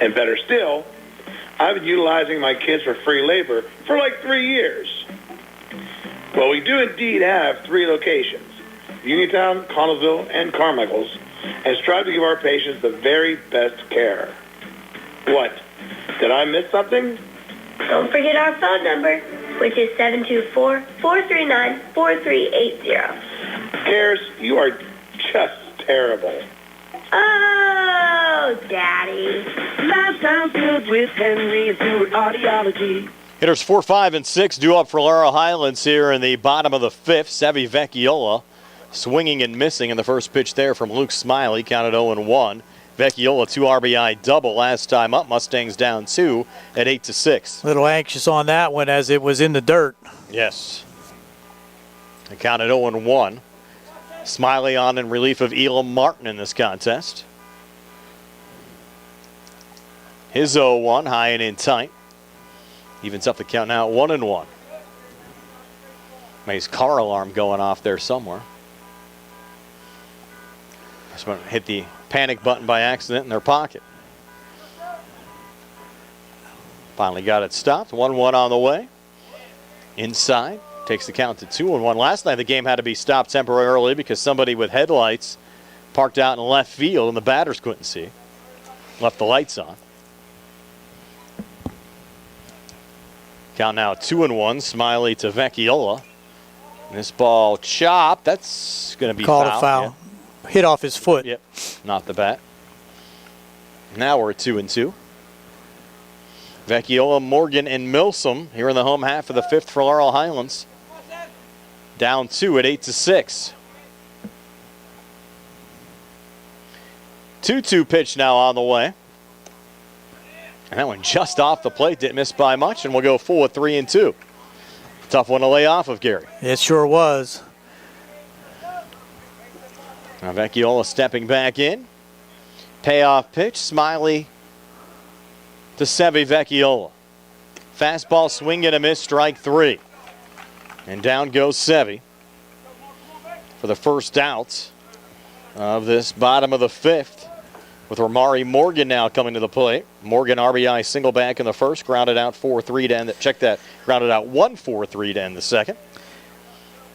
And better still, I've been utilizing my kids for free labor for like 3 years. Well, we do indeed have 3 locations, Uniontown, Connellsville, and Carmichael's, and strive to give our patients the very best care. What? Did I miss something? Don't forget our phone number, which is 724-439-4380. Cares, you are just terrible. Oh, Daddy. Life sounds good with Henry and Stewart Audiology. Hitters 4, 5, and 6 due up for Laurel Highlands here in the bottom of the 5th. Sevi Vecchiola swinging and missing in the first pitch there from Luke Smiley, counted 0-1. Vecchiola 2 RBI double last time up. Mustangs down 2 at 8-6. A little anxious on that one as it was in the dirt. Yes. It counted 0-1. Smiley on in relief of Elam Martin in this contest. His 0-1 high and in tight. Evens up the count now at 1-1. May's car alarm going off there somewhere. Someone hit the panic button by accident in their pocket. Finally got it stopped. 1-1 on the way. Inside. Takes the count to 2-1. Last night the game had to be stopped temporarily because somebody with headlights parked out in left field and the batters couldn't see. Left the lights on. Count now 2-1. Smiley to Vecchiola. And this ball chopped. That's going to be called foul. A foul. Yeah. Hit off his foot. Yep, not the bat. Now we're at 2-2. Vecchiola, Morgan, and Milsom here in the home half of the 5th for Laurel Highlands. Down 2 at 8-6. 2-2 pitch now on the way. And that one just off the plate, didn't miss by much, and we'll go full with 3-2. Tough one to lay off of, Gary. It sure was. Now Vecchiola stepping back in. Payoff pitch, Smiley to Sevi Vecchiola. Fastball swing and a miss, strike 3. And down goes Sevi for the first out of this bottom of the 5th, with Ramari Morgan now coming to the plate. Morgan RBI single back in the first, grounded out 4-3 to end. Check that, grounded out 1-4-3 to end the second.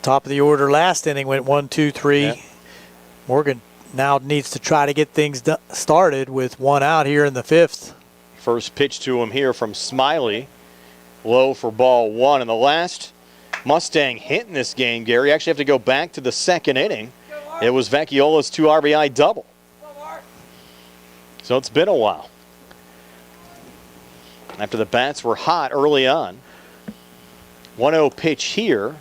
Top of the order last inning went 1-2-3. Yeah. Morgan now needs to try to get things started with one out here in the 5th. First pitch to him here from Smiley. Low for ball 1. And the last Mustang hit in this game, Gary, actually have to go back to the second inning. It was Vecchiola's 2 RBI double. So it's been a while. After the bats were hot early on. 1-0 pitch here.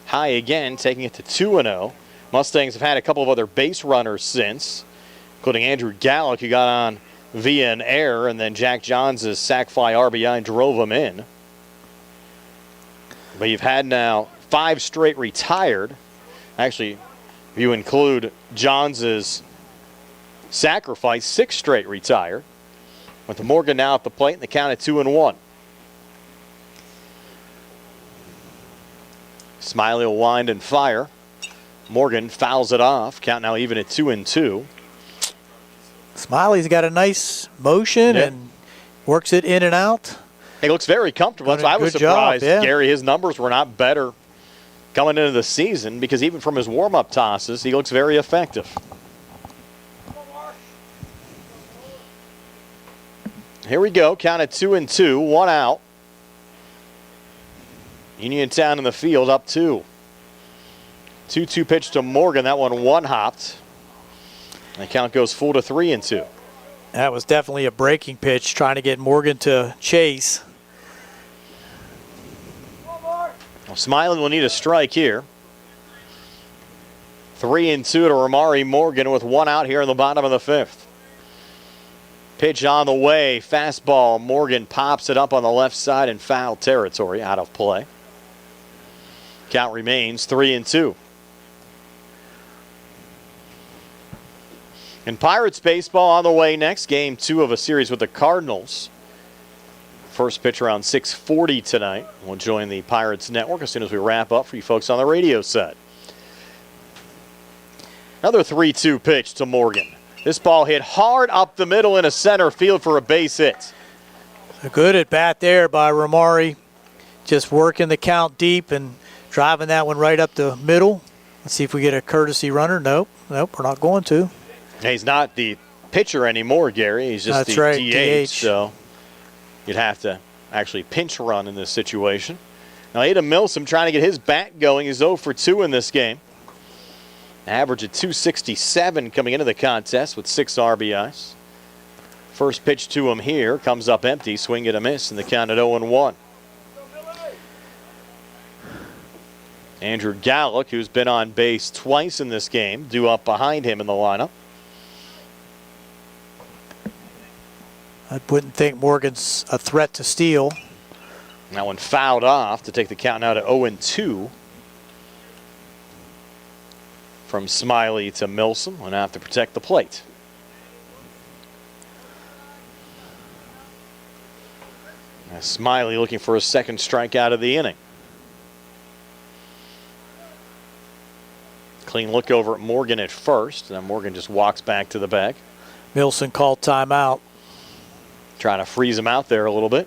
High again, taking it to 2-0. Mustangs have had a couple of other base runners since, including Andrew Gallick, who got on via an error, and then Jack Johns' sac fly RBI drove him in. But you've had now 5 straight retired. Actually, if you include Johns' sacrifice, 6 straight retired. With the Morgan now at the plate, and the count at 2-1. Smiley will wind and fire. Morgan fouls it off. Count now even at 2-2. Smiley's got a nice motion and works it in and out. He looks very comfortable. So I was surprised, Gary, his numbers were not better coming into the season, because even from his warm-up tosses, he looks very effective. Here we go. Count at 2-2. 1 out. Uniontown in the field, up 2. 2-2 pitch to Morgan. That one hopped. And the count goes full to 3-2. That was definitely a breaking pitch, trying to get Morgan to chase. Well, Smiley will need a strike here. 3-2 to Ramari Morgan with 1 out here in the bottom of the 5th. Pitch on the way. Fastball. Morgan pops it up on the left side in foul territory, out of play. Count remains 3-2. And Pirates baseball on the way next. Game 2 of a series with the Cardinals. First pitch around 6:40 tonight. We'll join the Pirates Network as soon as we wrap up for you folks on the radio set. Another 3-2 pitch to Morgan. This ball hit hard up the middle into center field for a base hit. A good at bat there by Ramari. Just working the count deep and driving that one right up the middle. Let's see if we get a courtesy runner. Nope, we're not going to. He's not the pitcher anymore, Gary. He's just DH. So you'd have to actually pinch run in this situation. Now Adam Milsom trying to get his bat going. He's 0 for 2 in this game. Average of 267 coming into the contest with 6 RBIs. First pitch to him here comes up empty. Swing and a miss, and the count at 0-1. Andrew Gallick, who's been on base twice in this game, due up behind him in the lineup. I wouldn't think Morgan's a threat to steal. That one fouled off to take the count now to 0-2. From Smiley to Milsom. Will now have to protect the plate. Now Smiley looking for his second strikeout of the inning. Clean look over at Morgan at first. Then Morgan just walks back to the bag. Milson called timeout. Trying to freeze him out there a little bit.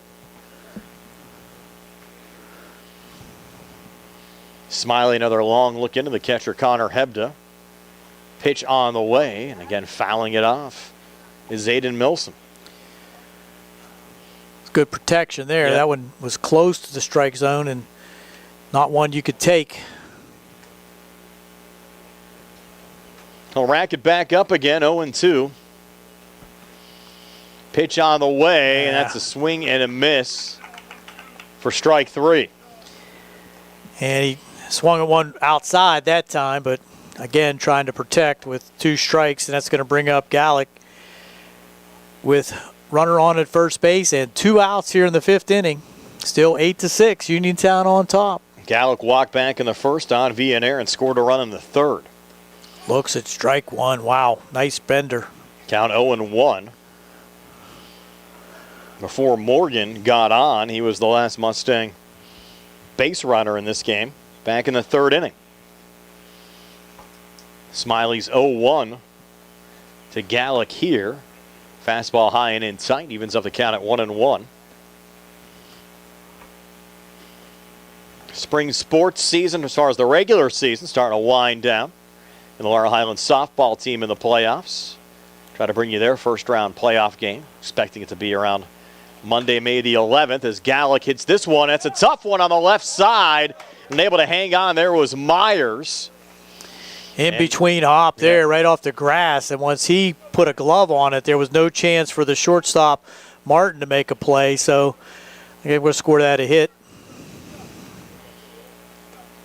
Smiley, another long look into the catcher, Connor Hebda. Pitch on the way, and again fouling it off is Aiden Milsom. It's good protection there. That one was close to the strike zone and not one you could take. He'll rack it back up again, 0-2. Pitch on the way, and that's a swing and a miss for strike 3. And he swung at one outside that time, but again trying to protect with 2 strikes, and that's going to bring up Gallick with runner on at first base and 2 outs here in the 5th inning. Still 8-6, Uniontown on top. Gallick walked back in the first on Villanueva and scored a run in the 3rd. Looks at strike one. Wow, nice bender. Count 0-1. Before Morgan got on, he was the last Mustang base runner in this game, back in the 3rd inning. Smiley's 0-1 to Gallick here. Fastball high and in tight, evens up the count at 1-1. Spring sports season, as far as the regular season, starting to wind down. And the Laurel Highlands softball team in the playoffs. Try to bring you their first round playoff game. Expecting it to be around Monday, May the 11th, as Gallick hits this one. That's a tough one on the left side. And able to hang on there was Myers. In between hop there, right off the grass. And once he put a glove on it, there was no chance for the shortstop, Martin, to make a play. So we're going to score that a hit.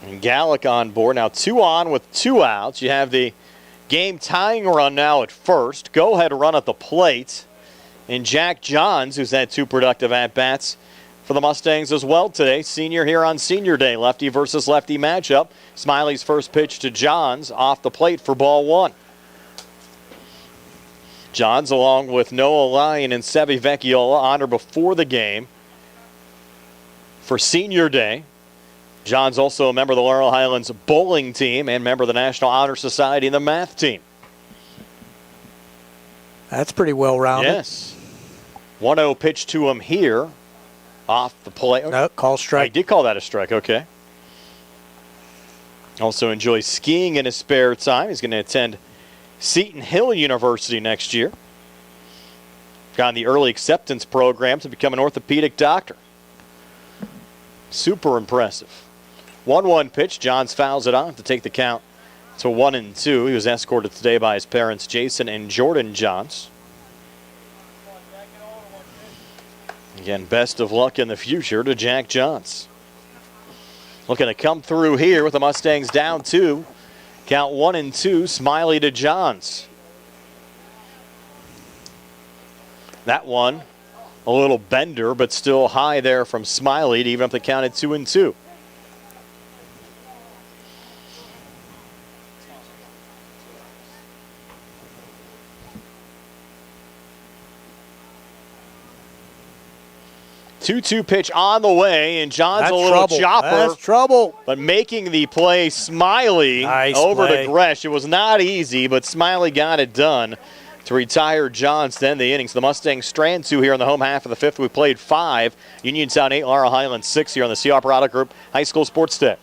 And Gallick on board. Now 2 on with 2 outs. You have the game-tying run now at first. Go-ahead run at the plate. And Jack Johns, who's had 2 productive at-bats for the Mustangs as well today. Senior here on Senior Day. Lefty versus lefty matchup. Smiley's first pitch to Johns off the plate for ball 1. Johns, along with Noah Lyon and Sevi Vecchiola, honored before the game for Senior Day. John's also a member of the Laurel Highlands bowling team and member of the National Honor Society and the math team. That's pretty well rounded. Yes. 1-0 pitch to him here off the plate. No, call strike. I did call that a strike, okay. Also enjoys skiing in his spare time. He's going to attend Seton Hill University next year. Got in the early acceptance program to become an orthopedic doctor. Super impressive. 1-1 pitch. Johns fouls it off to take the count to 1-2. He was escorted today by his parents, Jason and Jordan Johns. Again, best of luck in the future to Jack Johns. Looking to come through here with the Mustangs down 2. Count 1-2. Smiley to Johns. That one, a little bender, but still high there from Smiley to even up the count at 2-2. Two-two pitch on the way, and John's That's a little trouble. chopper. That's trouble. But making the play, Smiley Nice over play. to Gresh. It was not easy, but Smiley got it done to retire Johns to end the innings. The Mustangs strand 2 here in the home half of the 5th. We played 5. Uniontown 8, Laurel Highlands 6 here on the CR Product Group High School Sports Day.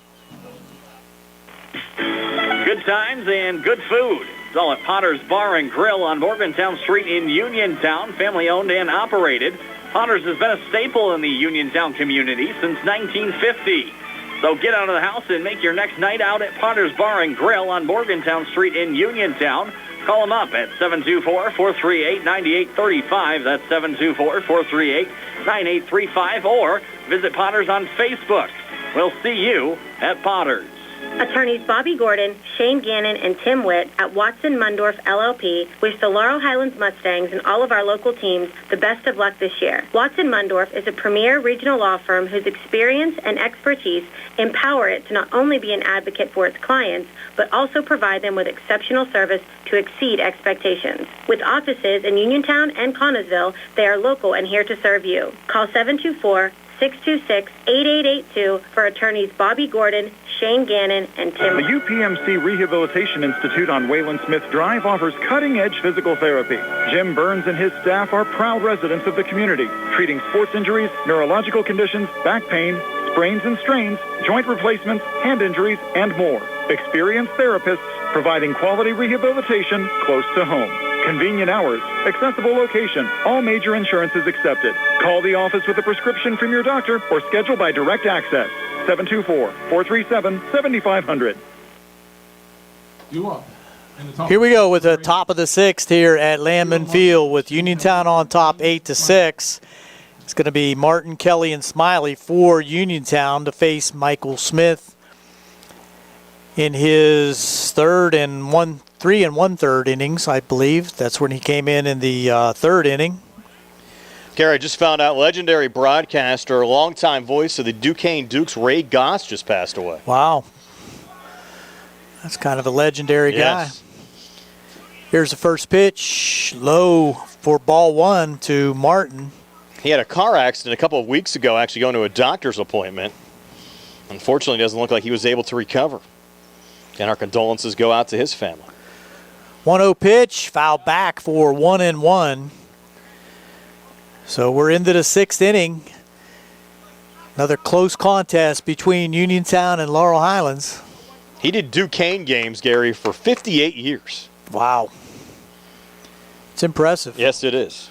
Good times and good food. It's all at Potter's Bar and Grill on Morgantown Street in Uniontown. Family owned and operated. Potter's has been a staple in the Uniontown community since 1950. So get out of the house and make your next night out at Potter's Bar and Grill on Morgantown Street in Uniontown. Call them up at 724-438-9835. That's 724-438-9835. Or visit Potter's on Facebook. We'll see you at Potter's. Attorneys Bobby Gordon, Shane Gannon, and Tim Witt at Watson Mundorf LLP wish the Laurel Highlands Mustangs and all of our local teams the best of luck this year. Watson Mundorf is a premier regional law firm whose experience and expertise empower it to not only be an advocate for its clients, but also provide them with exceptional service to exceed expectations. With offices in Uniontown and Connellsville, they are local and here to serve you. Call 724-626-8882 for attorneys Bobby Gordon, Shane Gannon, and Tim. The UPMC Rehabilitation Institute on Wayland Smith Drive offers cutting-edge physical therapy. Jim Burns and his staff are proud residents of the community, treating sports injuries, neurological conditions, back pain, sprains and strains, joint replacements, hand injuries, and more. Experienced therapists providing quality rehabilitation close to home. Convenient hours, accessible location, all major insurances accepted. Call the office with a prescription from your doctor or schedule by direct access. 724-437-7500. You up. Here we go with the top of the 6th here at Landman Field with Uniontown on top 8-6. It's going to be Martin, Kelly, and Smiley for Uniontown to face Michael Smith in his 3 1/3 innings, I believe. That's when he came in the 3rd inning. Gary, I just found out legendary broadcaster, longtime voice of the Duquesne Dukes, Ray Goss, just passed away. Wow. That's kind of a legendary guy. Here's the first pitch, low for ball 1 to Martin. He had a car accident a couple of weeks ago, actually going to a doctor's appointment. Unfortunately, it doesn't look like he was able to recover. And our condolences go out to his family. 1-0 pitch, foul back for 1-1. So we're into the 6th inning. Another close contest between Uniontown and Laurel Highlands. He did Duquesne games, Gary, for 58 years. Wow. It's impressive. Yes, it is.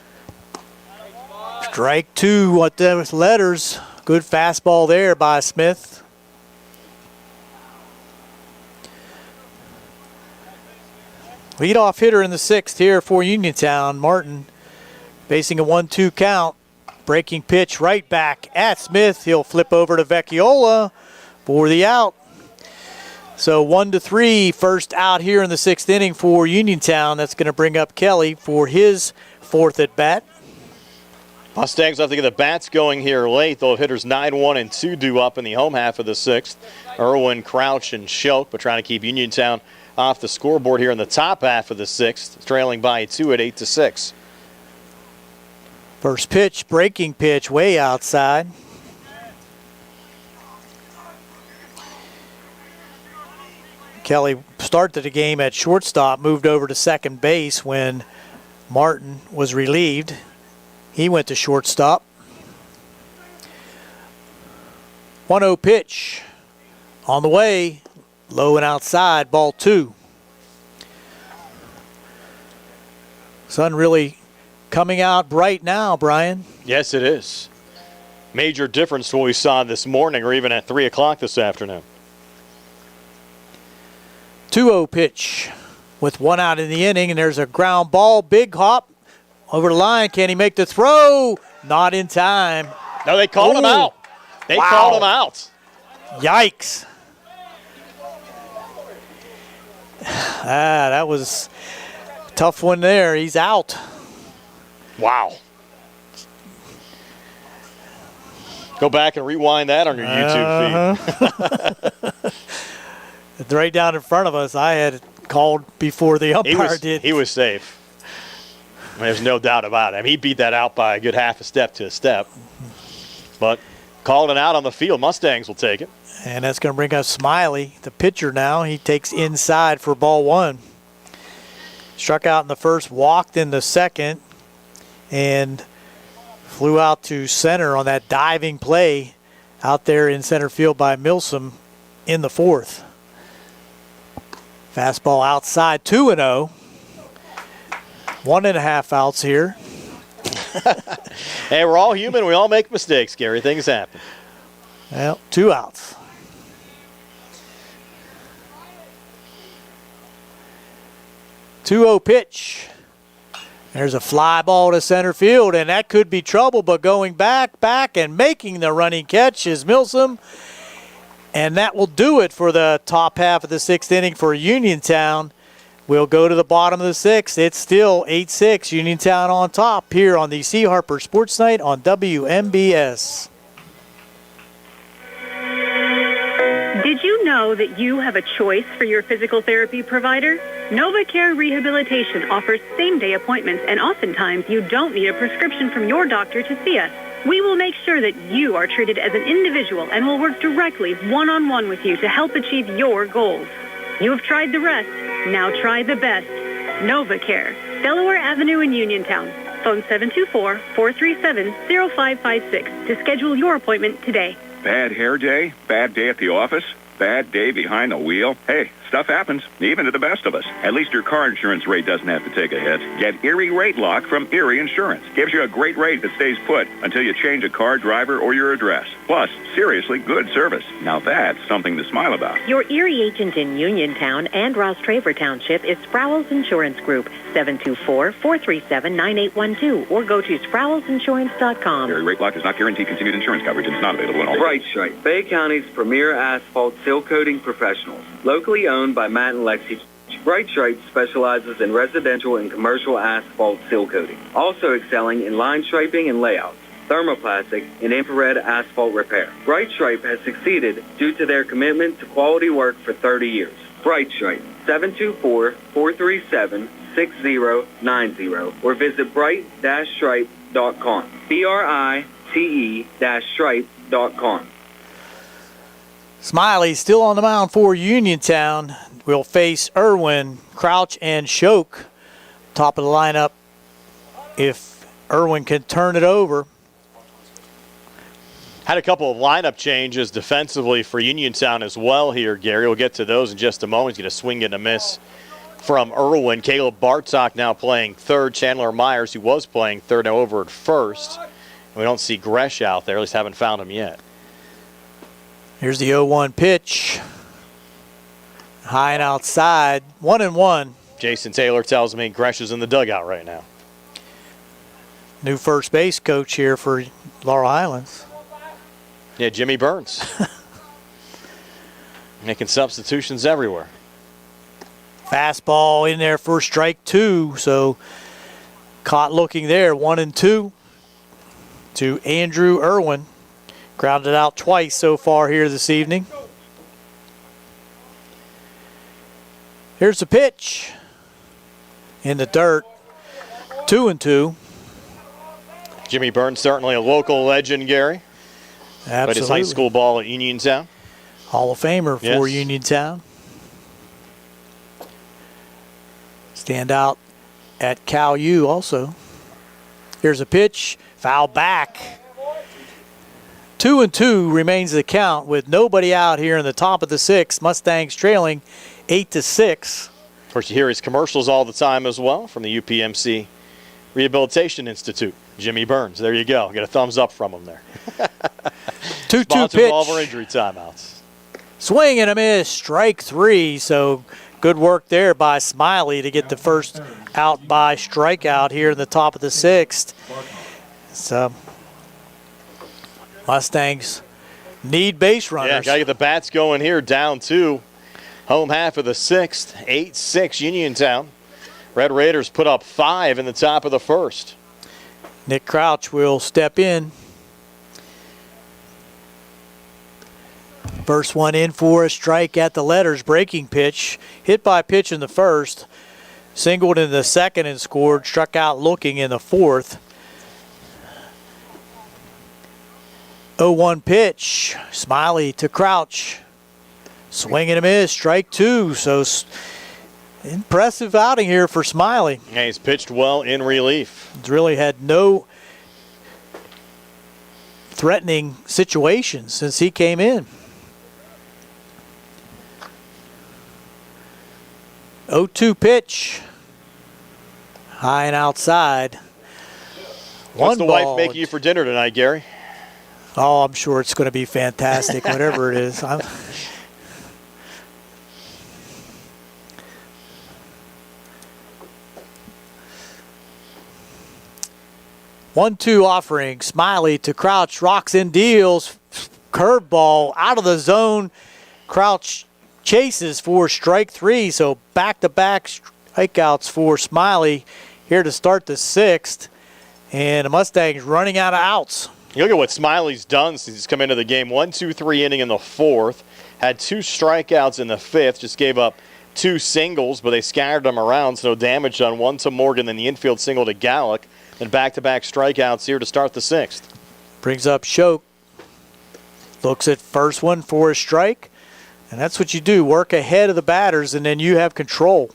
Strike 2 with those letters. Good fastball there by Smith. Leadoff hitter in the 6th here for Uniontown. Martin facing a 1-2 count. Breaking pitch right back at Smith. He'll flip over to Vecchiola for the out. So 1-3, first out here in the 6th inning for Uniontown. That's going to bring up Kelly for his 4th at bat. Mustangs have to get the bats going here late. They'll have hitters 9-1 and 2 due up in the home half of the 6th. Irwin, Crouch, and Schilk, but trying to keep Uniontown off the scoreboard here in the top half of the 6th, trailing by 2 at 8-6. First pitch, breaking pitch, way outside. Kelly started the game at shortstop, moved over to second base when Martin was relieved. He went to shortstop. 1-0 pitch on the way, low and outside, ball 2. Sun really coming out bright now, Brian. Yes, it is. Major difference to what we saw this morning or even at 3 o'clock this afternoon. 2-0 pitch with 1 out in the inning, and there's a ground ball, big hop over the line. Can he make the throw? Not in time. No, they called him out. They called him out. Yikes. That was a tough one there. He's out. Wow. Go back and rewind that on your YouTube feed. It's right down in front of us. I had it called before the umpire did. He was safe. There's no doubt about it. I mean, he beat that out by a good half a step to a step. But called it out on the field. Mustangs will take it. And that's going to bring up Smiley, the pitcher now. He takes inside for ball 1. Struck out in the first, walked in the second, and flew out to center on that diving play out there in center field by Milsom in the 4th. Fastball outside, 2-0. 1.5 outs here. Hey, we're all human. We all make mistakes, Gary. Things happen. Well, 2 outs. 2-0 pitch. There's a fly ball to center field, and that could be trouble, but going back, and making the running catch is Milsom. And that will do it for the top half of the 6th inning for Uniontown. We'll go to the bottom of the 6th. It's still 8-6, Uniontown on top here on the C. Harper Sports Night on WMBS. Did you know that you have a choice for your physical therapy provider? NovaCare Rehabilitation offers same-day appointments, and oftentimes you don't need a prescription from your doctor to see us. We will make sure that you are treated as an individual and will work directly one-on-one with you to help achieve your goals. You have tried the rest. Now try the best. NovaCare, Delaware Avenue in Uniontown. Phone 724-437-0556 to schedule your appointment today. Bad hair day? Bad day at the office? Bad day behind the wheel? Hey, stuff happens, even to the best of us. At least your car insurance rate doesn't have to take a hit. Get Erie Rate Lock from Erie Insurance. Gives you a great rate that stays put until you change a car, driver, or your address. Plus, seriously good service. Now that's something to smile about. Your Erie agent in Uniontown and Ross Traver Township is Sproul's Insurance Group, 724-437-9812, or go to SproulsInsurance.com. Erie Rate Lock does not guarantee continued insurance coverage and is not available in all Bright Stripe, Bay County's premier asphalt seal coating professionals. Locally owned by Matt and Lexi. Bright Stripe specializes in residential and commercial asphalt seal coating, also excelling in line striping and layouts, thermoplastic, and infrared asphalt repair. Bright Stripe has succeeded due to their commitment to quality work for 30 years. Bright Stripe, 724-437-6090, or visit bright-stripe.com. BRITE-stripe.com. Smiley still on the mound for Uniontown. Will face Irwin, Crouch, and Shoke. Top of the lineup if Irwin can turn it over. Had a couple of lineup changes defensively for Uniontown as well here, Gary. We'll get to those in just a moment. He's going to swing and a miss from Irwin. Caleb Bartok now playing third. Chandler Myers, who was playing third, now over at first. And we don't see Gresh out there. At least haven't found him yet. Here's the 0-1 pitch. High and outside. 1-1. Jason Taylor tells me Gresh is in the dugout right now. New first base coach here for Laurel Highlands. Yeah, Jimmy Burns. Making substitutions everywhere. Fastball in there for strike 2. So caught looking there. 1-2 to Andrew Irwin. Grounded out twice so far here this evening. Here's the pitch. In the dirt. 2-2. Jimmy Burns, certainly a local legend, Gary. Absolutely. Played his high school ball at Uniontown. Hall of Famer for Uniontown. Stand out at Cal U also. Here's a pitch. Foul back. 2-2 remains the count with nobody out here in the top of the 6th. Mustangs trailing 8-6. Of course, you hear his commercials all the time as well from the UPMC Rehabilitation Institute. Jimmy Burns, there you go. Get a thumbs up from him there. 2-2 pitch. Ball for injury timeouts. Swing and a miss, strike 3. So good work there by Smiley to get the first out by strikeout here in the top of the 6th. So Mustangs need base runners. Yeah, got to get the bats going here. Down 2. Home half of the 6th. 8-6 Uniontown. Red Raiders put up 5 in the top of the 1st. Nick Crouch will step in. First one in for a strike at the letters. Breaking pitch. Hit by pitch in the 1st. Singled in the 2nd and scored. Struck out looking in the 4th. 0-1 pitch. Smiley to Crouch. Swing and a miss. Strike 2. So impressive outing here for Smiley. Yeah, he's pitched well in relief. He's really had no threatening situations since he came in. 0-2 pitch. High and outside. What's the wife making you for dinner tonight, Gary? Oh, I'm sure it's going to be fantastic, whatever it is. 1-2 offering. Smiley to Crouch. Rocks in, deals. Curveball out of the zone. Crouch chases for strike 3. So back-to-back strikeouts for Smiley here to start the 6th. And the Mustangs running out of outs. You look at what Smiley's done since he's come into the game. 1-2-3 inning in the 4th. Had 2 strikeouts in the 5th. Just gave up 2 singles, but they scattered them around, so no damage done. 1 to Morgan, then the infield single to Gallick. And back-to-back strikeouts here to start the 6th. Brings up Shoke. Looks at first one for a strike. And that's what you do. Work ahead of the batters, and then you have control.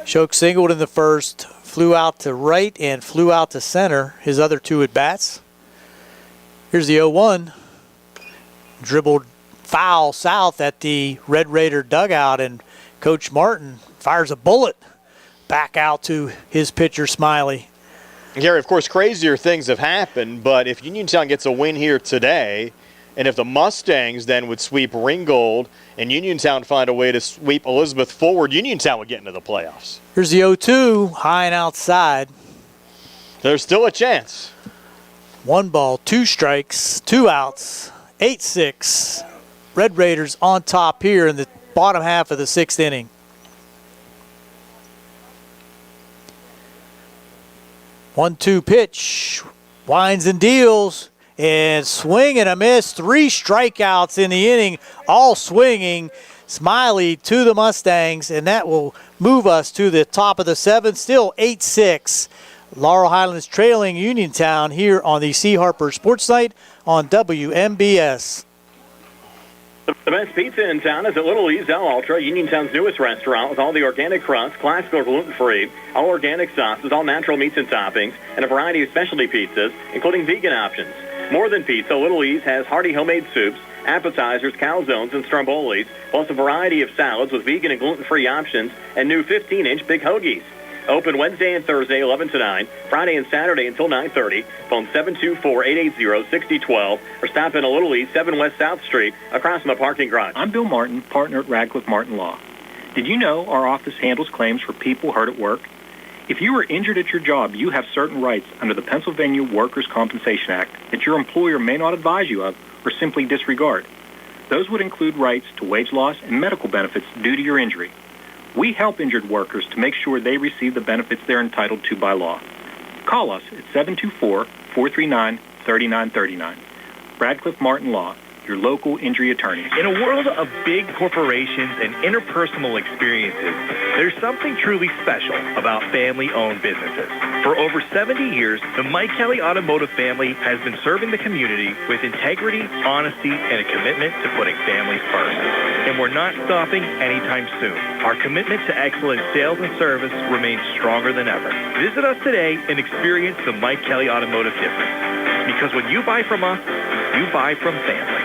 Shoke singled in the 1st. Flew out to right and flew out to center. His other 2 at-bats. Here's the 0-1. Dribbled foul south at the Red Raider dugout, and Coach Martin fires a bullet back out to his pitcher, Smiley. Gary, of course, crazier things have happened, but if Uniontown gets a win here today, and if the Mustangs then would sweep Ringgold and Uniontown find a way to sweep Elizabeth forward, Uniontown would get into the playoffs. Here's the 0-2, high and outside. There's still a chance. 1 ball, 2 strikes, 2 outs, 8-6. Red Raiders on top here in the bottom half of the 6th inning. One-two pitch, winds and deals, and swing and a miss. 3 strikeouts in the inning, all swinging. Smiley to the Mustangs, and that will move us to the top of the 7th. Still 8-6. Laurel Highlands trailing Uniontown here on the C. Harper Sports Night on WMBS. The best pizza in town is at Little E's El Ultra, Uniontown's newest restaurant, with all the organic crusts, classic or gluten-free, all organic sauces, all natural meats and toppings, and a variety of specialty pizzas, including vegan options. More than pizza, Little E's has hearty homemade soups, appetizers, calzones, and strombolis, plus a variety of salads with vegan and gluten-free options, and new 15-inch big hoagies. Open Wednesday and Thursday, 11 to 9, Friday and Saturday until 9:30. Phone 724-880-6012 or stop in a Little East, 7 West South Street, across from the parking garage. I'm Bill Martin, partner at Radcliffe Martin Law. Did you know our office handles claims for people hurt at work? If you were injured at your job, you have certain rights under the Pennsylvania Workers' Compensation Act that your employer may not advise you of or simply disregard. Those would include rights to wage loss and medical benefits due to your injury. We help injured workers to make sure they receive the benefits they're entitled to by law. Call us at 724-439-3939. Radcliffe Martin Law, your local injury attorney. In a world of big corporations and interpersonal experiences, there's something truly special about family-owned businesses. For over 70 years, the Mike Kelly Automotive family has been serving the community with integrity, honesty, and a commitment to putting families first. And we're not stopping anytime soon. Our commitment to excellent sales and service remains stronger than ever. Visit us today and experience the Mike Kelly Automotive difference. Because when you buy from us, you buy from family.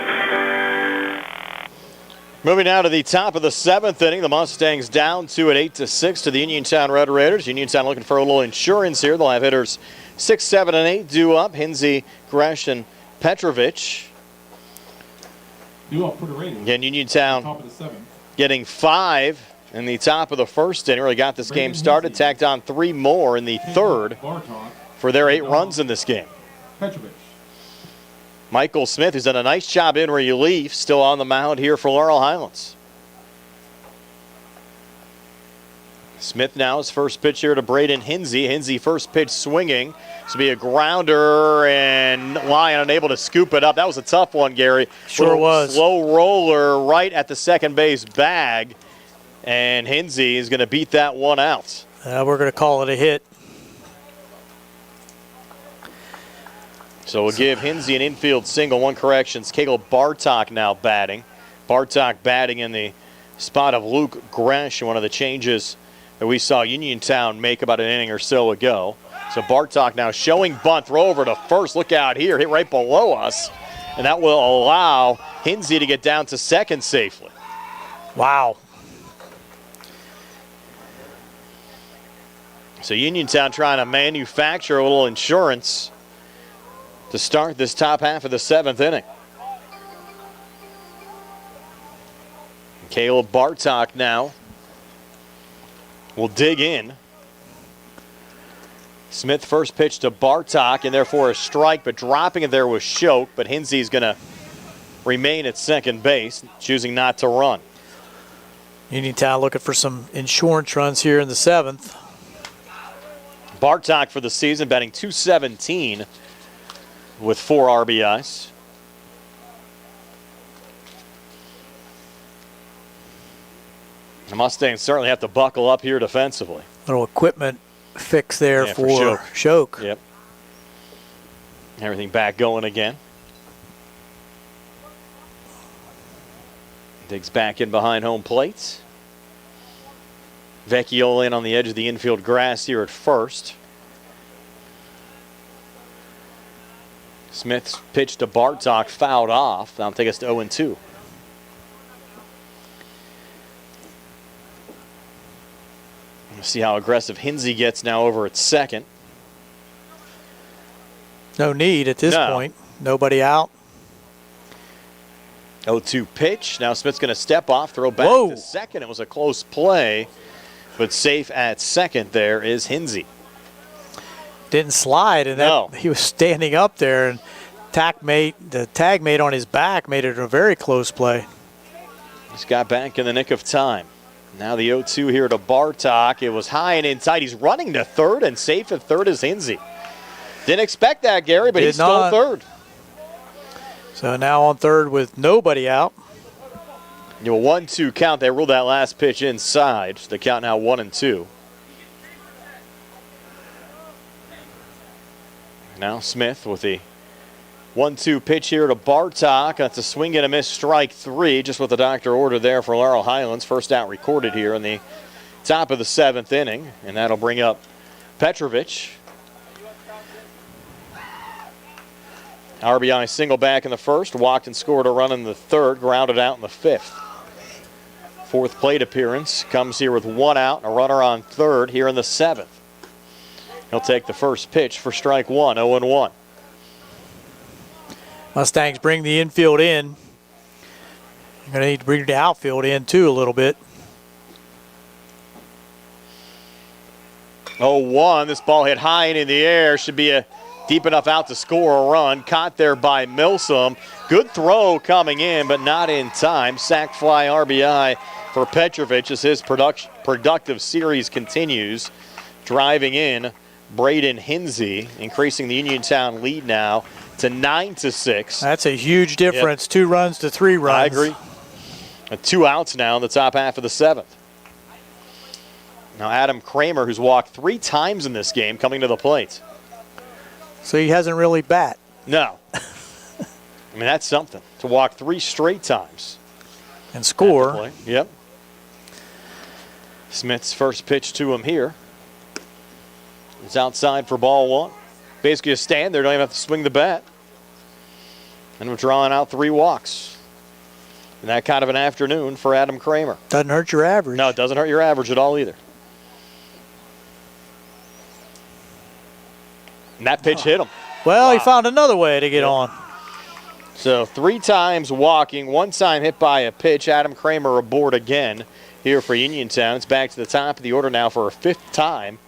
Moving now to the top of the 7th inning, the Mustangs down 2 at 8-6 to the Uniontown Red Raiders. Uniontown looking for a little insurance here. They'll have hitters 6, 7, and 8 due up. Hinsey, Gresh, and Petrovich. Due up for the Raiders. Again, Uniontown Top of the 7th. getting 5 in the top of the 1st inning. Really got this game started. Tacked on 3 more in the 3rd for their 8 runs in this game. Petrovich. Michael Smith, who's done a nice job in relief, still on the mound here for Laurel Highlands. Smith now his first pitch here to Braden Hinsey. Hinsey first pitch swinging. This will be a grounder, and Lyon unable to scoop it up. That was a tough one, Gary. Sure was. Slow roller right at the second base bag, and Hinsey is going to beat that one out. We're going to call it a hit. So we'll give Hinsey an infield single. One correction. Caleb Bartok now batting. Bartok batting in the spot of Luke Gresh, one of the changes that we saw Uniontown make about an inning or so ago. So Bartok now showing bunt, throw over to first. Look out here, hit right below us. And that will allow Hinsey to get down to second safely. Wow. So Uniontown trying to manufacture a little insurance to start this top half of the 7th inning. Caleb Bartok now will dig in. Smith first pitch to Bartok, and therefore a strike, but dropping it there was Shoke, but Hinsey's going to remain at second base, choosing not to run. Uniontown looking for some insurance runs here in the 7th. Bartok for the season batting .217 with 4 RBIs. The Mustangs certainly have to buckle up here defensively. Little equipment fix there for Shoke. Yep. Everything back going again. Digs back in behind home plate. Vecchiola in on the edge of the infield grass here at first. Smith's pitch to Bartok fouled off. That'll take us to 0-2. We'll see how aggressive Hinsey gets now over at second. No need at this point. Nobody out. 0-2 pitch. Now Smith's going to step off, throw back to second. It was a close play, but safe at second there is Hinsey. Didn't slide, and he was standing up there, and the tag mate on his back made it a very close play. Just got back in the nick of time. Now the 0-2 here to Bartok. It was high and in tight. He's running to third, and safe at third is Hinsey. Didn't expect that, Gary, but he stole third. So now on third with nobody out. A 1-2 count. They ruled that last pitch inside. The count now 1-2. Now Smith with the 1-2 pitch here to Bartok. That's a swing and a miss, strike three, just what the doctor ordered there for Laurel Highlands. First out recorded here in the top of the seventh inning, and that'll bring up Petrovic. RBI single back in the first, walked and scored a run in the third, grounded out in the fifth. Fourth plate appearance comes here with one out and a runner on third here in the seventh. He'll take the first pitch for strike one, 0-1. Mustangs bring the infield in. You're going to need to bring the outfield in too a little bit. 0-1. This ball hit high and in the air. Should be a deep enough out to score a run. Caught there by Milsom. Good throw coming in, but not in time. Sac fly RBI for Petrovic as his productive series continues. Driving in Braden Hinsey, increasing the Uniontown lead now to 9-6. That's a huge difference. Yep. 2 runs to 3 runs. I agree. 2 outs now in the top half of the seventh. Now Adam Kramer, who's walked 3 times in this game, coming to the plate. So he hasn't really bat. No. I mean, that's something, to walk 3 straight times. And score. Yep. Smith's first pitch to him here. It's outside for ball one. Basically a stand there, don't even have to swing the bat. And we're drawing out 3 walks. And that kind of an afternoon for Adam Kramer. Doesn't hurt your average. No, it doesn't hurt your average at all either. And that pitch hit him. Well, he found another way to get on. So 3 times walking, 1 time hit by a pitch. Adam Kramer aboard again here for Uniontown. It's back to the top of the order now for a 5th time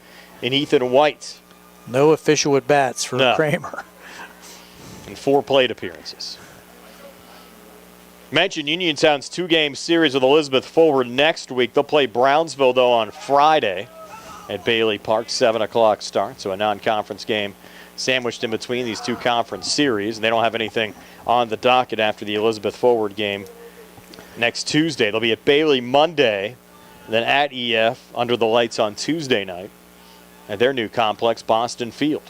in Ethan White. No official at bats for Kramer. And 4 plate appearances. Mentioned Uniontown's 2-game series with Elizabeth Forward next week. They'll play Brownsville, though, on Friday at Bailey Park, 7 o'clock start. So a non-conference game sandwiched in between these 2 conference series. And they don't have anything on the docket after the Elizabeth Forward game next Tuesday. They'll be at Bailey Monday, then at EF under the lights on Tuesday night at their new complex, Boston Field.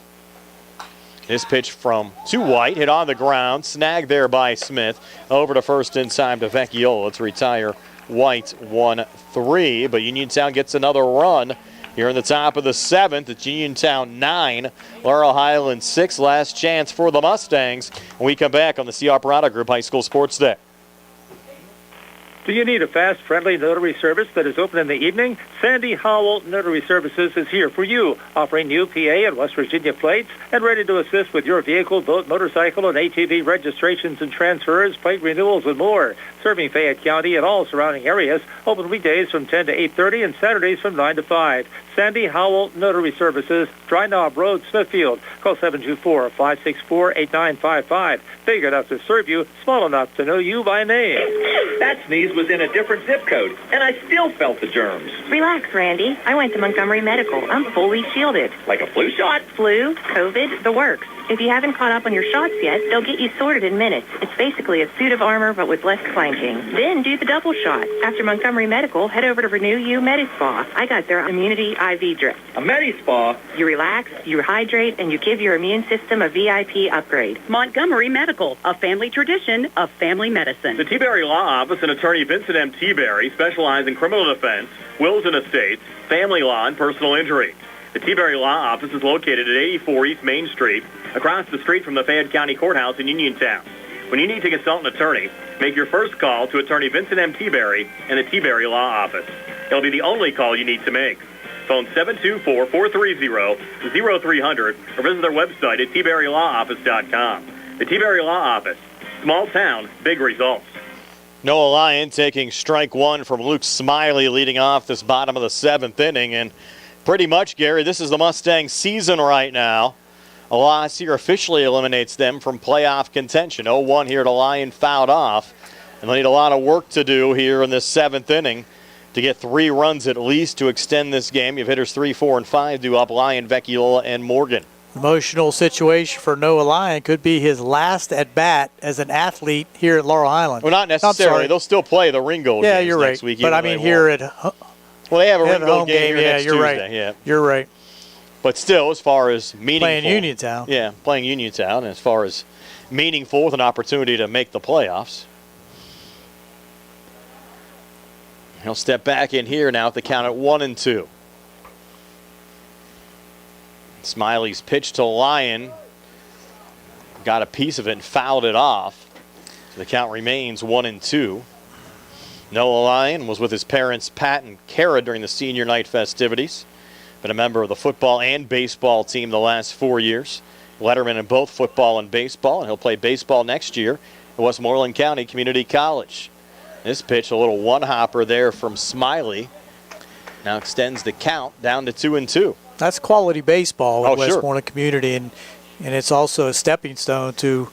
This pitch to White, hit on the ground, snagged there by Smith. Over to first in time to Vecchiola to retire White 1-3. But Uniontown gets another run here in the top of the 7th. It's Uniontown 9, Laurel Highlands 6. Last chance for the Mustangs when we come back on the C.R. Parada Group High School Sports Day. Do you need a fast, friendly notary service that is open in the evening? Sandy Howell Notary Services is here for you, offering new PA and West Virginia plates and ready to assist with your vehicle, boat, motorcycle, and ATV registrations and transfers, plate renewals, and more. Serving Fayette County and all surrounding areas, open weekdays from 10 to 8:30 and Saturdays from 9 to 5. Sandy Howell Notary Services, Dry Knob Road, Smithfield. Call 724-564-8955. Big enough to serve you, small enough to know you by name. That sneeze was in a different zip code, and I still felt the germs. Relax, Randy. I went to Montgomery Medical. I'm fully shielded. Like a flu shot? Flu, COVID, the works. If you haven't caught up on your shots yet, they'll get you sorted in minutes. It's basically a suit of armor, but with less clanking. Then do the double shot. After Montgomery Medical, head over to Renew You Medispa. I got their immunity IV drip. A Medispa? You relax, you hydrate, and you give your immune system a VIP upgrade. Montgomery Medical, a family tradition of family medicine. The T-Berry Law Office and attorney Vincent M. T-Berry specialize in criminal defense, wills and estates, family law, and personal injury. The T-Berry Law Office is located at 84 East Main Street, across the street from the Fayette County Courthouse in Uniontown. When you need to consult an attorney, make your first call to attorney Vincent M. T-Berry and the T-Berry Law Office. It'll be the only call you need to make. Phone 724-430-0300 or visit their website at tberrylawoffice.com. The T-Berry Law Office. Small town, big results. Noah Lyon taking strike 1 from Luke Smiley, leading off this bottom of the 7th inning. And pretty much, Gary, this is the Mustang season right now. A loss here officially eliminates them from playoff contention. 0-1 here to Lyon, fouled off. And they'll need a lot of work to do here in this 7th inning to get 3 runs at least to extend this game. You have hitters 3, 4, and 5 due up: Lyon, Vecchiola, and Morgan. Emotional situation for Noah Lyon. Could be his last at bat as an athlete here at Laurel Highlands. Well, not necessarily. They'll still play the Ringgold games you're next right. week. But I mean here at well, they have a Ringgold game here next you're Tuesday. Right. Yeah, you're right. But still, as far as meaningful, playing Uniontown. Yeah, playing Uniontown. As far as meaningful, with an opportunity to make the playoffs. He'll step back in here now at the count at 1-2. Smiley's pitch to Lyon. Got a piece of it and fouled it off. So the count remains 1-2. Noah Lyon was with his parents Pat and Kara during the senior night festivities. Been a member of the football and baseball team the last 4 years. Letterman in both football and baseball, and he'll play baseball next year at Westmoreland County Community College. This pitch, a little one-hopper there from Smiley. Now extends the count down to 2-2. That's quality baseball with sure. Westmoreland Community, and it's also a stepping stone to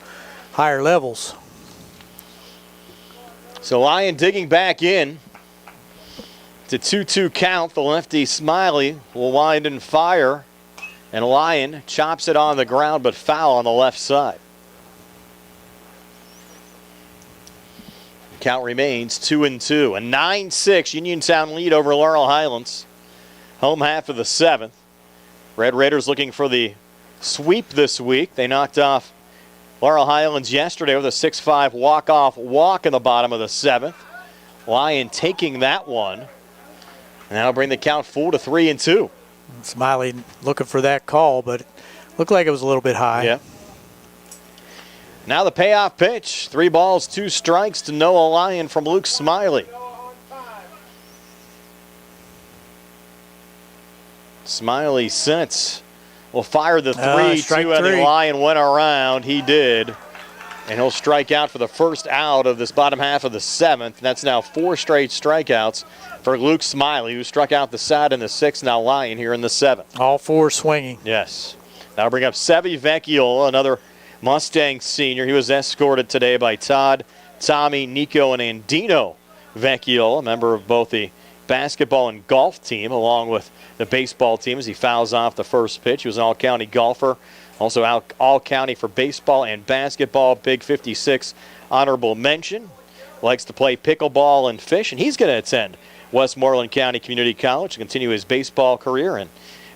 higher levels. So Lyon digging back in. It's a 2-2 count. The lefty Smiley will wind and fire, and Lyon chops it on the ground but foul on the left side. Count remains 2-2. A 9-6 Uniontown lead over Laurel Highlands. Home half of the 7th. Red Raiders looking for the sweep this week. They knocked off Laurel Highlands yesterday with a 6-5 walk-off walk in the bottom of the 7th. Lyon taking that one. And that'll bring the count full to 3-2. Smiley looking for that call, but it looked like it was a little bit high. Yeah. Now the payoff pitch. 3 balls, 2 strikes to Noah Lyon from Luke Smiley. Smiley sets. Will fire the 3-2, and the Lyon went around. He did. And he'll strike out for the first out of this bottom half of the 7th. And that's now 4 straight strikeouts for Luke Smiley, who struck out the side in the 6th. Now Lyon here in the 7th. All 4 swinging. Yes. That'll bring up Sevi Vecchiola, another Mustang senior. He was escorted today by Todd, Tommy, Nico, and Andino Vecchiola, a member of both the basketball and golf team, along with the baseball team, as he fouls off the first pitch. He was an all-county golfer, also all-county for baseball and basketball. Big 56 honorable mention. Likes to play pickleball and fish, and he's going to attend Westmoreland County Community College to continue his baseball career and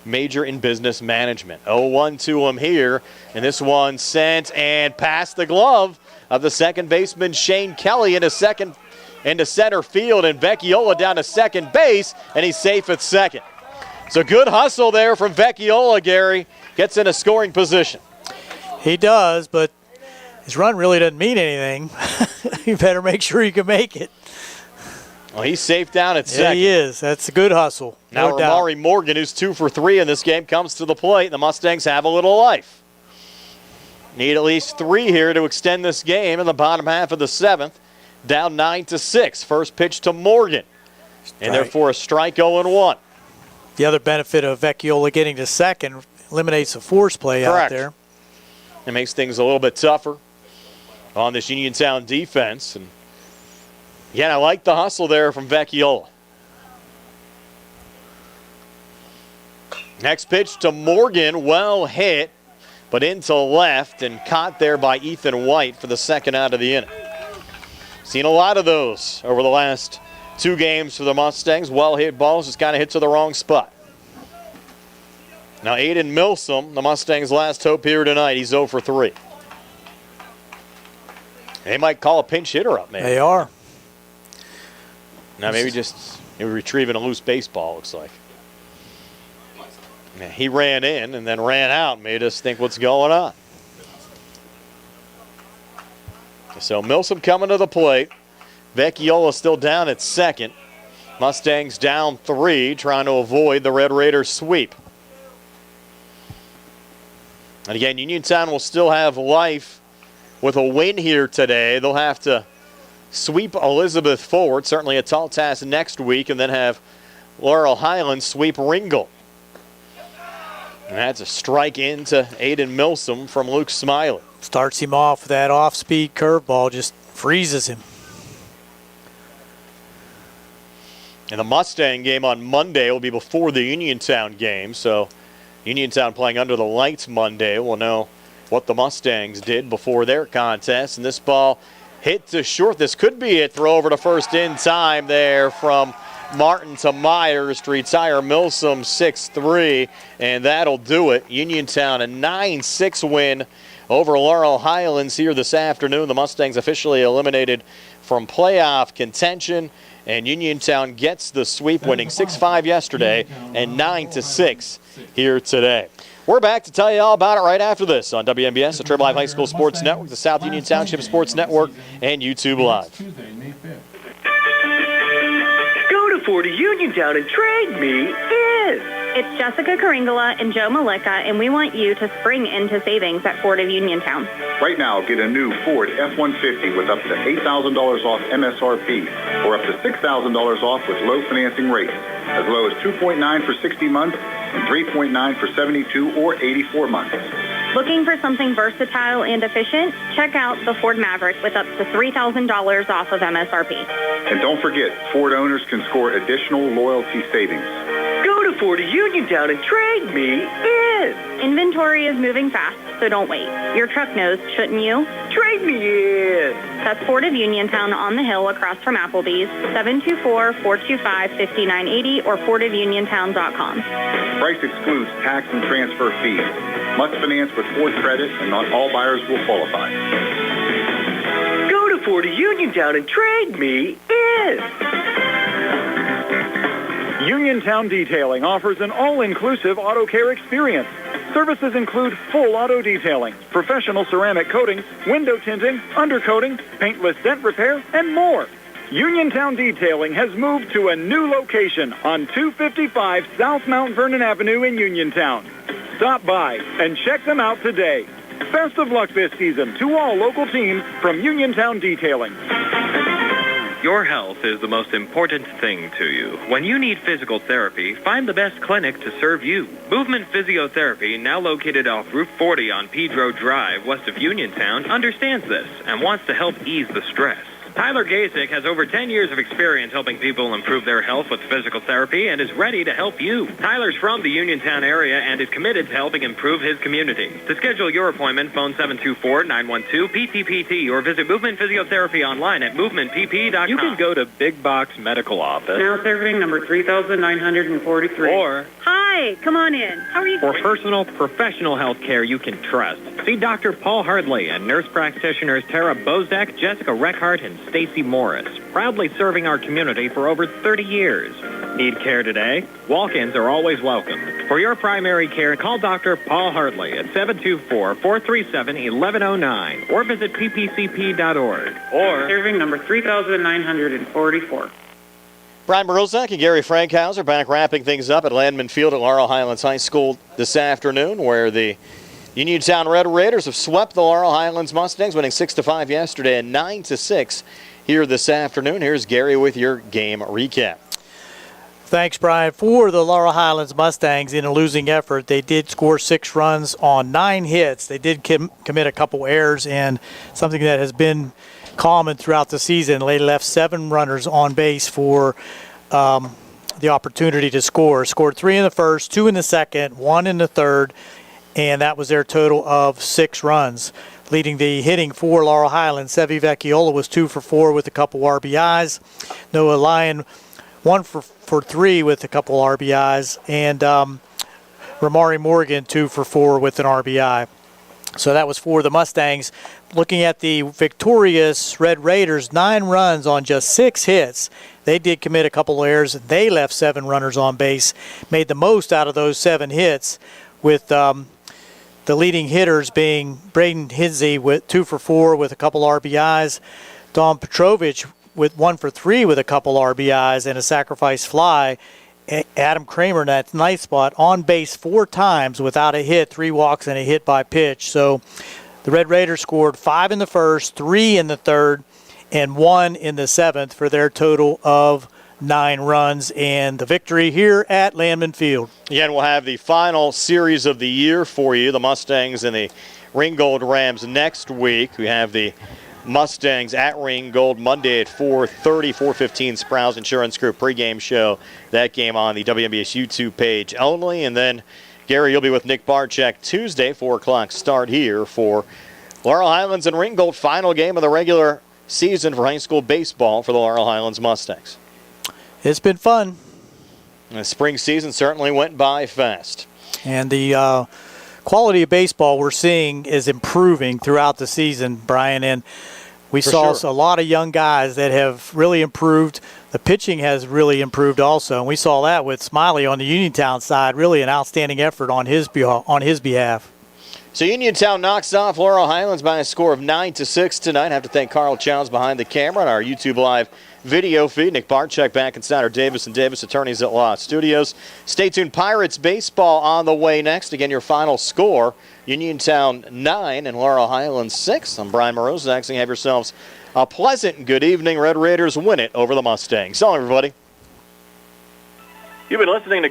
major in business management. 0-1 to him here, and this one sent and past the glove of the second baseman Shane Kelly into center field, and Vecchiola down to second base, and he's safe at second. So good hustle there from Vecchiola, Gary. Gets in a scoring position. He does, but his run really doesn't mean anything. You better make sure you can make it. Well, he's safe down at second. Yeah, he is. That's a good hustle. Now Ramari Morgan, who's 2 for 3 in this game, comes to the plate. The Mustangs have a little life. Need at least 3 here to extend this game in the bottom half of the 7th. Down 9-6. First pitch to Morgan. And therefore a strike 0-1. The other benefit of Vecchiola getting to second eliminates the force play out there. It makes things a little bit tougher on this Uniontown defense. And yeah, I like the hustle there from Vecchiola. Next pitch to Morgan, well hit, but into left and caught there by Ethan White for the second out of the inning. Seen a lot of those over the last 2 games for the Mustangs. Well hit balls, just kind of hit to the wrong spot. Now Aiden Milsom, the Mustangs' last hope here tonight. He's 0 for 3. They might call a pinch hitter up, maybe. They are. Now maybe just retrieving a loose baseball, looks like. Yeah, he ran in and then ran out, made us think what's going on. So Milsom coming to the plate. Vecchiola still down at second. Mustangs down 3, trying to avoid the Red Raiders sweep. And again, Uniontown will still have life with a win here today. They'll have to sweep Elizabeth forward, certainly a tall task next week, and then have Laurel Highlands sweep Ringgold. And that's a strike into Aiden Milsom from Luke Smiley. Starts him off with that off-speed curveball, just freezes him. And the Mustang game on Monday will be before the Uniontown game. So Uniontown playing under the lights Monday. We'll know what the Mustangs did before their contest. And this ball hit to short. This could be it. Throw over to first in time there from Martin to Myers to retire Milsom 6-3. And that'll do it. Uniontown a 9-6 win over Laurel Highlands here this afternoon. The Mustangs officially eliminated from playoff contention. And Uniontown gets the sweep, winning 6-5 yesterday and 9-6 here today. We're back to tell you all about it right after this on WMBS, the Trib Live High School Sports Network, the South Union Township Sports Network, and YouTube Live. Go to Ford of Uniontown and trade me in. It's Jessica Karingala and Joe Malika, and we want you to spring into savings at Ford of Uniontown. Right now, get a new Ford F-150 with up to $8,000 off MSRP or up to $6,000 off with low financing rates, as low as 2.9 for 60 months and 3.9 for 72 or 84 months. Looking for something versatile and efficient? Check out the Ford Maverick with up to $3,000 off of MSRP. And don't forget, Ford owners can score additional loyalty savings. Go to Ford of Uniontown and trade me in. Inventory is moving fast, so don't wait. Your truck knows, shouldn't you? Trade me in. That's Ford of Uniontown on the hill across from Applebee's, 724-425-5980 or FordofUniontown.com. Price excludes tax and transfer fees. Must finance with Ford credit, and not all buyers will qualify. Go to Ford of Uniontown and trade me in. Uniontown Detailing offers an all-inclusive auto care experience. Services include full auto detailing, professional ceramic coatings, window tinting, undercoating, paintless dent repair, and more. Uniontown Detailing has moved to a new location on 255 South Mount Vernon Avenue in Uniontown. Stop by and check them out today. Best of luck this season to all local teams from Uniontown Detailing. Your health is the most important thing to you. When you need physical therapy, find the best clinic to serve you. Movement Physiotherapy, now located off Route 40 on Pedro Drive, west of Uniontown, understands this and wants to help ease the stress. Tyler Gasick has over 10 years of experience helping people improve their health with physical therapy and is ready to help you. Tyler's from the Uniontown area and is committed to helping improve his community. To schedule your appointment, phone 724-912-PTPT or visit Movement Physiotherapy online at movementpp.com. You can go to Big Box Medical Office. Now serving number 3,943. Or Hi, come on in. How are you? for personal, professional health care you can trust. See Dr. Paul Hardley and nurse practitioners Tara Bozak, Jessica Reckhart, and Stacy Morris, proudly serving our community for over 30 years. Need care today? Walk-ins are always welcome. For your primary care, call Dr. Paul Hardley at 724-437-1109 or visit ppcp.org. Or Serving number 3,944. Brian Morozak and Gary Frankhauser back wrapping things up at Landman Field at Laurel Highlands High School this afternoon, where the Uniontown Red Raiders have swept the Laurel Highlands Mustangs, winning 6-5 yesterday and 9-6 here this afternoon. Here's Gary with your game recap. Thanks, Brian. For the Laurel Highlands Mustangs, in a losing effort, they did score 6 runs on 9 hits. They did commit a couple errors, and something that has been common throughout the season. They left 7 runners on base for the opportunity to score. Scored 3 in the first, 2 in the second, 1 in the third, and that was their total of 6 runs. Leading the hitting for Laurel Highlands, Sevi Vecchiola was 2 for 4 with a couple RBIs. Noah Lyon 1 for 3 with a couple RBIs, and Ramari Morgan 2 for 4 with an RBI. So that was for the Mustangs. Looking at the victorious Red Raiders, 9 runs on just 6 hits. They did commit a couple errors. They left 7 runners on base, made the most out of those 7 hits, with the leading hitters being Braden Hinsey with 2 for 4 with a couple RBIs, Dom Petrovich with 1 for 3 with a couple RBIs and a sacrifice fly. Adam Kramer in that ninth spot on base 4 times without a hit, 3 walks and a hit by pitch. So the Red Raiders scored 5 in the first, 3 in the third, and 1 in the 7th for their total of 9 runs and the victory here at Landman Field. Yeah, and we'll have the final series of the year for you, the Mustangs and the Ringgold Rams next week. We have the Mustangs at Ringgold Monday at 4:30, 4:15 Sprouse Insurance Group pregame show. That game on the WMBS YouTube page only. And then, Gary, you'll be with Nick Barczyk Tuesday, 4 o'clock start here for Laurel Highlands and Ringgold. Final game of the regular season for high school baseball for the Laurel Highlands Mustangs. It's been fun. The spring season certainly went by fast. And the quality of baseball we're seeing is improving throughout the season, Brian. And we saw a lot of young guys that have really improved. The pitching has really improved also. And we saw that with Smiley on the Uniontown side, really an outstanding effort on his behalf. So Uniontown knocks off Laurel Highlands by a score of 9-6 tonight. I have to thank Carl Childs behind the camera on our YouTube Live video feed. Nick Barczyk back inside our Davis & Davis Attorneys at Law studios. Stay tuned. Pirates baseball on the way next. Again, your final score, Uniontown 9 and Laurel Highlands 6. I'm Brian Morozak. Have yourselves a pleasant and good evening. Red Raiders win it over the Mustangs. So long, everybody. You've been listening to